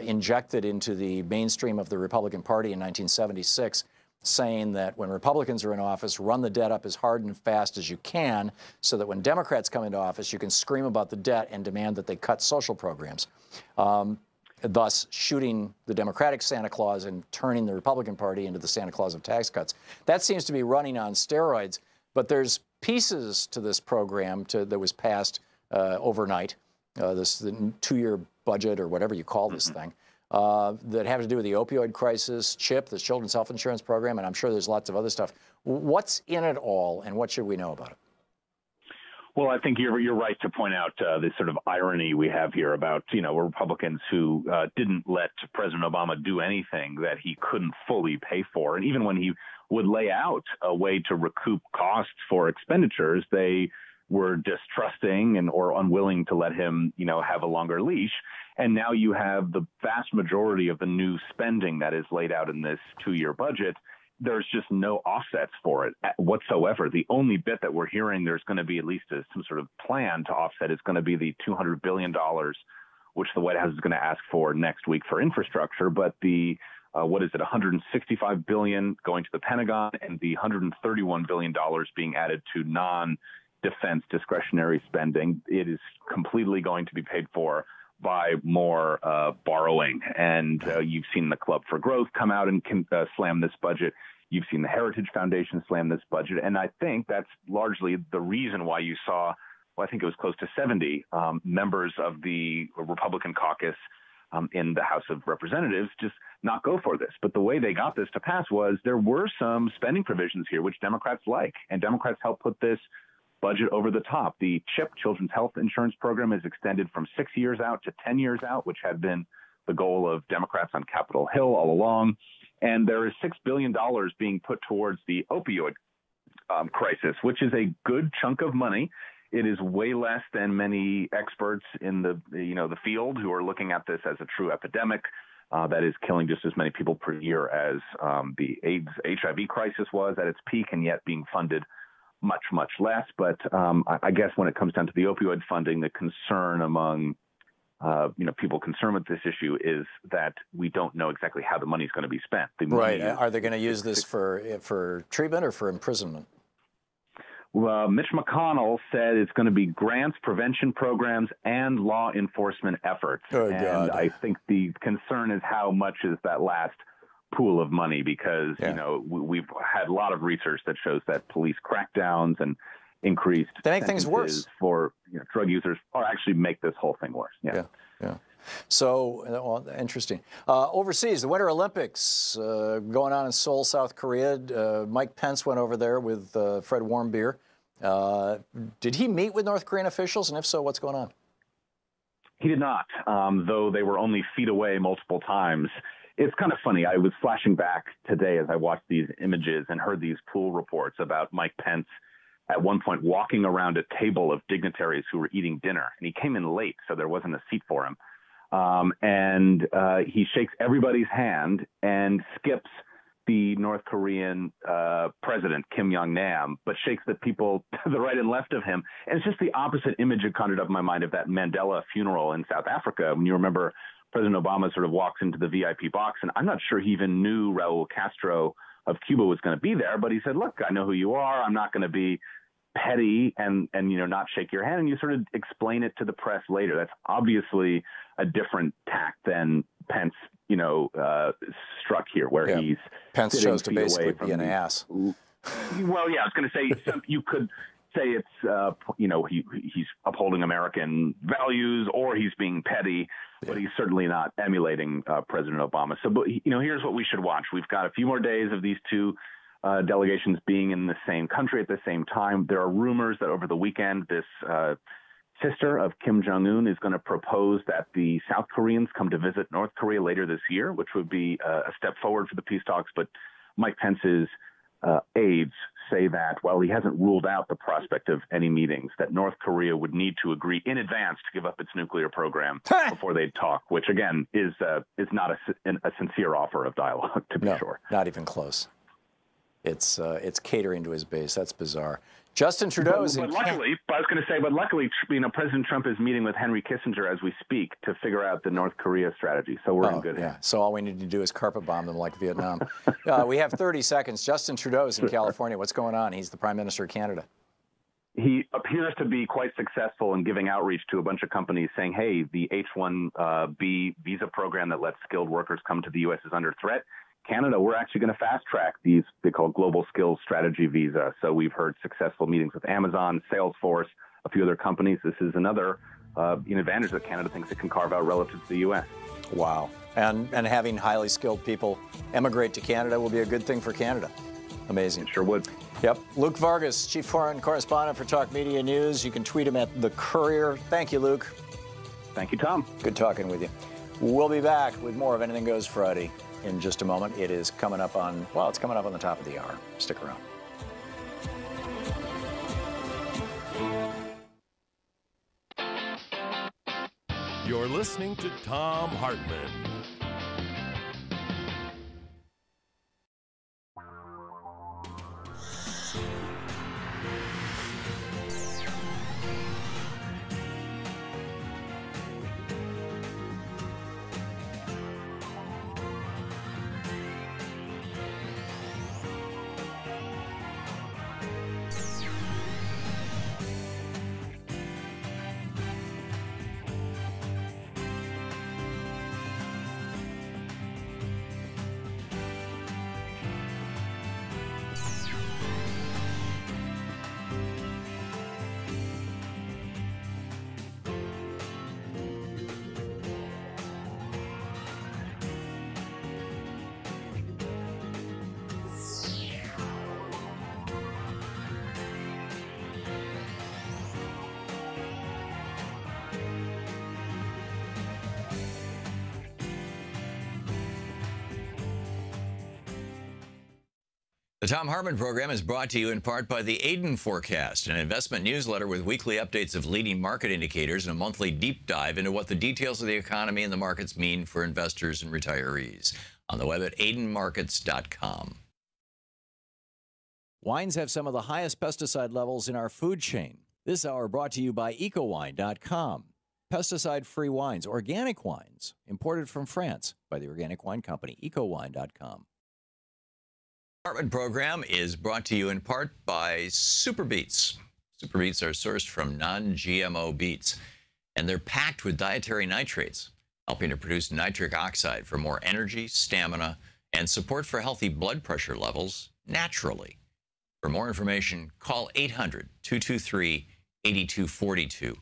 injected into the mainstream of the Republican Party in 1976, saying that when Republicans are in office, run the debt up as hard and fast as you can so that when Democrats come into office, you can scream about the debt and demand that they cut social programs, thus shooting the Democratic Santa Claus and turning the Republican Party into the Santa Claus of tax cuts. That seems to be running on steroids, but there's pieces to this program that was passed overnight, the two-year budget or whatever you call this thing, that have to do with the opioid crisis, CHIP, the Children's Health Insurance Program, and I'm sure there's lots of other stuff. What's in it all, and what should we know about it? Well, I think you're right to point out this sort of irony we have here about, Republicans who didn't let President Obama do anything that he couldn't fully pay for. And even when he would lay out a way to recoup costs for expenditures, they were distrusting or unwilling to let him, have a longer leash. And now you have the vast majority of the new spending that is laid out in this two-year budget. There's just no offsets for it whatsoever. The only bit that we're hearing there's going to be at least some sort of plan to offset is going to be the $200 billion, which the White House is going to ask for next week for infrastructure. But the $165 billion going to the Pentagon and the $131 billion being added to non-defense discretionary spending, it is completely going to be paid for by more borrowing. And you've seen the Club for Growth come out and slam this budget. You've seen the Heritage Foundation slam this budget. And I think that's largely the reason why you saw, well, I think it was close to 70 members of the Republican caucus in the House of Representatives just not go for this. But the way they got this to pass was there were some spending provisions here, which Democrats like, and Democrats helped put this budget over the top. The CHIP, Children's Health Insurance Program, is extended from 6 years out to 10 years out, which had been the goal of Democrats on Capitol Hill all along. And there is $6 billion being put towards the opioid crisis, which is a good chunk of money. It is way less than many experts in the field who are looking at this as a true epidemic that is killing just as many people per year as the AIDS HIV crisis was at its peak, and yet being funded much, much less. But I guess when it comes down to the opioid funding, the concern among people concerned with this issue is that we don't know exactly how the money is going to be spent. Right. Are they going to use this for treatment or for imprisonment? Mitch McConnell said it's going to be grants, prevention programs, and law enforcement efforts. Oh, and God. I think the concern is how much is that last pool of money, because we've had a lot of research that shows that police crackdowns and increased they make things worse for drug users or actually make this whole thing worse. Yeah. So, well, interesting. Overseas, the Winter Olympics going on in Seoul, South Korea. Mike Pence went over there with Fred Warmbier. Did he meet with North Korean officials? And if so, what's going on? He did not, though they were only feet away multiple times. It's kind of funny. I was flashing back today as I watched these images and heard these pool reports about Mike Pence at one point walking around a table of dignitaries who were eating dinner. And he came in late, so there wasn't a seat for him. And he shakes everybody's hand and skips the North Korean president, Kim Jong-nam, but shakes the people to the right and left of him. And it's just the opposite image it conjured up in my mind of that Mandela funeral in South Africa. When you remember President Obama sort of walks into the VIP box, and I'm not sure he even knew Raul Castro of Cuba was going to be there, but he said, look, I know who you are. I'm not going to be petty and not shake your hand. And you sort of explain it to the press later. That's obviously a different tack than Pence, struck here, where he's Pence chose to basically be an ass. Well, yeah, I was going to say you could say it's he's upholding American values, or he's being petty, but he's certainly not emulating President Obama. So, but here's what we should watch. We've got a few more days of these two delegations being in the same country at the same time. There are rumors that over the weekend, this sister of Kim Jong-un is going to propose that the South Koreans come to visit North Korea later this year, which would be a step forward for the peace talks. But Mike Pence's aides say that while he hasn't ruled out the prospect of any meetings, that North Korea would need to agree in advance to give up its nuclear program before they'd talk, which again is not a sincere offer of dialogue, to be sure. Not even close. It's catering to his base. That's bizarre. Justin Trudeau is in. Luckily, President Trump is meeting with Henry Kissinger as we speak to figure out the North Korea strategy. So we're in good hands. So all we need to do is carpet bomb them like Vietnam. We have 30 seconds. Justin Trudeau is in California. What's going on? He's the Prime Minister of Canada. He appears to be quite successful in giving outreach to a bunch of companies saying, hey, the H-1B visa program that lets skilled workers come to the U.S. is under threat. Canada, we're actually going to fast track these, they call global skills strategy visa. So we've heard successful meetings with Amazon, Salesforce, a few other companies. This is another advantage that Canada thinks it can carve out relative to the U.S. Wow. And having highly skilled people emigrate to Canada will be a good thing for Canada. Amazing. It sure would. Yep. Luke Vargas, Chief Foreign Correspondent for Talk Media News. You can tweet him at The Courier. Thank you, Luke. Thank you, Tom. Good talking with you. We'll be back with more of Anything Goes Friday in just a moment. It is coming up on, it's coming up on the top of the hour. Stick around. You're listening to Thom Hartmann. The Thom Hartmann Program is brought to you in part by the Aiden Forecast, an investment newsletter with weekly updates of leading market indicators and a monthly deep dive into what the details of the economy and the markets mean for investors and retirees. On the web at aidenmarkets.com. Wines have some of the highest pesticide levels in our food chain. This hour brought to you by ecowine.com. Pesticide-free wines, organic wines, imported from France by the Organic Wine Company, ecowine.com. Hartmann Program is brought to you in part by Super Beets. Super Beets are sourced from non-GMO beets, and they're packed with dietary nitrates, helping to produce nitric oxide for more energy, stamina, and support for healthy blood pressure levels naturally. For more information, call 800-223-8242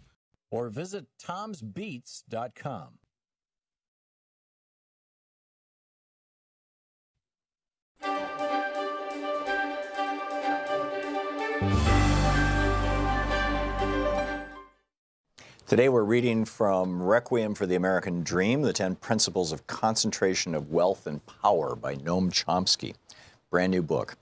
or visit tomsbeets.com. Today we're reading from Requiem for the American Dream, The 10 Principles of Concentration of Wealth and Power by Noam Chomsky. Brand new book.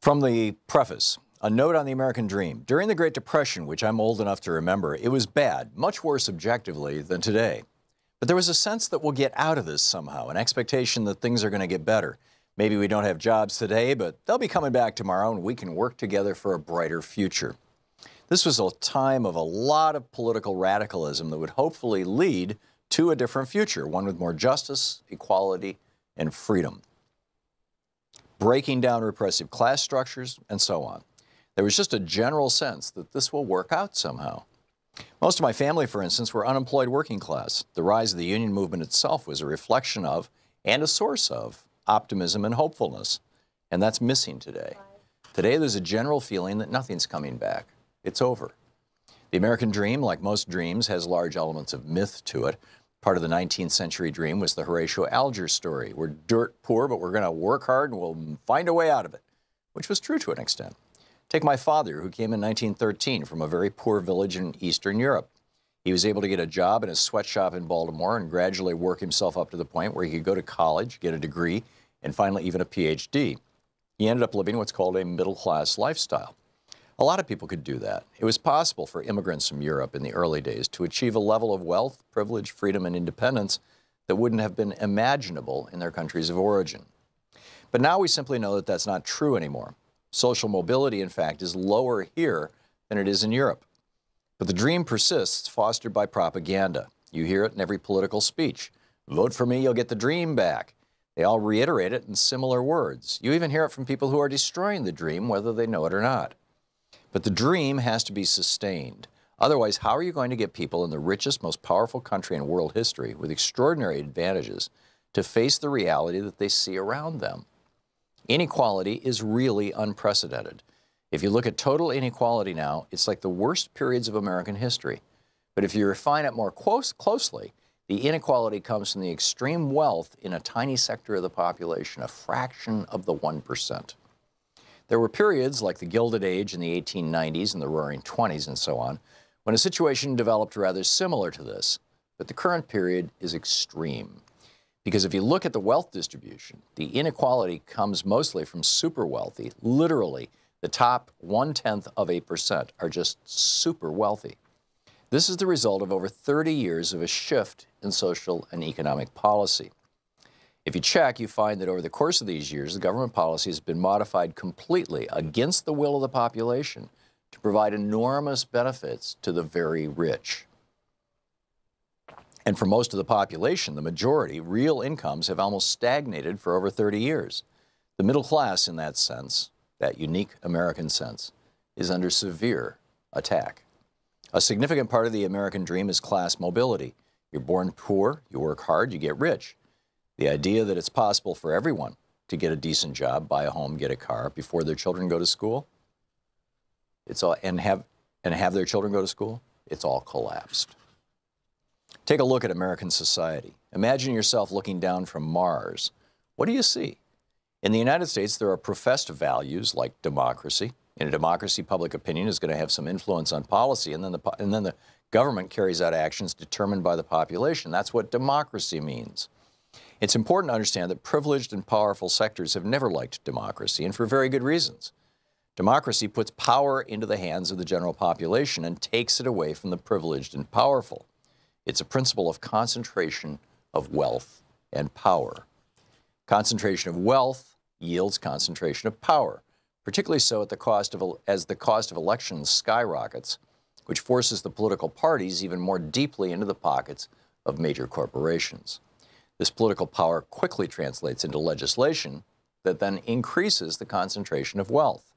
From the preface, a note on the American dream. During the Great Depression, which I'm old enough to remember, it was bad, much worse objectively than today. But there was a sense that we'll get out of this somehow, an expectation that things are going to get better. Maybe we don't have jobs today, but they'll be coming back tomorrow and we can work together for a brighter future. This was a time of a lot of political radicalism that would hopefully lead to a different future, one with more justice, equality, and freedom. Breaking down repressive class structures, and so on. There was just a general sense that this will work out somehow. Most of my family, for instance, were unemployed working class. The rise of the union movement itself was a reflection of, and a source of, optimism and hopefulness. And that's missing today. Today there's a general feeling that nothing's coming back. It's over. The American dream, like most dreams, has large elements of myth to it. Part of the 19th century dream was the Horatio Alger story. We're dirt poor, but we're going to work hard and we'll find a way out of it, which was true to an extent. Take my father, who came in 1913 from a very poor village in Eastern Europe. He was able to get a job in a sweatshop in Baltimore and gradually work himself up to the point where he could go to college, get a degree, and finally even a PhD. He ended up living what's called a middle-class lifestyle. A lot of people could do that. It was possible for immigrants from Europe in the early days to achieve a level of wealth, privilege, freedom, and independence that wouldn't have been imaginable in their countries of origin. But now we simply know that that's not true anymore. Social mobility, in fact, is lower here than it is in Europe. But the dream persists, fostered by propaganda. You hear it in every political speech. Vote for me, you'll get the dream back. They all reiterate it in similar words. You even hear it from people who are destroying the dream, whether they know it or not. But the dream has to be sustained. Otherwise, how are you going to get people in the richest, most powerful country in world history with extraordinary advantages to face the reality that they see around them? Inequality is really unprecedented. If you look at total inequality now, it's like the worst periods of American history. But if you refine it more closely, the inequality comes from the extreme wealth in a tiny sector of the population, a fraction of the 1%. There were periods like the Gilded Age in the 1890s and the Roaring '20s and so on, when a situation developed rather similar to this. But the current period is extreme. Because if you look at the wealth distribution, the inequality comes mostly from super wealthy. Literally, the top 0.1% are just super wealthy. This is the result of over 30 years of a shift in social and economic policy. If you check, you find that over the course of these years, the government policy has been modified completely against the will of the population to provide enormous benefits to the very rich. And for most of the population, the majority, real incomes have almost stagnated for over 30 years. The middle class, in that sense, that unique American sense, is under severe attack. A significant part of the American dream is class mobility. You're born poor, you work hard, you get rich. The idea that it's possible for everyone to get a decent job, buy a home, get a car before their children go to school, and have their children go to school, it's all collapsed. Take a look at American society. Imagine yourself looking down from Mars. What do you see? In the United States, there are professed values like democracy. In a democracy, public opinion is going to have some influence on policy, and then the government carries out actions determined by the population. That's what democracy means. It's important to understand that privileged and powerful sectors have never liked democracy, and for very good reasons. Democracy puts power into the hands of the general population and takes it away from the privileged and powerful. It's a principle of concentration of wealth and power. Concentration of wealth yields concentration of power, particularly so as the cost of elections skyrockets, which forces the political parties even more deeply into the pockets of major corporations. This political power quickly translates into legislation that then increases the concentration of wealth.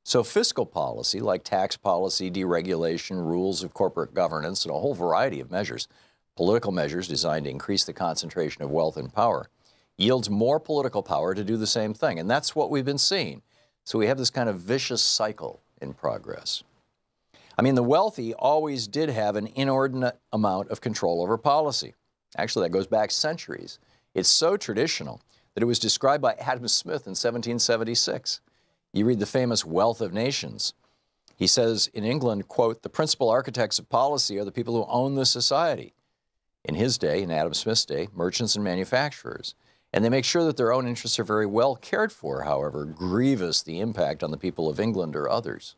So fiscal policy, like tax policy, deregulation, rules of corporate governance, and a whole variety of measures, political measures designed to increase the concentration of wealth and power, yields more political power to do the same thing. And that's what we've been seeing. So we have this kind of vicious cycle in progress. I mean, the wealthy always did have an inordinate amount of control over policy. Actually, that goes back centuries. It's so traditional that it was described by Adam Smith in 1776. You read the famous Wealth of Nations. He says in England, quote, "The principal architects of policy are the people who own the society." In his day, in Adam Smith's day, merchants and manufacturers. And they make sure that their own interests are very well cared for, however grievous the impact on the people of England or others.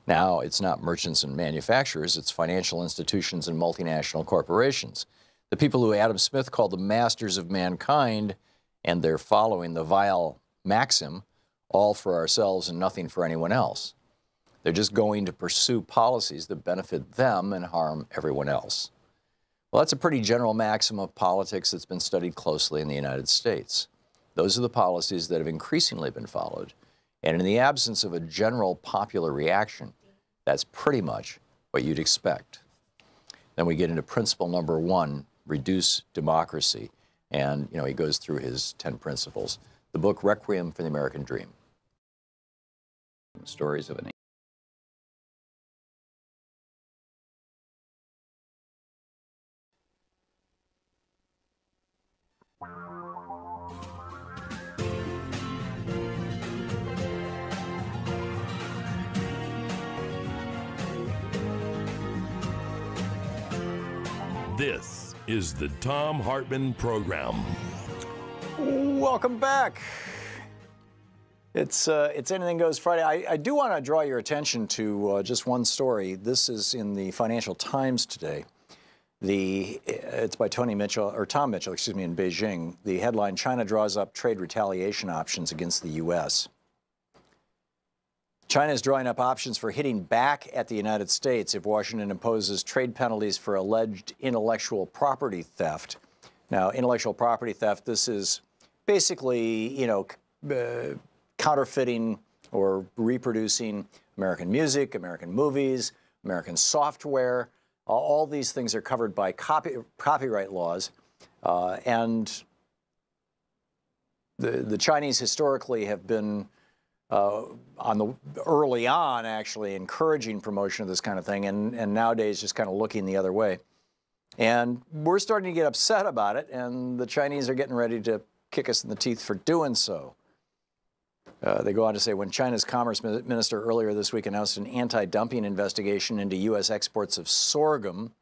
Now, it's not merchants and manufacturers, it's financial institutions and multinational corporations. The people who Adam Smith called the masters of mankind, and they're following the vile maxim, all for ourselves and nothing for anyone else. They're just going to pursue policies that benefit them and harm everyone else. Well, that's a pretty general maxim of politics that's been studied closely in the United States. Those are the policies that have increasingly been followed. And in the absence of a general popular reaction, that's pretty much what you'd expect. Then we get into principle number 1, reduce democracy. And, he goes through his 10 principles. The book, Requiem for the American Dream. Stories of an This is the Thom Hartmann Program. Welcome back. It's Anything Goes Friday. I do want to draw your attention to just one story. This is in the Financial Times today. It's by Tom Mitchell, in Beijing. The headline, China draws up trade retaliation options against the U.S. China is drawing up options for hitting back at the United States if Washington imposes trade penalties for alleged intellectual property theft. Now, intellectual property theft, this is basically, counterfeiting or reproducing American music, American movies, American software. All these things are covered by copyright laws. And the Chinese historically have been early on, actually, encouraging promotion of this kind of thing, and nowadays just kind of looking the other way. And we're starting to get upset about it, and the Chinese are getting ready to kick us in the teeth for doing so. They go on to say, when China's Commerce Minister earlier this week announced an anti-dumping investigation into U.S. exports of sorghum,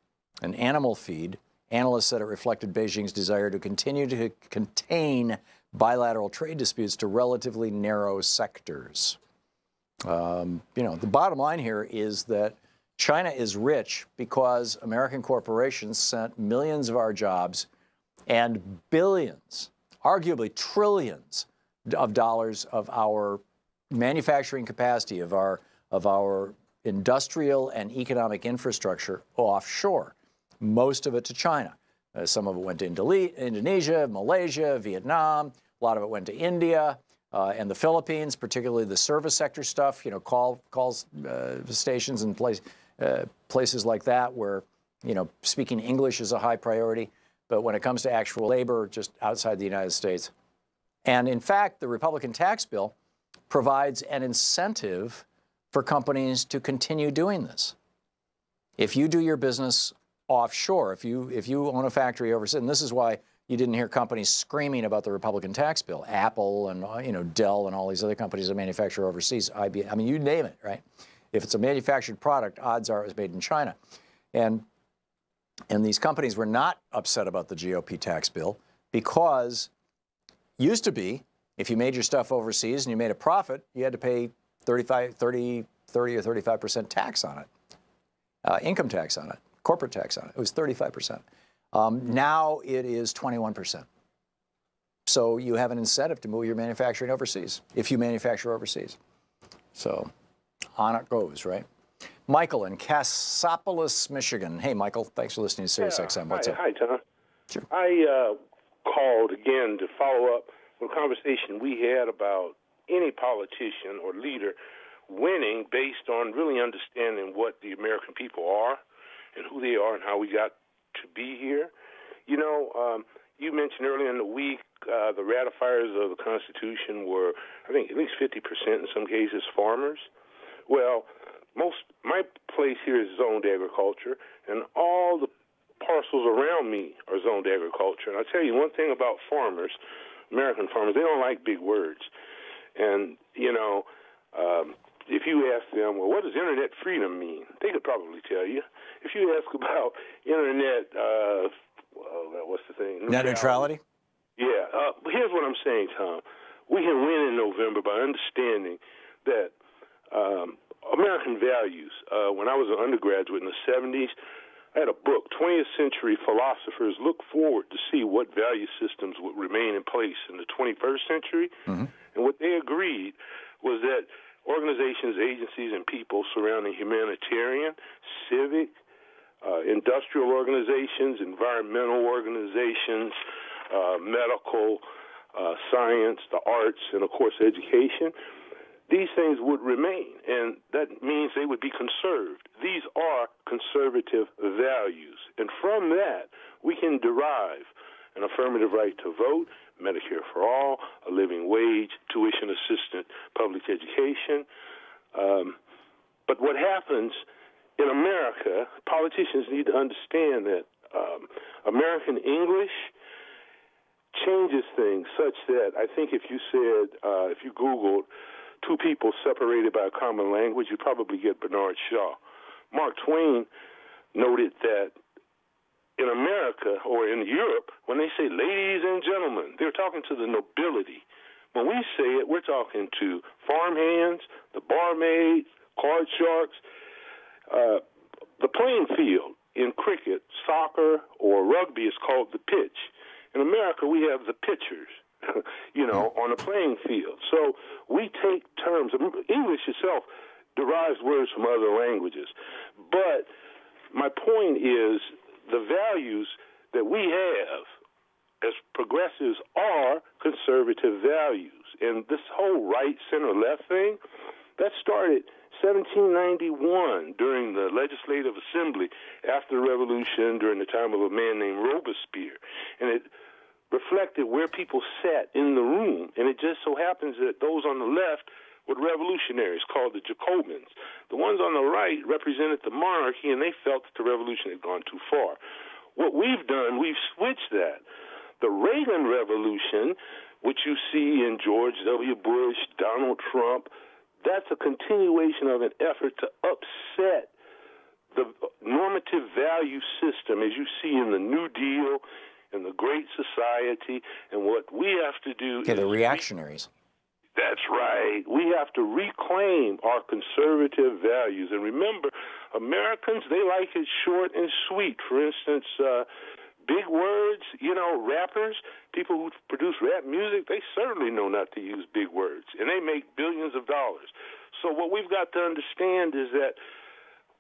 an animal feed, analysts said it reflected Beijing's desire to continue to contain bilateral trade disputes to relatively narrow sectors. The bottom line here is that China is rich because American corporations sent millions of our jobs and billions, arguably trillions of dollars of our manufacturing capacity, of our industrial and economic infrastructure offshore, most of it to China. Some of it went to Indonesia, Malaysia, Vietnam. A lot of it went to India and the Philippines, particularly the service sector stuff, calls stations and places like that where, speaking English is a high priority. But when it comes to actual labor, just outside the United States. And in fact, the Republican tax bill provides an incentive for companies to continue doing this. If you do your business offshore, if you own a factory overseas, and this is why you didn't hear companies screaming about the Republican tax bill, Apple and Dell and all these other companies that manufacture overseas, IBM, I mean, you name it, right? If it's a manufactured product, odds are it was made in China. And these companies were not upset about the GOP tax bill. because used to be, if you made your stuff overseas and you made a profit, you had to pay 30 or 35% tax on it, income tax on it, corporate tax on it. It was 35%. Now it is 21%. So you have an incentive to move your manufacturing overseas, if you manufacture overseas. So on it goes, right? Michael in Cassopolis, Michigan. Hey, Michael, thanks for listening to Sirius XM. What's up? Hi, Tom. Sure. I called again to follow up on a conversation we had about any politician or leader winning based on really understanding what the American people are and who they are and how we got to be here. You know, you mentioned earlier in the week the ratifiers of the Constitution were, I think, at least 50% in some cases farmers. Well, my place here is zoned agriculture, and all the parcels around me are zoned agriculture. And I'll tell you one thing about farmers, American farmers, they don't like big words. And, you know, if you ask them, well, what does internet freedom mean? They could probably tell you. If you ask about internet, what's the thing? Net neutrality? Yeah. Here's what I'm saying, Tom. We can win in November by understanding that American values. When I was an undergraduate in the 70s, I had a book, 20th Century Philosophers Look Forward to See What Value Systems Would Remain in Place in the 21st Century. Mm-hmm. And what they agreed was that organizations, agencies, and people surrounding humanitarian, civic, industrial organizations, environmental organizations, medical, science, the arts, and, of course, education, these things would remain, and that means they would be conserved. These are conservative values, and from that, we can derive an affirmative right to vote, Medicare for all, a living wage, tuition assistance, public education. But what happens in America, politicians need to understand that American English changes things such that I think if you said, if you Googled two people separated by a common language, you probably get Bernard Shaw. Mark Twain noted that in America or in Europe, when they say ladies and gentlemen, they're talking to the nobility. When we say it, we're talking to farmhands, the barmaids, card sharks. The playing field in cricket, soccer, or rugby is called the pitch. In America, we have the pitchers, you know, on the playing field. So we take terms. English itself derives words from other languages. But my point is the values that we have as progressives are conservative values. And this whole right, center, left thing, that started 1791 during the Legislative Assembly after the Revolution, during the time of a man named Robespierre. And it reflected where people sat in the room. And it just so happens that those on the left were revolutionaries called the Jacobins. The ones on the right represented the monarchy, and they felt that the revolution had gone too far. What we've done, we've switched that. The Reagan Revolution, which you see in George W. Bush, Donald Trump, that's a continuation of an effort to upset the normative value system as you see in the New Deal and the Great Society. And what we have to do is... the reactionaries. That's right. We have to reclaim our conservative values. And remember, Americans, they like it short and sweet. For instance, big words, you know, rappers, people who produce rap music, they certainly know not to use big words, and they make billions of dollars. So what we've got to understand is that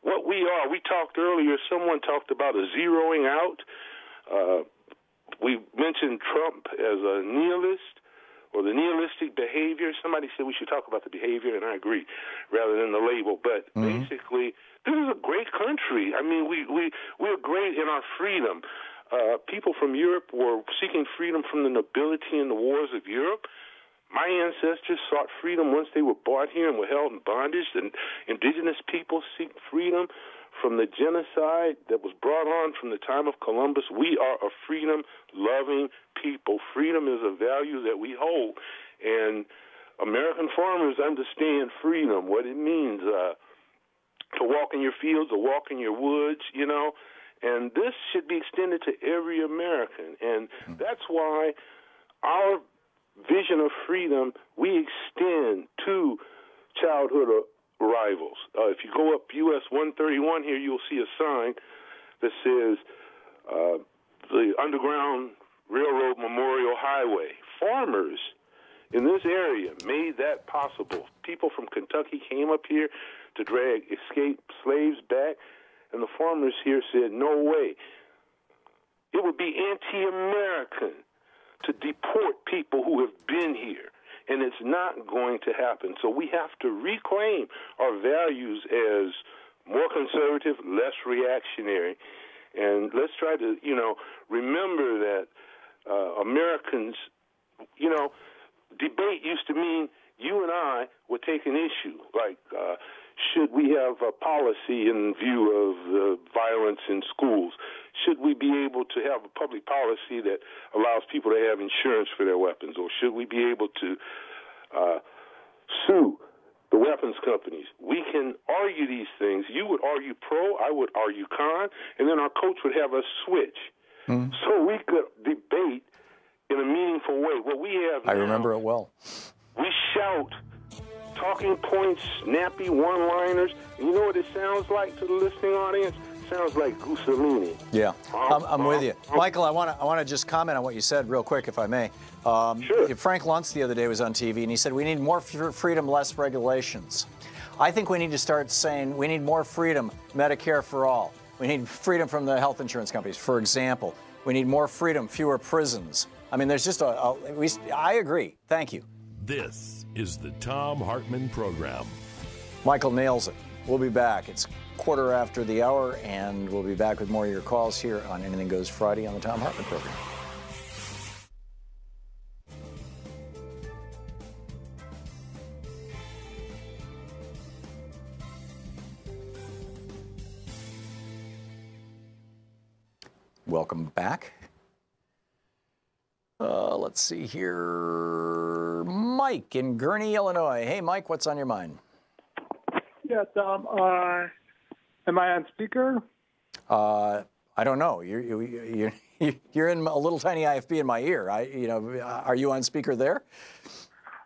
what we are, we talked earlier, someone talked about a zeroing out. We mentioned Trump as a nihilist or the nihilistic behavior. Somebody said we should talk about the behavior, and I agree, rather than the label. But basically, this is a great country. I mean, we're great in our freedom. People from Europe were seeking freedom from the nobility in the wars of Europe. My ancestors sought freedom once they were brought here and were held in bondage. And indigenous people seek freedom from the genocide that was brought on from the time of Columbus. We are a freedom-loving people. Freedom is a value that we hold. And American farmers understand freedom, what it means to walk in your fields or walk in your woods, you know. And this should be extended to every American. And that's why our vision of freedom, we extend to childhood arrivals. If you go up US 131 here, you'll see a sign that says the Underground Railroad Memorial Highway. Farmers in this area made that possible. People from Kentucky came up here to drag escaped slaves back, and the farmers here said, no way. It would be anti-American to deport people who have been here, and it's not going to happen. So we have to reclaim our values as more conservative, less reactionary, and let's try to, remember that Americans, debate used to mean you and I would take an issue, like should we have a policy in view of violence in schools? Should we be able to have a public policy that allows people to have insurance for their weapons? Or should we be able to sue the weapons companies? We can argue these things. You would argue pro, I would argue con, and then our coach would have us switch. So we could debate in a meaningful way. What we have now, I remember it well. We shout talking points, snappy one-liners. You know what it sounds like to the listening audience? It sounds like Mussolini. Yeah, I'm with you. Michael, I want to just comment on what you said real quick, if I may. Sure. Frank Luntz the other day was on TV, and he said, we need more freedom, less regulations. I think we need to start saying we need more freedom, Medicare for all. We need freedom from the health insurance companies, for example. We need more freedom, fewer prisons. I mean, there's just I agree. Thank you. This is the Thom Hartmann Program. Michael nails it. We'll be back. It's 1:15, and we'll be back with more of your calls here on Anything Goes Friday on the Thom Hartmann Program. Welcome back. Let's see here. Mike in Gurnee, Illinois. Hey, Mike, what's on your mind? Yeah, Thom. Am I on speaker? I don't know. You're in a little tiny IFB in my ear. Are you on speaker there?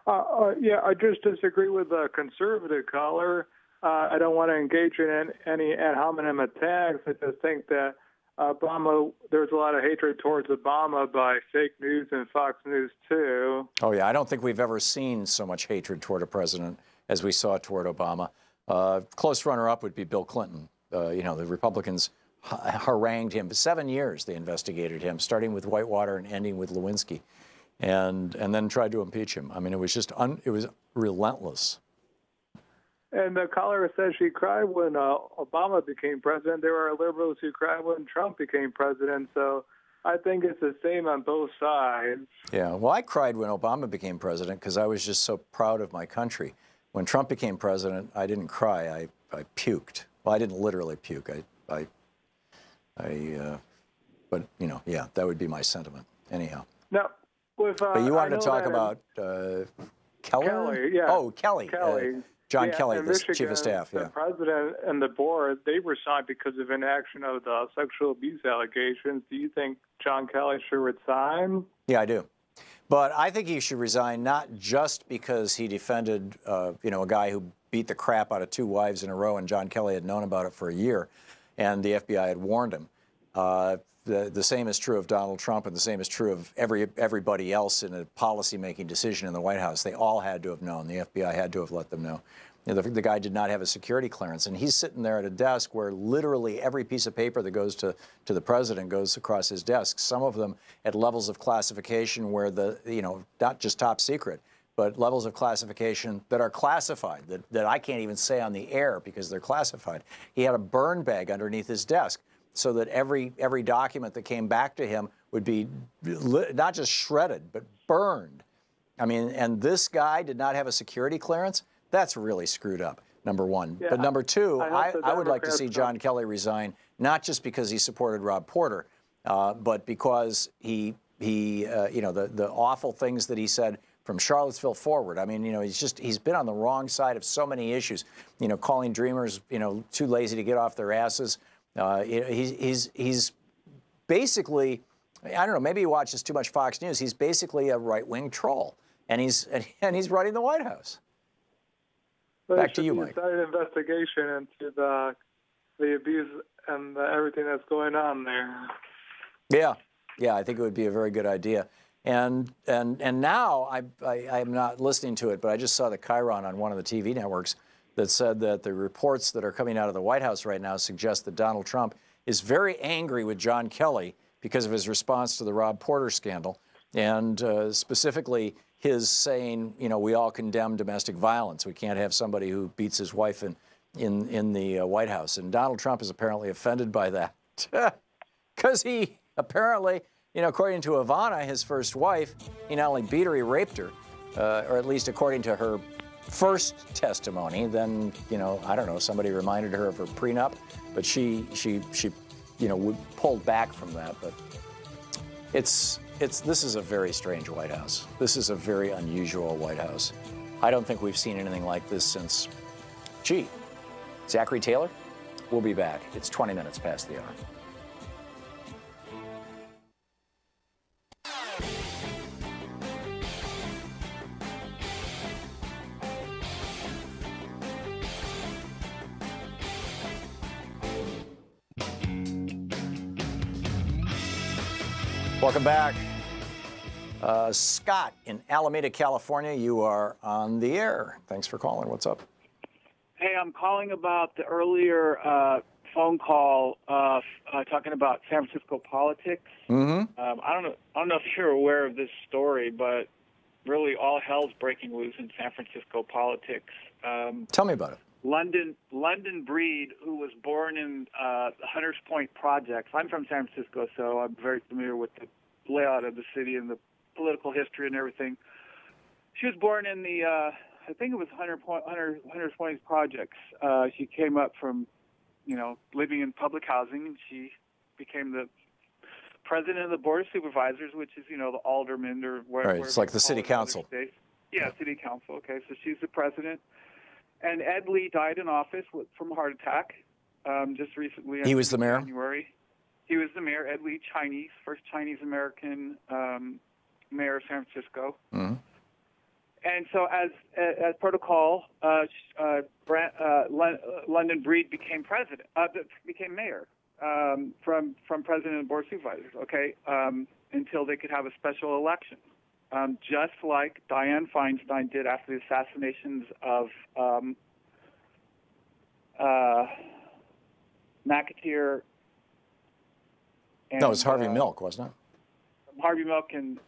Yeah, I just disagree with the conservative caller. I don't want to engage in any ad hominem attacks. I just think that Obama, there's a lot of hatred towards Obama by fake news and Fox News, too. Oh, yeah. I don't think we've ever seen so much hatred toward a president as we saw toward Obama. Close runner-up would be Bill Clinton. The Republicans harangued him. For 7 years they investigated him, starting with Whitewater and ending with Lewinsky, and then tried to impeach him. I mean, it was just it was relentless. And the caller says she cried when Obama became president. There are liberals who cried when Trump became president. So I think it's the same on both sides. Yeah, well, I cried when Obama became president because I was just so proud of my country. When Trump became president, I didn't cry. I puked. Well, I didn't literally puke. But yeah, that would be my sentiment. Anyhow. No, but you wanted to talk about Keller? Kelly, yeah. Oh, Kelly. John Kelly, the Michigan, chief of staff. The president and the board, they resigned because of inaction of the sexual abuse allegations. Do you think John Kelly should resign? Yeah, I do. But I think he should resign not just because he defended, a guy who beat the crap out of 2 wives in a row, and John Kelly had known about it for a year, and the FBI had warned him. The same is true of Donald Trump, and the same is true of everybody else in a policy-making decision in the White House. They all had to have known. The FBI had to have let them know. The guy did not have a security clearance, and he's sitting there at a desk where literally every piece of paper that goes to the president goes across his desk, some of them at levels of classification where not just top secret, but levels of classification that are classified, that I can't even say on the air because they're classified. He had a burn bag underneath his desk so that every document that came back to him would be not just shredded, but burned. I mean, and this guy did not have a security clearance? That's really screwed up, number one. Yeah, but number two, I would like to see John Kelly resign, not just because he supported Rob Porter, but because the awful things that he said from Charlottesville forward. I mean, he's been on the wrong side of so many issues. Calling Dreamers, too lazy to get off their asses. He's basically, I don't know, maybe he watches too much Fox News. He's basically a right-wing troll, and he's running the White House. Back to you, Mike. There should be a investigation into the abuse and everything that's going on there. Yeah, I think it would be a very good idea. And now I'm not listening to it, but I just saw the Chiron on one of the TV networks that said that the reports that are coming out of the White House right now suggest that Donald Trump is very angry with John Kelly because of his response to the Rob Porter scandal, and specifically his saying, you know, we all condemn domestic violence. We can't have somebody who beats his wife in the White House. And Donald Trump is apparently offended by that because he apparently, you know, according to Ivana, his first wife, he not only beat her, he raped her, or at least according to her first testimony. Then, you know, I don't know, somebody reminded her of her prenup, but she you know, pulled back from that. But this is a very strange White House. This is a very unusual White House. I don't think we've seen anything like this since, gee, Zachary Taylor? We'll be back. It's 20 minutes past the hour. Welcome back. Scott in Alameda, California, you are on the air. Thanks for calling. What's up? Hey, I'm calling about the earlier phone call talking about San Francisco politics. Mm-hmm. I don't know if you're aware of this story, but really all hell's breaking loose in San Francisco politics. Tell me about it. London Breed, who was born in the Hunters Point projects. I'm from San Francisco, so I'm very familiar with the layout of the city and the political history and everything. She was born in the, I think it was Hunters Point projects. She came up from, you know, living in public housing, and she became the president of the Board of Supervisors, which is, you know, the alderman or whatever. Right, it's like the city council. Yeah, city council. Okay, so she's the president. And Ed Lee died in office from a heart attack just recently. He was the mayor? January. He was the mayor, Ed Lee, first Chinese-American mayor of San Francisco. Mm-hmm. And so as protocol, London Breed became mayor from president of the Board of Supervisors, okay, until they could have a special election. Just like Dianne Feinstein did after the assassinations of McAteer. And, no, it was Harvey Milk, wasn't it? Harvey Milk and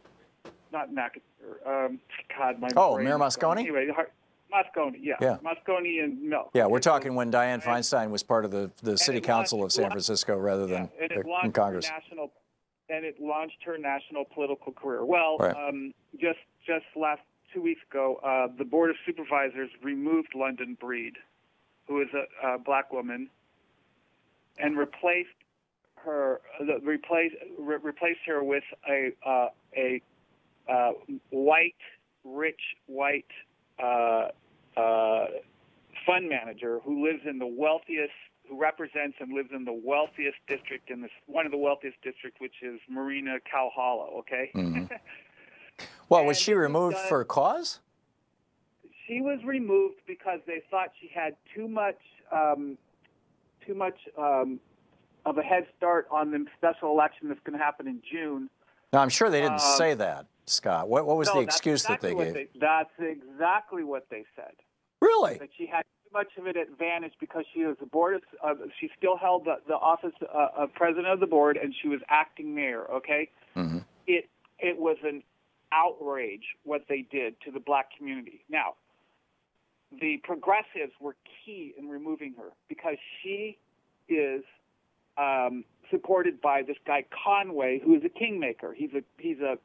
not McAteer. God, my Oh, brain Mayor Moscone? Anyway, Moscone, yeah. Moscone and Milk. Yeah, we're talking when Dianne Feinstein was part of the city council of San Francisco rather than in Congress. And it launched her national political career. Well, right. Just last 2 weeks ago, the Board of Supervisors removed London Breed, who is a black woman, and replaced her with a rich white fund manager who represents and lives in the wealthiest district one of the wealthiest districts, which is Marina Cow Hollow. Okay. Mm-hmm. Well, was she removed for a cause? She was removed because they thought she had too much of a head start on the special election that's going to happen in June. No, I'm sure they didn't say that, Scott. What was the excuse that they gave? That's exactly what they said. Really? That she had too much of an advantage because she was the board of, she still held the office of president of the board, and she was acting mayor. Okay. Mm-hmm. It was an outrage what they did to the black community. Now, the progressives were key in removing her because she is supported by this guy Conway, who is a kingmaker. He's a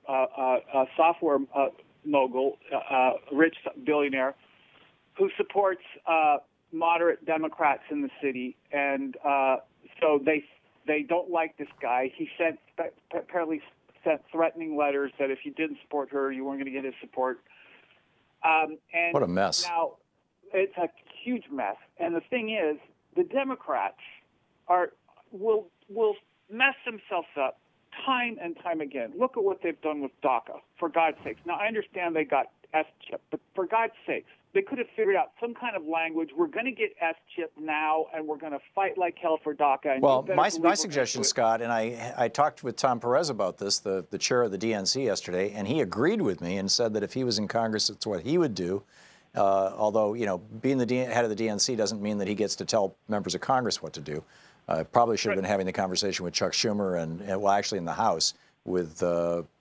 software mogul, rich billionaire, who supports moderate Democrats in the city, and so they don't like this guy. He apparently sent threatening letters that if you didn't support her, you weren't going to get his support. And what a mess! Now it's a huge mess. And the thing is, the Democrats are will mess themselves up time and time again. Look at what they've done with DACA, for God's sakes. Now, I understand they got S-chip, but for God's sakes, they could have figured out some kind of language. We're going to get S-chip now, and we're going to fight like hell for DACA. And well, my suggestion, Scott, and I talked with Tom Perez about this, the chair of the DNC yesterday, and he agreed with me and said that if he was in Congress, it's what he would do. Although, you know, being the head of the DNC doesn't mean that he gets to tell members of Congress what to do. Probably should have been having the conversation with Chuck Schumer and well, actually in the House with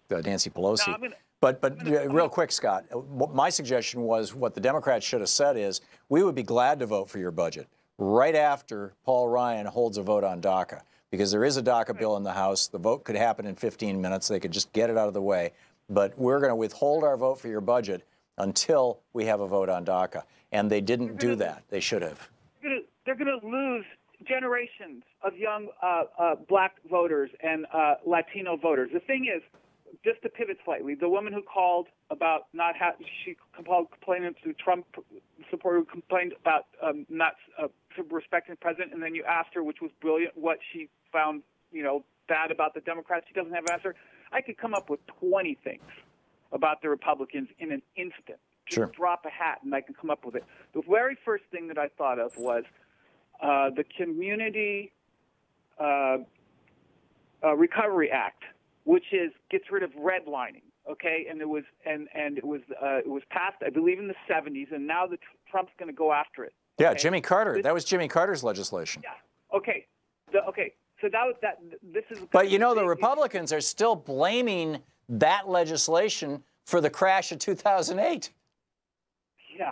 Nancy Pelosi. No, But real quick, Scott, my suggestion was what the Democrats should have said is we would be glad to vote for your budget right after Paul Ryan holds a vote on DACA, because there is a DACA bill in the House. The vote could happen in 15 minutes. They could just get it out of the way. But we're going to withhold our vote for your budget until we have a vote on DACA. And they didn't do that. They should have. They're going to lose generations of young black voters and Latino voters. The thing is, just to pivot slightly, the woman who called about not she complaining to Trump supporter who complained about not respecting the president, and then you asked her, which was brilliant, what she found, you know, bad about the Democrats. She doesn't have an answer. I could come up with 20 things about the Republicans in an instant. Just drop a hat, and I can come up with it. The very first thing that I thought of was the Community Recovery Act, which gets rid of redlining, okay? And it was passed, I believe, in the 70s, and now Trump's going to go after it. Okay? Yeah, Jimmy Carter. That was Jimmy Carter's legislation. Yeah. Okay. So this is. But you know, the Republicans are still blaming that legislation for the crash of 2008. Yeah.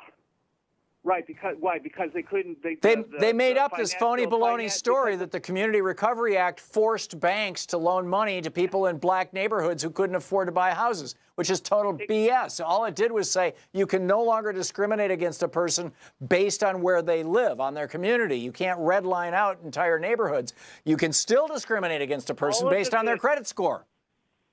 Right, why? Because they couldn't. They made up this phony baloney story that the Community Recovery Act forced banks to loan money to people in black neighborhoods who couldn't afford to buy houses, which is total BS. All it did was say you can no longer discriminate against a person based on where they live, on their community. You can't redline out entire neighborhoods. You can still discriminate against a person based on their credit score.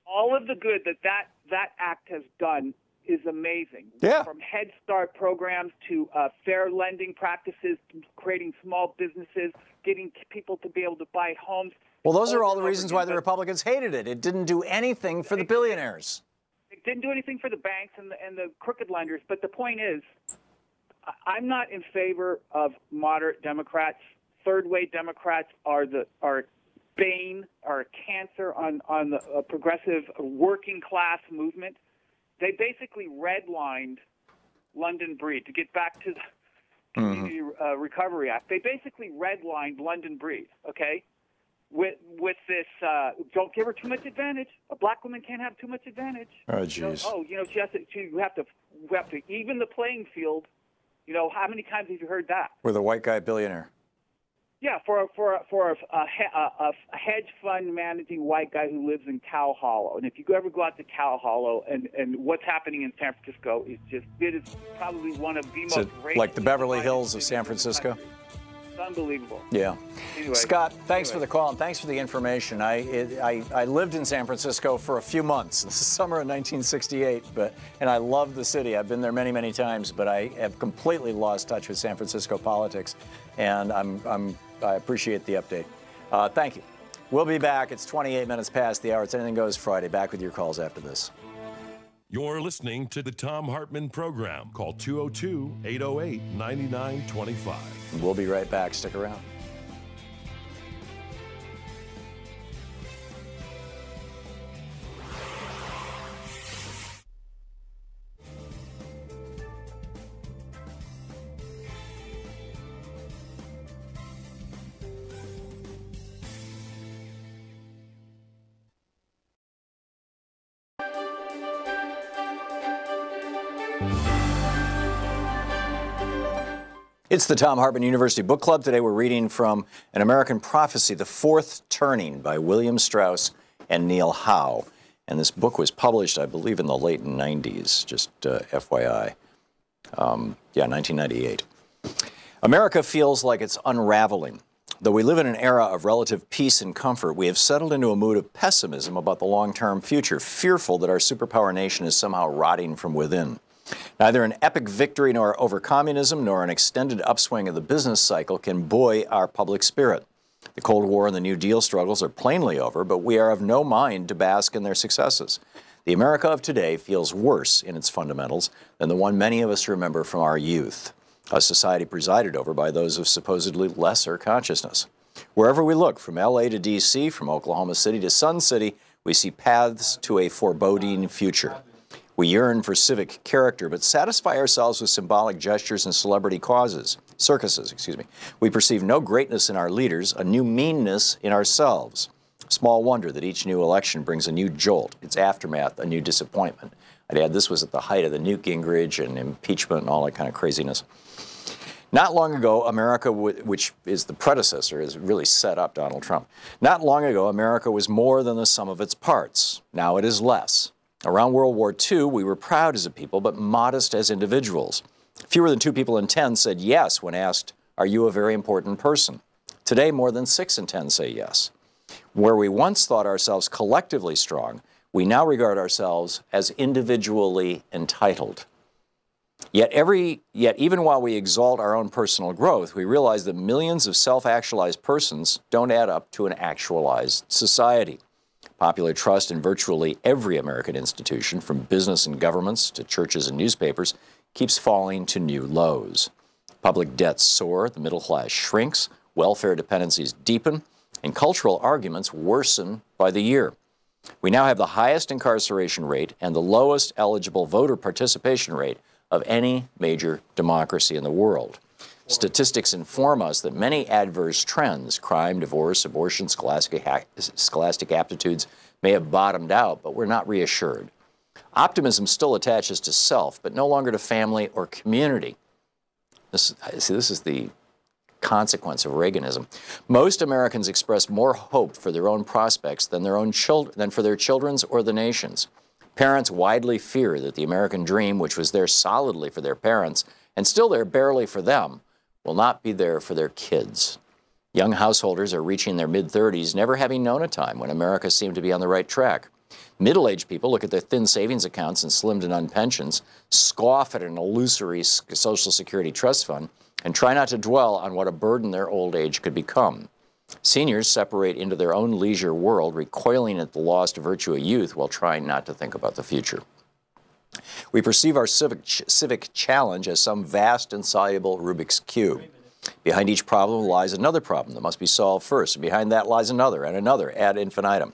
All of the good that act has done is amazing. Yeah. From Head Start programs to fair lending practices, creating small businesses, getting people to be able to buy homes. Well, those are all the reasons why the Republicans hated it. It didn't do anything for the billionaires. It didn't do anything for the banks and the crooked lenders. But the point is, I'm not in favor of moderate Democrats. Third-way Democrats are bane, are a cancer on the progressive working class movement. They basically redlined London Breed to get back to the Community Recovery Act. They basically redlined London Breed, okay, with this don't give her too much advantage. A black woman can't have too much advantage. Oh, jeez. She has to. We have to even the playing field. You know, how many times have you heard that? With a white guy billionaire. Yeah, for a hedge fund managing white guy who lives in Cow Hollow. And if you ever go out to Cow Hollow and what's happening in San Francisco is it is probably one of the most racist, like the Beverly Hills of San Francisco. It's unbelievable. Yeah. Anyway, Scott, thanks for the call and thanks for the information. I lived in San Francisco for a few months. This is summer of 1968, and I love the city. I've been there many, many times, but I have completely lost touch with San Francisco politics, and I appreciate the update. Thank you. We'll be back. It's 28 minutes past the hour. It's Anything Goes Friday. Back with your calls after this. You're listening to the Thom Hartmann Program. Call 202-808-9925. We'll be right back. Stick around. It's the Thom Hartmann University Book Club. Today we're reading from An American Prophecy, The Fourth Turning by William Strauss and Neil Howe. And this book was published, I believe, in the late 90s, just FYI. 1998. America feels like it's unraveling. Though we live in an era of relative peace and comfort, we have settled into a mood of pessimism about the long-term future, fearful that our superpower nation is somehow rotting from within. Neither an epic victory nor over communism nor an extended upswing of the business cycle can buoy our public spirit. The Cold War and the New Deal struggles are plainly over, but we are of no mind to bask in their successes. The America of today feels worse in its fundamentals than the one many of us remember from our youth, a society presided over by those of supposedly lesser consciousness. Wherever we look, from L.A. to D.C., from Oklahoma City to Sun City, we see paths to a foreboding future. We yearn for civic character, but satisfy ourselves with symbolic gestures and celebrity circuses. We perceive no greatness in our leaders, a new meanness in ourselves. Small wonder that each new election brings a new jolt, its aftermath, a new disappointment. I'd add this was at the height of the Newt Gingrich and impeachment and all that kind of craziness. Not long ago, America, which is the predecessor, has really set up Donald Trump. Not long ago, America was more than the sum of its parts. Now it is less. Around World War II, we were proud as a people, but modest as individuals. Fewer than 2 people in 10 said yes when asked, "Are you a very important person?" Today, more than 6 in 10 say yes. Where we once thought ourselves collectively strong, we now regard ourselves as individually entitled. Yet even while we exalt our own personal growth, we realize that millions of self-actualized persons don't add up to an actualized society. Popular trust in virtually every American institution, from business and governments to churches and newspapers, keeps falling to new lows. Public debts soar, the middle class shrinks, welfare dependencies deepen, and cultural arguments worsen by the year. We now have the highest incarceration rate and the lowest eligible voter participation rate of any major democracy in the world. Statistics inform us that many adverse trends, crime, divorce, abortion, scholastic aptitudes, may have bottomed out, but we're not reassured. Optimism still attaches to self, but no longer to family or community. This is the consequence of Reaganism. Most Americans express more hope for their own prospects than for their children's or the nation's. Parents widely fear that the American dream, which was there solidly for their parents and still there barely for them, will not be there for their kids. Young householders are reaching their mid-30s, never having known a time when America seemed to be on the right track. Middle-aged people look at their thin savings accounts and slim-to-none pensions, scoff at an illusory Social Security trust fund, and try not to dwell on what a burden their old age could become. Seniors separate into their own leisure world, recoiling at the lost virtue of youth while trying not to think about the future. We perceive our civic challenge as some vast, insoluble Rubik's Cube. Behind each problem lies another problem that must be solved first. Behind that lies another and another ad infinitum.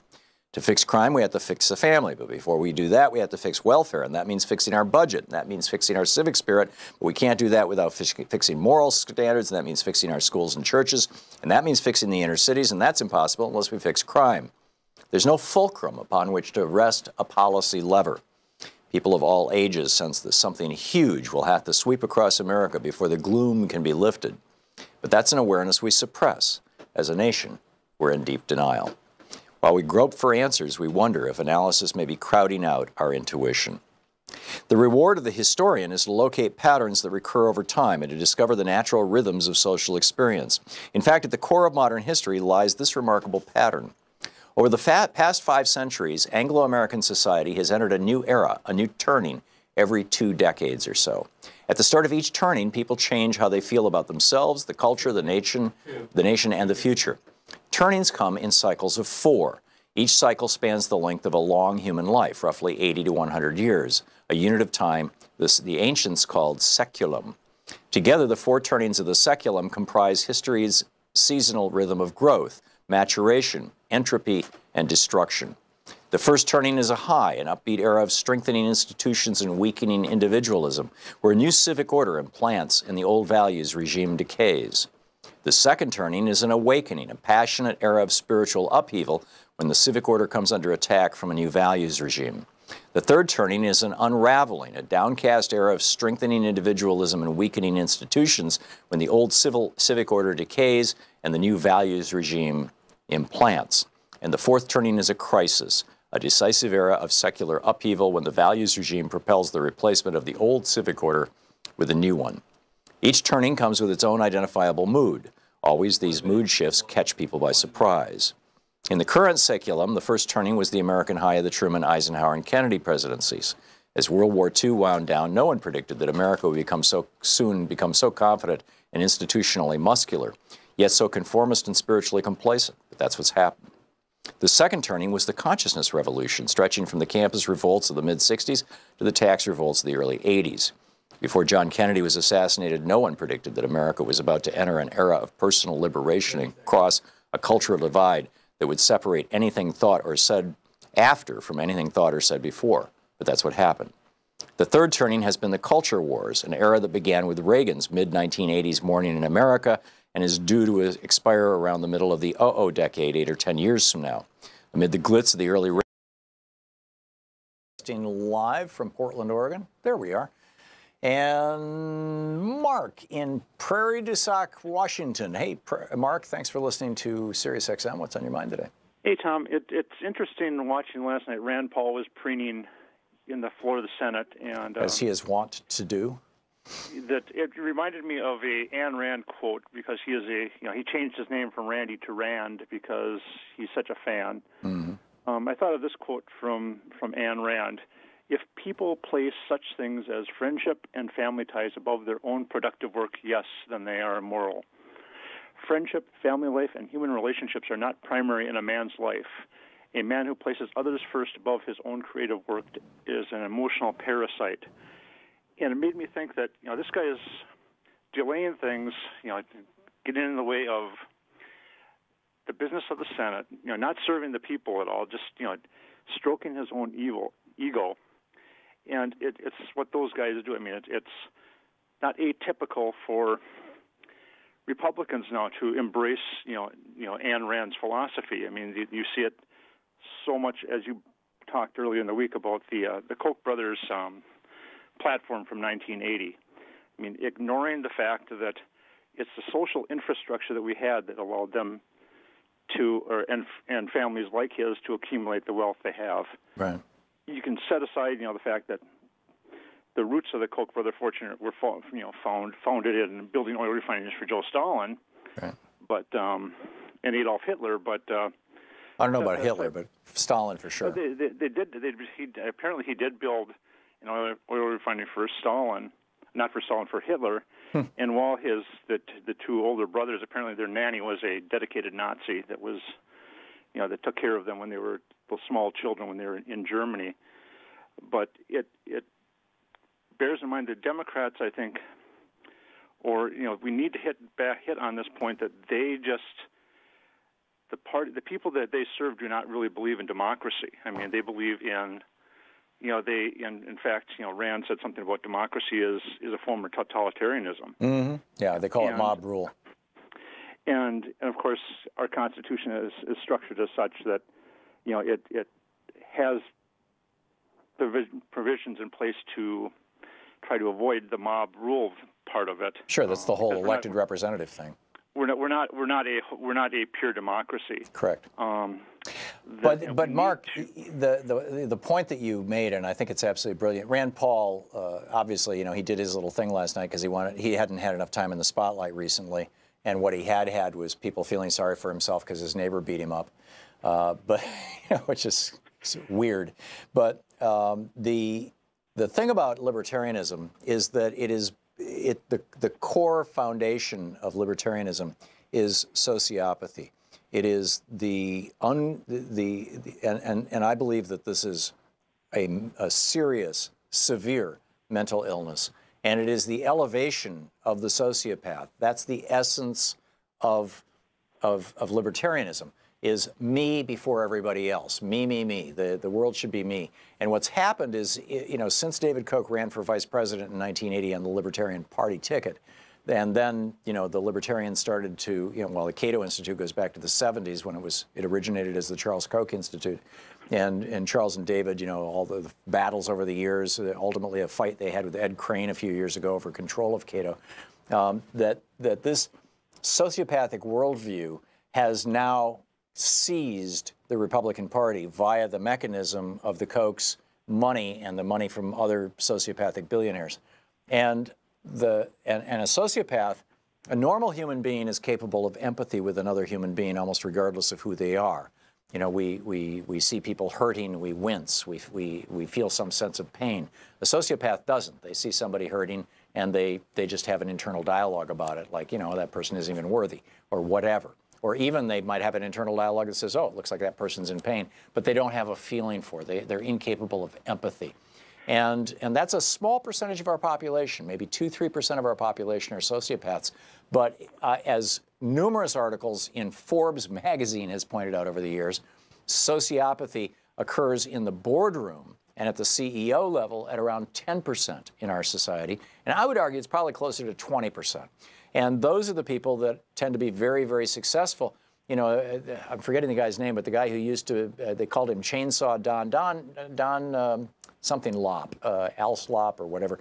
To fix crime, we have to fix the family. But before we do that, we have to fix welfare. And that means fixing our budget. And that means fixing our civic spirit. But we can't do that without fixing moral standards. And that means fixing our schools and churches. And that means fixing the inner cities. And that's impossible unless we fix crime. There's no fulcrum upon which to rest a policy lever. People of all ages sense that something huge will have to sweep across America before the gloom can be lifted. But that's an awareness we suppress. As a nation, we're in deep denial. While we grope for answers, we wonder if analysis may be crowding out our intuition. The reward of the historian is to locate patterns that recur over time and to discover the natural rhythms of social experience. In fact, at the core of modern history lies this remarkable pattern. Over the past 5 centuries, Anglo-American society has entered a new era, a new turning, every 2 decades or so. At the start of each turning, people change how they feel about themselves, the culture, the nation, and the future. Turnings come in cycles of 4. Each cycle spans the length of a long human life, roughly 80 to 100 years, a unit of time the ancients called seculum. Together, the 4 turnings of the seculum comprise history's seasonal rhythm of growth, maturation, entropy, and destruction. The first turning is a high, an upbeat era of strengthening institutions and weakening individualism, where a new civic order implants and the old values regime decays. The second turning is an awakening, a passionate era of spiritual upheaval when the civic order comes under attack from a new values regime. The third turning is an unraveling, a downcast era of strengthening individualism and weakening institutions when the old civic order decays and the new values regime implants. And the fourth turning is a crisis, a decisive era of secular upheaval when the values regime propels the replacement of the old civic order with a new one. Each turning comes with its own identifiable mood. Always these mood shifts catch people by surprise. In the current seculum, the first turning was the American high of the Truman, Eisenhower, and Kennedy presidencies. As World War II wound down, no one predicted that America would soon become so confident and institutionally muscular, yet so conformist and spiritually complacent. But that's what's happened. The second turning was the consciousness revolution, stretching from the campus revolts of the mid-'60s to the tax revolts of the early '80s. Before John Kennedy was assassinated, no one predicted that America was about to enter an era of personal liberation and cross a cultural divide that would separate anything thought or said after from anything thought or said before. But that's what happened. The third turning has been the culture wars, an era that began with Reagan's mid-1980s Morning in America and is due to expire around the middle of the decade, 8 or 10 years from now. Amid the glitz of the early live from Portland, Oregon. There we are. And Mark in Prairie du Sac, Washington. Hey, Mark, thanks for listening to SiriusXM. What's on your mind today? Hey, Tom. It's interesting watching last night. Rand Paul was preening in the floor of the Senate, and as he is wont to do. That it reminded me of a Ayn Rand quote, because he is he changed his name from Randy to Rand because he's such a fan. Mm-hmm. I thought of this quote from Ayn Rand. If people place such things as friendship and family ties above their own productive work, yes, then they are immoral. Friendship, family life, and human relationships are not primary in a man's life. A man who places others first above his own creative work is an emotional parasite. And it made me think that, this guy is delaying things, getting in the way of the business of the Senate, not serving the people at all, just, stroking his own ego. And it's what those guys do. I mean, it's not atypical for Republicans now to embrace, Ayn Rand's philosophy. I mean, you see it so much, as you talked earlier in the week about the Koch brothers' platform from 1980. I mean, ignoring the fact that it's the social infrastructure that we had that allowed them to, and families like his, to accumulate the wealth they have. Right. You can set aside, the fact that the roots of the Koch brother fortune were, founded in building oil refineries for Joe Stalin, right. But and Adolf Hitler. But I don't know about Hitler, but Stalin for sure. They did. Apparently, he did build an oil refinery for Stalin, not for Stalin, for Hitler. And while the two older brothers, apparently their nanny was a dedicated Nazi that was, that took care of them when they were small children when they were in Germany. But it bears in mind that Democrats, I think, or we need to hit on this point that they just the people that they serve do not really believe in democracy. I mean, they believe in in fact, Rand said something about democracy is a form of totalitarianism. Mm-hmm. Yeah, they call it mob rule. And of course, our Constitution is structured as such that, it has provisions in place to try to avoid the mob rule part of it. Sure, that's the whole elected representative thing. We're not a pure democracy. Correct. But Mark, the point that you made, and I think it's absolutely brilliant. Rand Paul, obviously, he did his little thing last night because he hadn't had enough time in the spotlight recently, and what he had was people feeling sorry for himself because his neighbor beat him up, but which is weird. But the thing about libertarianism is that the core foundation of libertarianism is sociopathy. It is and I believe that this is a serious, severe mental illness, and it is the elevation of the sociopath. That's the essence of libertarianism. Is me before everybody else. Me, me, me. The world should be me. And what's happened is, since David Koch ran for vice president in 1980 on the Libertarian Party ticket, and then, the Libertarians started to, the Cato Institute goes back to the 70s when it originated as the Charles Koch Institute. And Charles and David, all the battles over the years, ultimately a fight they had with Ed Crane a few years ago over control of Cato, that this sociopathic worldview has now seized the Republican Party via the mechanism of the Koch's money and the money from other sociopathic billionaires. And a sociopath, a normal human being, is capable of empathy with another human being almost regardless of who they are. We see people hurting, we wince, we feel some sense of pain. A sociopath doesn't. They see somebody hurting and they just have an internal dialogue about it, like, you know, that person isn't even worthy or whatever. Or even they might have an internal dialogue that says, oh, it looks like that person's in pain, but they don't have a feeling for it. They're incapable of empathy. And that's a small percentage of our population, maybe 2–3% of our population are sociopaths. But as numerous articles in Forbes magazine has pointed out over the years, sociopathy occurs in the boardroom and at the CEO level at around 10% in our society. And I would argue it's probably closer to 20%. And those are the people that tend to be very, very successful. You know, I'm forgetting the guy's name, but the guy who used to, they called him Chainsaw Don something Lop, Al Slop or whatever,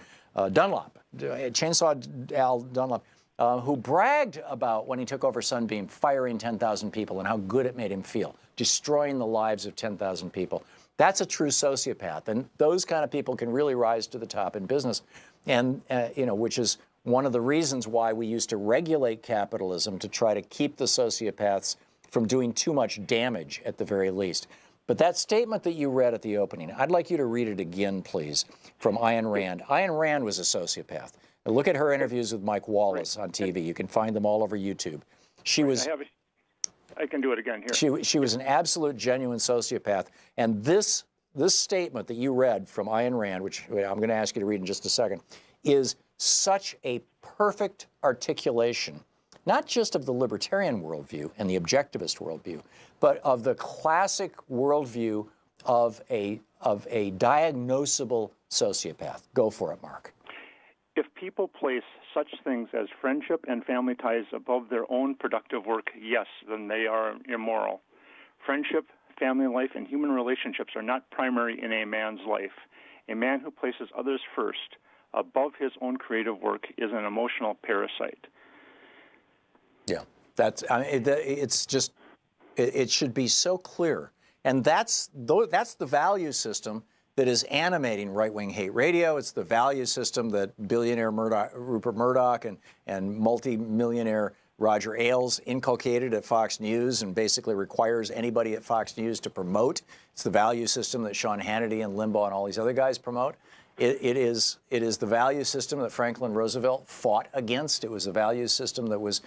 Dunlop, Chainsaw Al Dunlop, who bragged about when he took over Sunbeam, firing 10,000 people and how good it made him feel, destroying the lives of 10,000 people. That's a true sociopath, and those kind of people can really rise to the top in business, and you know, which is one of the reasons why we used to regulate capitalism, to try to keep the sociopaths from doing too much damage at the very least. But that statement that you read at the opening, I'd like you to read it again, please, from Ayn Rand. Ayn Rand was a sociopath. Now look at her interviews with Mike Wallace on TV. You can find them all over YouTube. She was... I can do it again here. She was an absolute, genuine sociopath. And this statement that you read from Ayn Rand, which I'm going to ask you to read in just a second, is such a perfect articulation, not just of the libertarian worldview and the objectivist worldview, but of the classic worldview of a diagnosable sociopath. Go for it, Mark. If people place such things as friendship and family ties above their own productive work, yes, then they are immoral. Friendship, family life, and human relationships are not primary in a man's life. A man who places others first, above his own creative work, is an emotional parasite. Yeah, that's, it's just, it should be so clear. And that's the value system that is animating right-wing hate radio. It's the value system that billionaire Rupert Murdoch and multi-millionaire Roger Ailes inculcated at Fox News and basically requires anybody at Fox News to promote. It's the value system that Sean Hannity and Limbaugh and all these other guys promote. It is the value system that Franklin Roosevelt fought against. It was a value system that was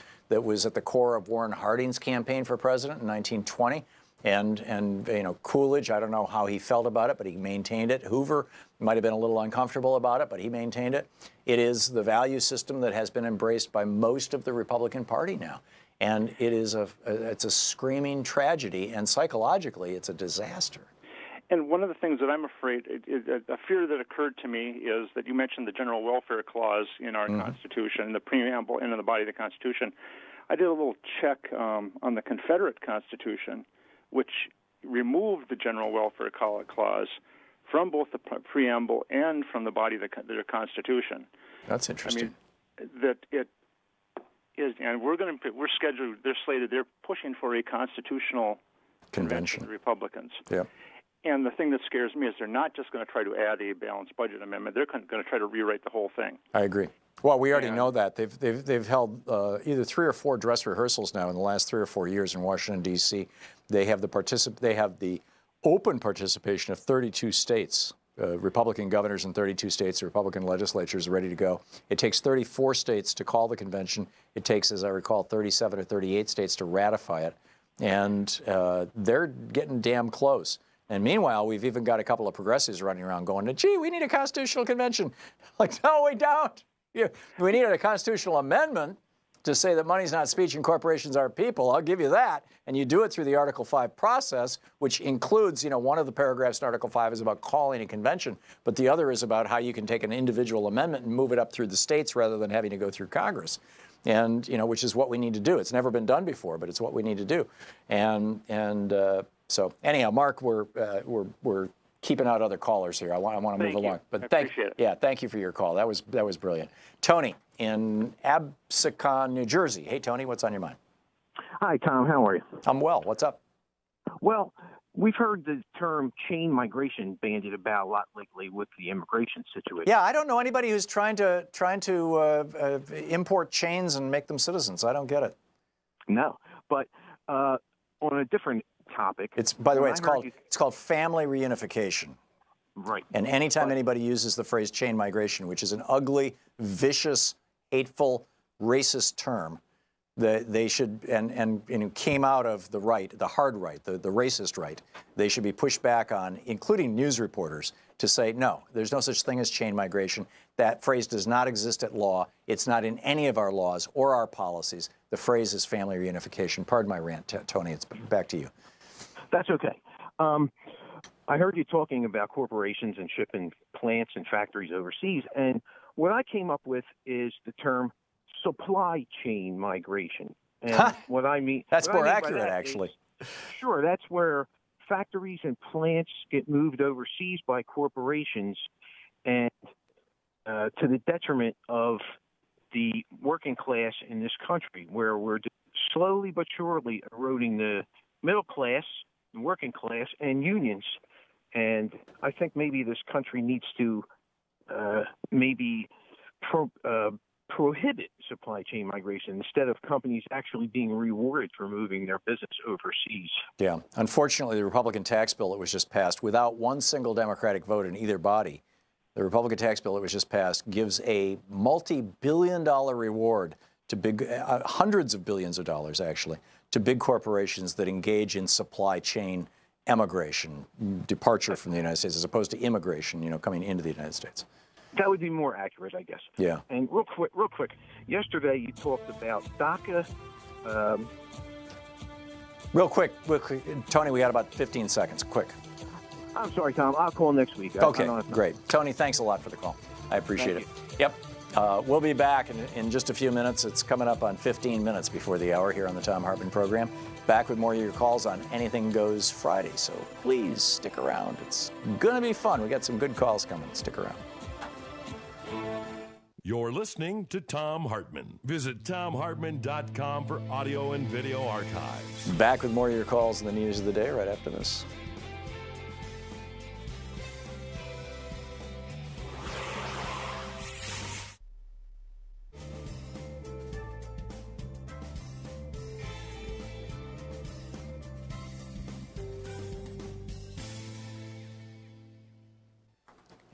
at the core of Warren Harding's campaign for president in 1920. And you know, Coolidge, I don't know how he felt about it, but he maintained it. Hoover might have been a little uncomfortable about it, but he maintained it. It is the value system that has been embraced by most of the Republican Party now. And it's a screaming tragedy, and psychologically, it's a disaster. And one of the things that I'm afraid, a fear that occurred to me is that you mentioned the general welfare clause in our Constitution, the preamble and in the body of the Constitution. I did a little check on the Confederate Constitution, which removed the general welfare clause from both the preamble and from the body of their Constitution. That's interesting. I mean, that it is, and we're scheduled, they're pushing for a constitutional convention, the Republicans. Yeah. And the thing that scares me is they're not just going to try to add a balanced budget amendment. They're going to try to rewrite the whole thing. I agree. Well, we already know that. They've held either 3 or 4 dress rehearsals now in the last 3 or 4 years in Washington, D.C. They have the open participation of 32 states, Republican governors in 32 states, the Republican legislatures are ready to go. It takes 34 states to call the convention. It takes, as I recall, 37 or 38 states to ratify it. And they're getting damn close. And meanwhile, we've even got a couple of progressives running around going, gee, we need a constitutional convention. Like, no, we don't. We need a constitutional amendment to say that money's not speech and corporations are people. I'll give you that. And you do it through the Article 5 process, which includes, you know, one of the paragraphs in Article 5 is about calling a convention, but the other is about how you can take an individual amendment and move it up through the states rather than having to go through Congress. And, you know, which is what we need to do. It's never been done before, but it's what we need to do. So anyhow, Mark, we're keeping out other callers here. I want to move along. But appreciate it. Yeah, thank you for your call. That was brilliant. Tony in Absecon, New Jersey. Hey, Tony, what's on your mind? Hi, Tom. How are you? I'm well. What's up? Well, we've heard the term chain migration bandied about a lot lately with the immigration situation. Yeah, I don't know anybody who's trying to import chains and make them citizens. I don't get it. No, but on a different topic. By the way, it's called family reunification. Right. And anytime anybody uses the phrase chain migration, which is an ugly, vicious, hateful, racist term, they should, and came out of the right, the hard right, the racist right, they should be pushed back on, including news reporters, to say, no, there's no such thing as chain migration. That phrase does not exist at law. It's not in any of our laws or our policies. The phrase is family reunification. Pardon my rant, Tony. It's back to you. That's okay. I heard you talking about corporations and shipping plants and factories overseas, and what I came up with is the term supply chain migration. And what I mean... That's more by accurate, that actually. Sure, that's where factories and plants get moved overseas by corporations, and to the detriment of the working class in this country, where we're slowly but surely eroding the middle class, the working class, and unions. And I think maybe this country needs to prohibit supply chain migration instead of companies actually being rewarded for moving their business overseas. Yeah. Unfortunately, the Republican tax bill that was just passed, without one single Democratic vote in either body, the Republican tax bill that was just passed gives a multi-billion-dollar reward to big, hundreds of billions of dollars, actually, to big corporations that engage in supply chain emigration, departure from the United States, as opposed to immigration, coming into the United States. That would be more accurate, I guess. Yeah. And real quick, yesterday you talked about DACA. Real quick, Tony, we got about 15 seconds. Quick. I'm sorry, Tom. I'll call next week. Okay, great. Tony, thanks a lot for the call. I appreciate it. Yep. We'll be back in just a few minutes. It's coming up on 15 minutes before the hour here on the Thom Hartmann Program. Back with more of your calls on Anything Goes Friday. So please stick around. It's going to be fun. We got some good calls coming. Stick around. You're listening to Thom Hartmann. Visit thomhartmann.com for audio and video archives. Back with more of your calls and the news of the day right after this.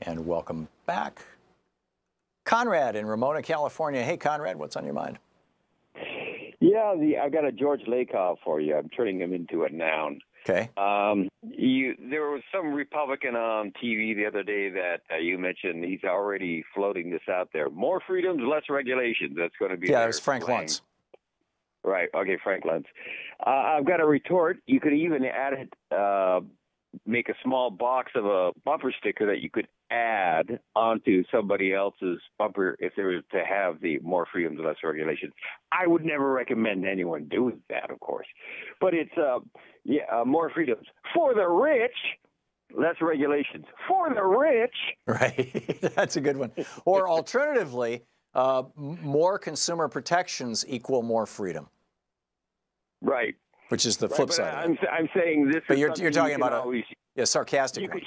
And welcome back. Conrad in Ramona, California. Hey, Conrad, what's on your mind? Yeah, I got a George Lakoff for you. I'm turning him into a noun. Okay. There was some Republican on TV the other day that you mentioned. He's already floating this out there. More freedoms, less regulations. That's going to be it was Frank Luntz. Right. Okay, Frank Luntz. I've got a retort. You could even add it, make a small box of a bumper sticker that you could add onto somebody else's bumper if they were to have the more freedoms, less regulations. I would never recommend anyone doing that, of course. But it's, more freedoms for the rich, less regulations for the rich. Right. That's a good one. Or alternatively, more consumer protections equal more freedom. Right. Which is the flip side. I'm saying this. But is you're talking about a sarcastic one.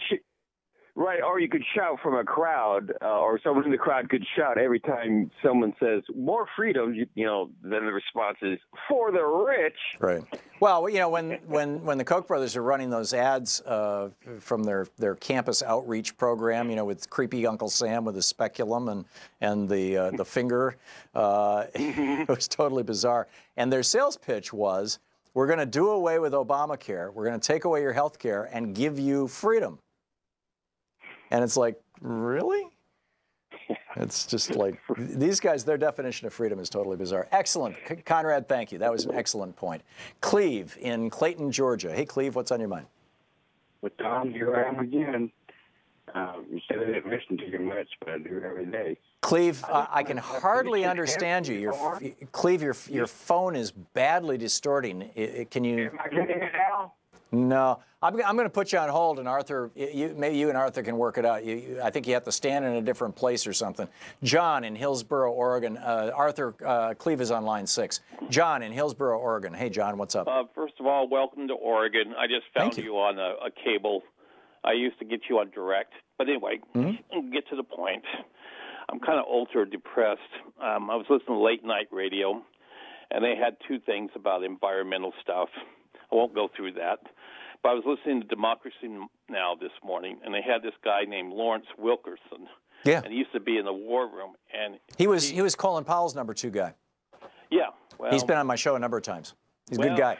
Right, or you could shout from a crowd, or someone in the crowd could shout every time someone says more freedom. Then the response is for the rich. Right. Well, when the Koch brothers are running those ads from their campus outreach program, with creepy Uncle Sam with the speculum and the finger, it was totally bizarre. And their sales pitch was, we're going to do away with Obamacare. We're going to take away your health care and give you freedom. And it's like, really? It's just like, these guys, their definition of freedom is totally bizarre. Excellent. Conrad, thank you. That was an excellent point. Cleve in Clayton, Georgia. Hey, Cleve, what's on your mind? Well, Tom, here I am again. You said I didn't listen to you much, but I do every day. Cleve, I can hardly understand you. Cleve, your phone is badly distorting. Can you? Am I getting it now? No. I'm going to put you on hold, and Arthur, maybe you and Arthur can work it out. I think you have to stand in a different place or something. John in Hillsboro, Oregon. Arthur, Cleve is on line 6. John in Hillsboro, Oregon. Hey, John, what's up? First of all, welcome to Oregon. I just found you on a cable. I used to get you on direct. But anyway, get to the point. I'm kind of ultra depressed. I was listening to late night radio, and they had two things about environmental stuff. I won't go through that. But I was listening to Democracy Now! This morning, and they had this guy named Lawrence Wilkerson. Yeah. And he used to be in the war room. And he was Colin Powell's number 2 guy. Yeah. Well, he's been on my show a number of times. He's a good guy.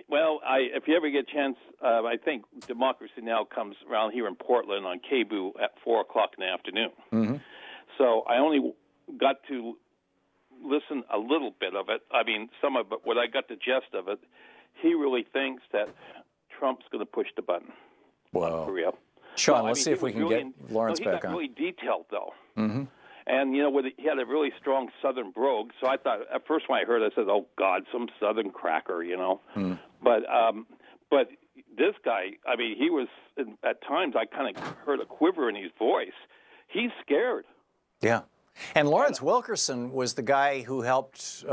Well, if you ever get a chance, I think Democracy Now! Comes around here in Portland on KBOO at 4 o'clock in the afternoon. Mm-hmm. So I only got to listen a little bit of it. I mean, some of it, when I got the gist of it, he really thinks that Trump's going to push the button on Korea. Sean, let's see if we can get Lawrence back on. He got really detailed, though. Mm-hmm. And, you know, he had a really strong Southern brogue. So I thought, at first when I heard it, I said, oh, God, some Southern cracker, you know. Mm. But this guy, I mean, he was, at times, I kind of heard a quiver in his voice. He's scared. Yeah. And Lawrence Wilkerson was the guy who helped,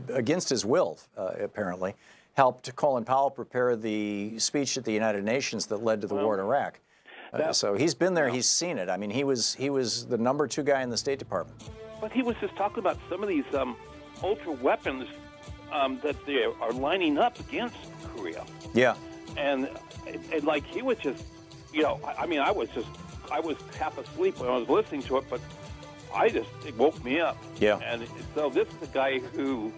against his will, apparently, helped Colin Powell prepare the speech at the United Nations that led to the war in Iraq. So he's been there, he's seen it. I mean, he was the number 2 guy in the State Department. But he was just talking about some of these ultra weapons that they are lining up against Korea. Yeah. And like he was just, you know, I mean, I was half asleep when I was listening to it, but it woke me up. Yeah. And so this is a guy who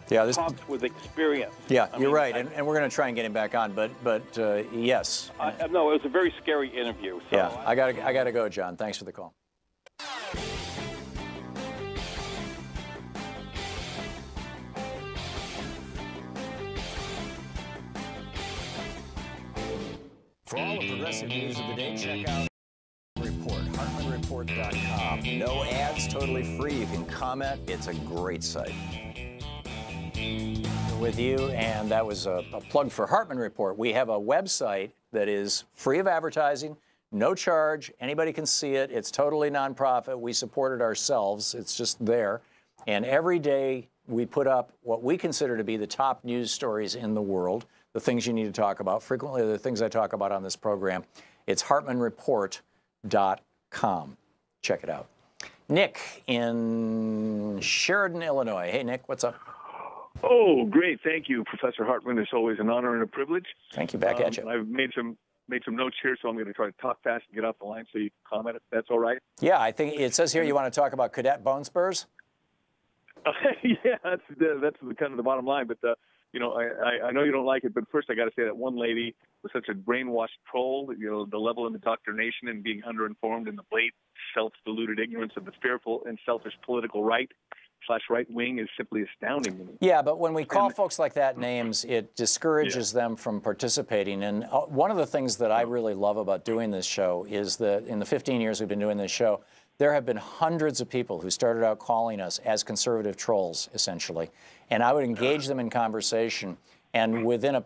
talks with experience. Yeah, you're right, and we're going to try and get him back on, but yes. No, it was a very scary interview. So yeah, I gotta go, John. Thanks for the call. For all the progressive news of the day, check out Report, HartmannReport.com. No ads, totally free. You can comment. It's a great site. With you, and that was a plug for Hartmann Report. We have a website that is free of advertising, no charge. Anybody can see it. It's totally nonprofit. We support it ourselves. It's just there. And every day we put up what we consider to be the top news stories in the world, the things you need to talk about. Frequently, the things I talk about on this program. It's HartmannReport.com. Check it out. Nick in Sheridan, Illinois. Hey, Nick, what's up? Oh, great. Thank you, Professor Hartmann. It's always an honor and a privilege. Thank you. Back at you. I've made some notes here, so I'm going to try to talk fast and get off the line so you can comment if that's all right. Yeah, I think it says here you want to talk about cadet bone spurs. Yeah, that's kind of the bottom line. But, you know, I know you don't like it, but first I got to say that one lady was such a brainwashed troll, you know, the level of indoctrination and being underinformed and the blatant self-deluded ignorance of the fearful and selfish political right/right wing is simply astounding to me. Yeah, but when we call folks like that names, it discourages them from participating. And one of the things that I really love about doing this show is that in the 15 years we've been doing this show, there have been hundreds of people who started out calling us as conservative trolls, essentially. And I would engage them in conversation, and in a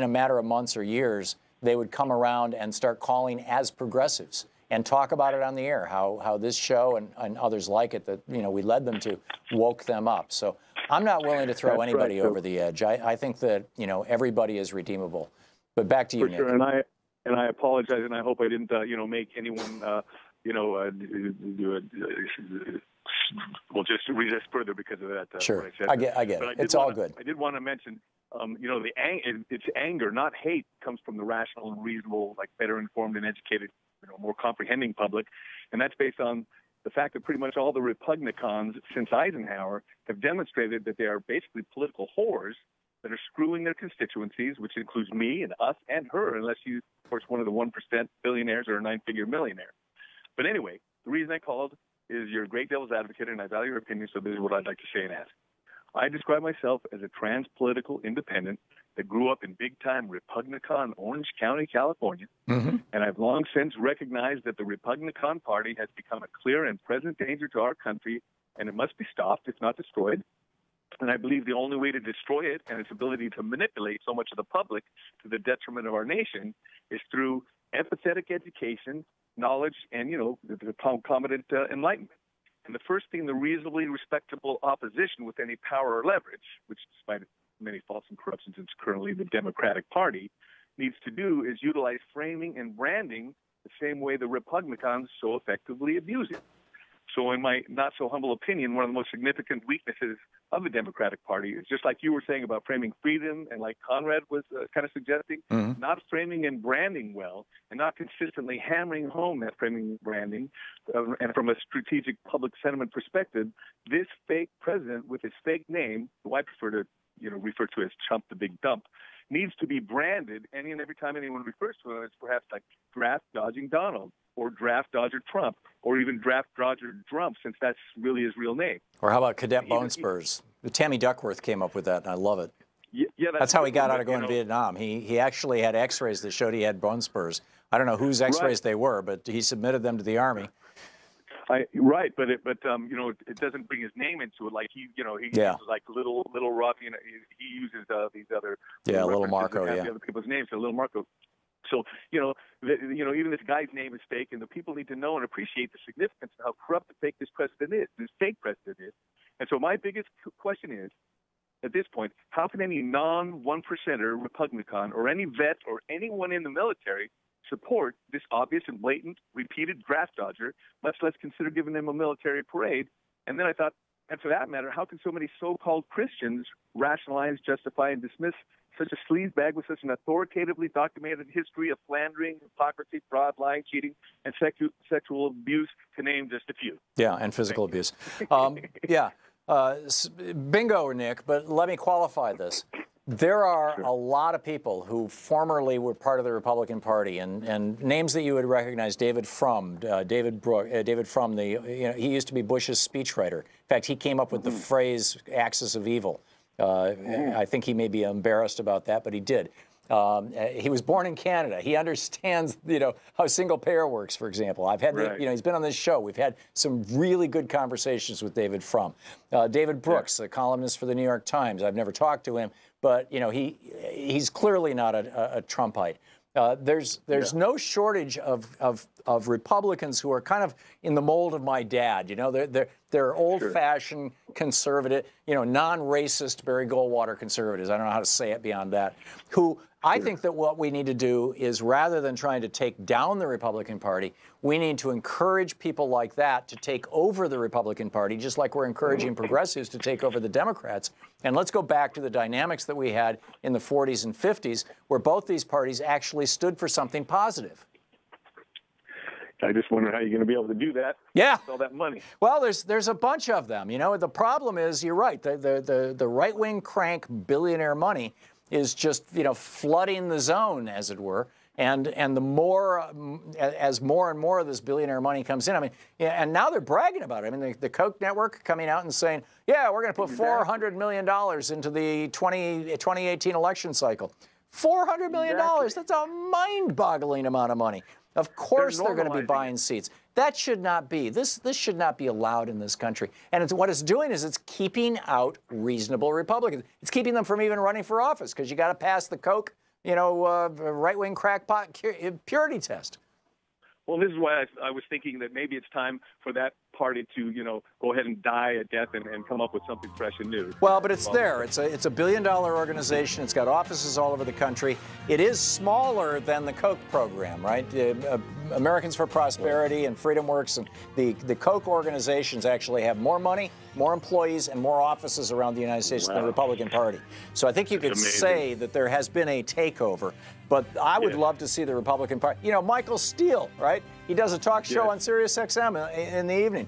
matter of months or years, they would come around and start calling as progressives and talk about it on the air, how this show and others like it that, you know, we led them to, woke them up. So I'm not willing to throw anybody over the edge. I think that, you know, everybody is redeemable. But back to you, Nick. For sure, and I apologize, and I hope I didn't, you know, make anyone, you know, well, just resist further because of that. Sure, what I said. I get it. It's all good. I did want to mention, you know, it's anger, not hate, comes from the rational and reasonable, like better informed and educated, you know, more comprehending public, and that's based on the fact that pretty much all the Republicans since Eisenhower have demonstrated that they are basically political whores that are screwing their constituencies, which includes me and us and her, unless you, of course, one of the 1% billionaires or a 9-figure millionaire. But anyway, the reason I called is you're a great devil's advocate, and I value your opinion, so this is what I'd like to say and ask. I describe myself as a trans-political independent that grew up in big-time Republican Orange County, California, and I've long since recognized that the Republican Party has become a clear and present danger to our country, and it must be stopped, if not destroyed. And I believe the only way to destroy it and its ability to manipulate so much of the public to the detriment of our nation is through empathetic education, knowledge, and, you know, the concomitant enlightenment. And the first thing the reasonably respectable opposition with any power or leverage, which despite many faults and corruptions is currently the Democratic Party, needs to do is utilize framing and branding the same way the Republicans so effectively abuse it. So in my not so humble opinion, one of the most significant weaknesses of the Democratic Party. It's just like you were saying about framing freedom, and like Conrad was kind of suggesting, not framing and branding well, and not consistently hammering home that framing and branding. And from a strategic public sentiment perspective, this fake president with his fake name, who I prefer to refer to as Chump the Big Dump, needs to be branded any and every time anyone refers to him, it's perhaps like draft dodging Donald or draft dodger Trump or even draft dodger Trump, since that's really his real name. Or how about Cadet Bone Spurs? Tammy Duckworth came up with that, and I love it. Yeah, that's how he got out of going to Vietnam. He actually had X-rays that showed he had bone spurs. I don't know whose X-rays they were, but he submitted them to the Army. Right, but it doesn't bring his name into it. Like he uses like little Rob. He uses these other little Marco, the other people's names. So little Marco. So even this guy's name is fake, and the people need to know and appreciate the significance of how corrupt the fake this president is. This fake president is. And so my biggest question is, at this point, how can any non-1%er Republican or any vet or anyone in the military support this obvious and blatant repeated draft dodger, much less consider giving them a military parade? And then I thought, and for that matter, how can so many so-called Christians rationalize, justify, and dismiss such a sleazebag with such an authoritatively documented history of slandering, hypocrisy, fraud, lying, cheating, and sexual abuse, to name just a few? Yeah, and physical abuse. Bingo, Nick, but let me qualify this. There are a lot of people who formerly were part of the Republican Party, and names that you would recognize: David Frum, David Frum. He used to be Bush's speechwriter. In fact, he came up with the phrase "axis of evil." I think he may be embarrassed about that, but he did. He was born in Canada. He understands, how single payer works, for example. I've had, he's been on this show. We've had some really good conversations with David Frum. David Brooks, a columnist for the New York Times. I've never talked to him, but he's clearly not a Trumpite. There's no shortage of Republicans who are kind of in the mold of my dad. They're old-fashioned conservative, non-racist Barry Goldwater conservatives. I don't know how to say it beyond that. Who I think that what we need to do is, rather than trying to take down the Republican Party, we need to encourage people like that to take over the Republican Party, just like we're encouraging progressives to take over the Democrats. And let's go back to the dynamics that we had in the 40s and 50s, where both these parties actually stood for something positive. I just wonder how you're going to be able to do that. Yeah. With all that money. Well, there's a bunch of them. The problem is, you're right. The right-wing crank billionaire money is just flooding the zone, as it were. And the more as more and more of this billionaire money comes in, and now they're bragging about it. The Koch network coming out and saying, yeah, we're going to put $400 million into the 2018 election cycle. $400 million. That's a mind-boggling amount of money. Of course they're going to be buying seats. That should not be. This should not be allowed in this country. And what it's doing is it's keeping out reasonable Republicans. It's keeping them from even running for office, because you got to pass the Koch, right-wing crackpot purity test. Well, this is why I was thinking that maybe it's time for that party to, go ahead and die a death and come up with something fresh and new. Well, but it's there. It's a billion-dollar organization. It's got offices all over the country. It is smaller than the Koch program, right? Americans for Prosperity and Freedom Works and the Koch organizations actually have more money, more employees, and more offices around the United States than the Republican Party. So I think you could say that there has been a takeover. But I would love to see the Republican Party. Michael Steele, right? He does a talk show on Sirius XM in the evening.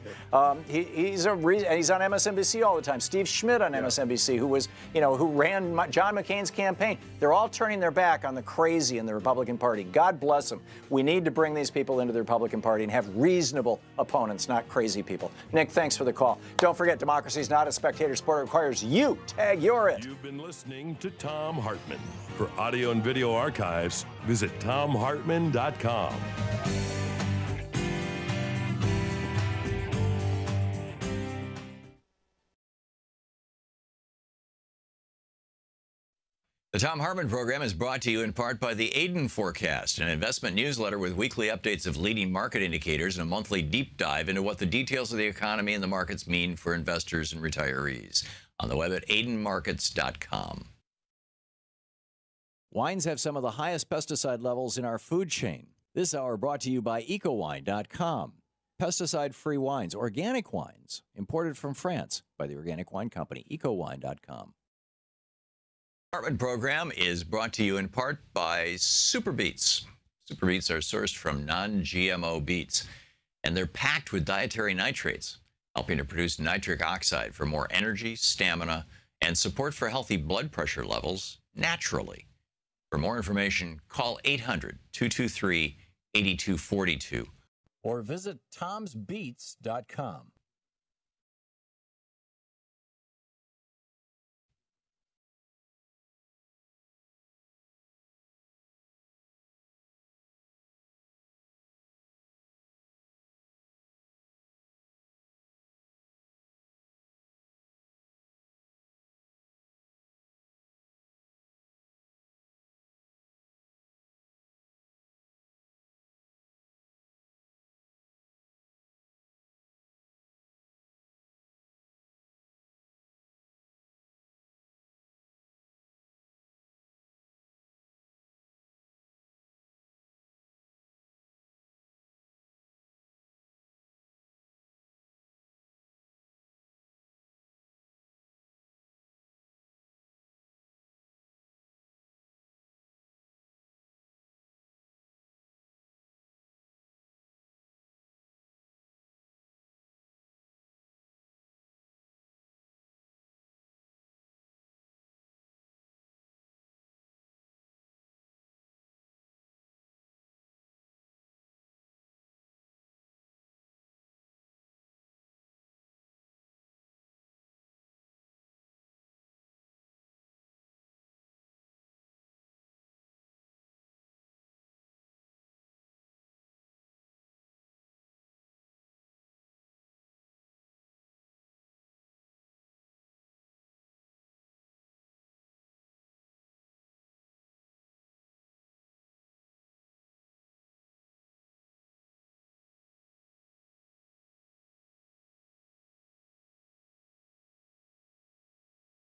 He's on MSNBC all the time. Steve Schmidt on MSNBC, who ran John McCain's campaign. They're all turning their back on the crazy in the Republican Party. God bless them. We need to bring these people into the Republican Party and have reasonable opponents, not crazy people. Nick, thanks for the call. Don't forget, democracy is not a spectator sport. It requires you tag your it. You've been listening to Thom Hartmann. For audio and video archives, visit thomhartmann.com. The Thom Hartmann Program is brought to you in part by the Aiden Forecast, an investment newsletter with weekly updates of leading market indicators and a monthly deep dive into what the details of the economy and the markets mean for investors and retirees. On the web at aidenmarkets.com. Wines have some of the highest pesticide levels in our food chain. This hour brought to you by ecowine.com. pesticide-free wines, organic wines, imported from France by the Organic Wine Company, ecowine.com. Hartmann Program is brought to you in part by Super Beets. Super Beets are sourced from non-GMO beets, and they're packed with dietary nitrates, helping to produce nitric oxide for more energy, stamina, and support for healthy blood pressure levels naturally. For more information, call 800-223-8242 or visit tomsbeets.com.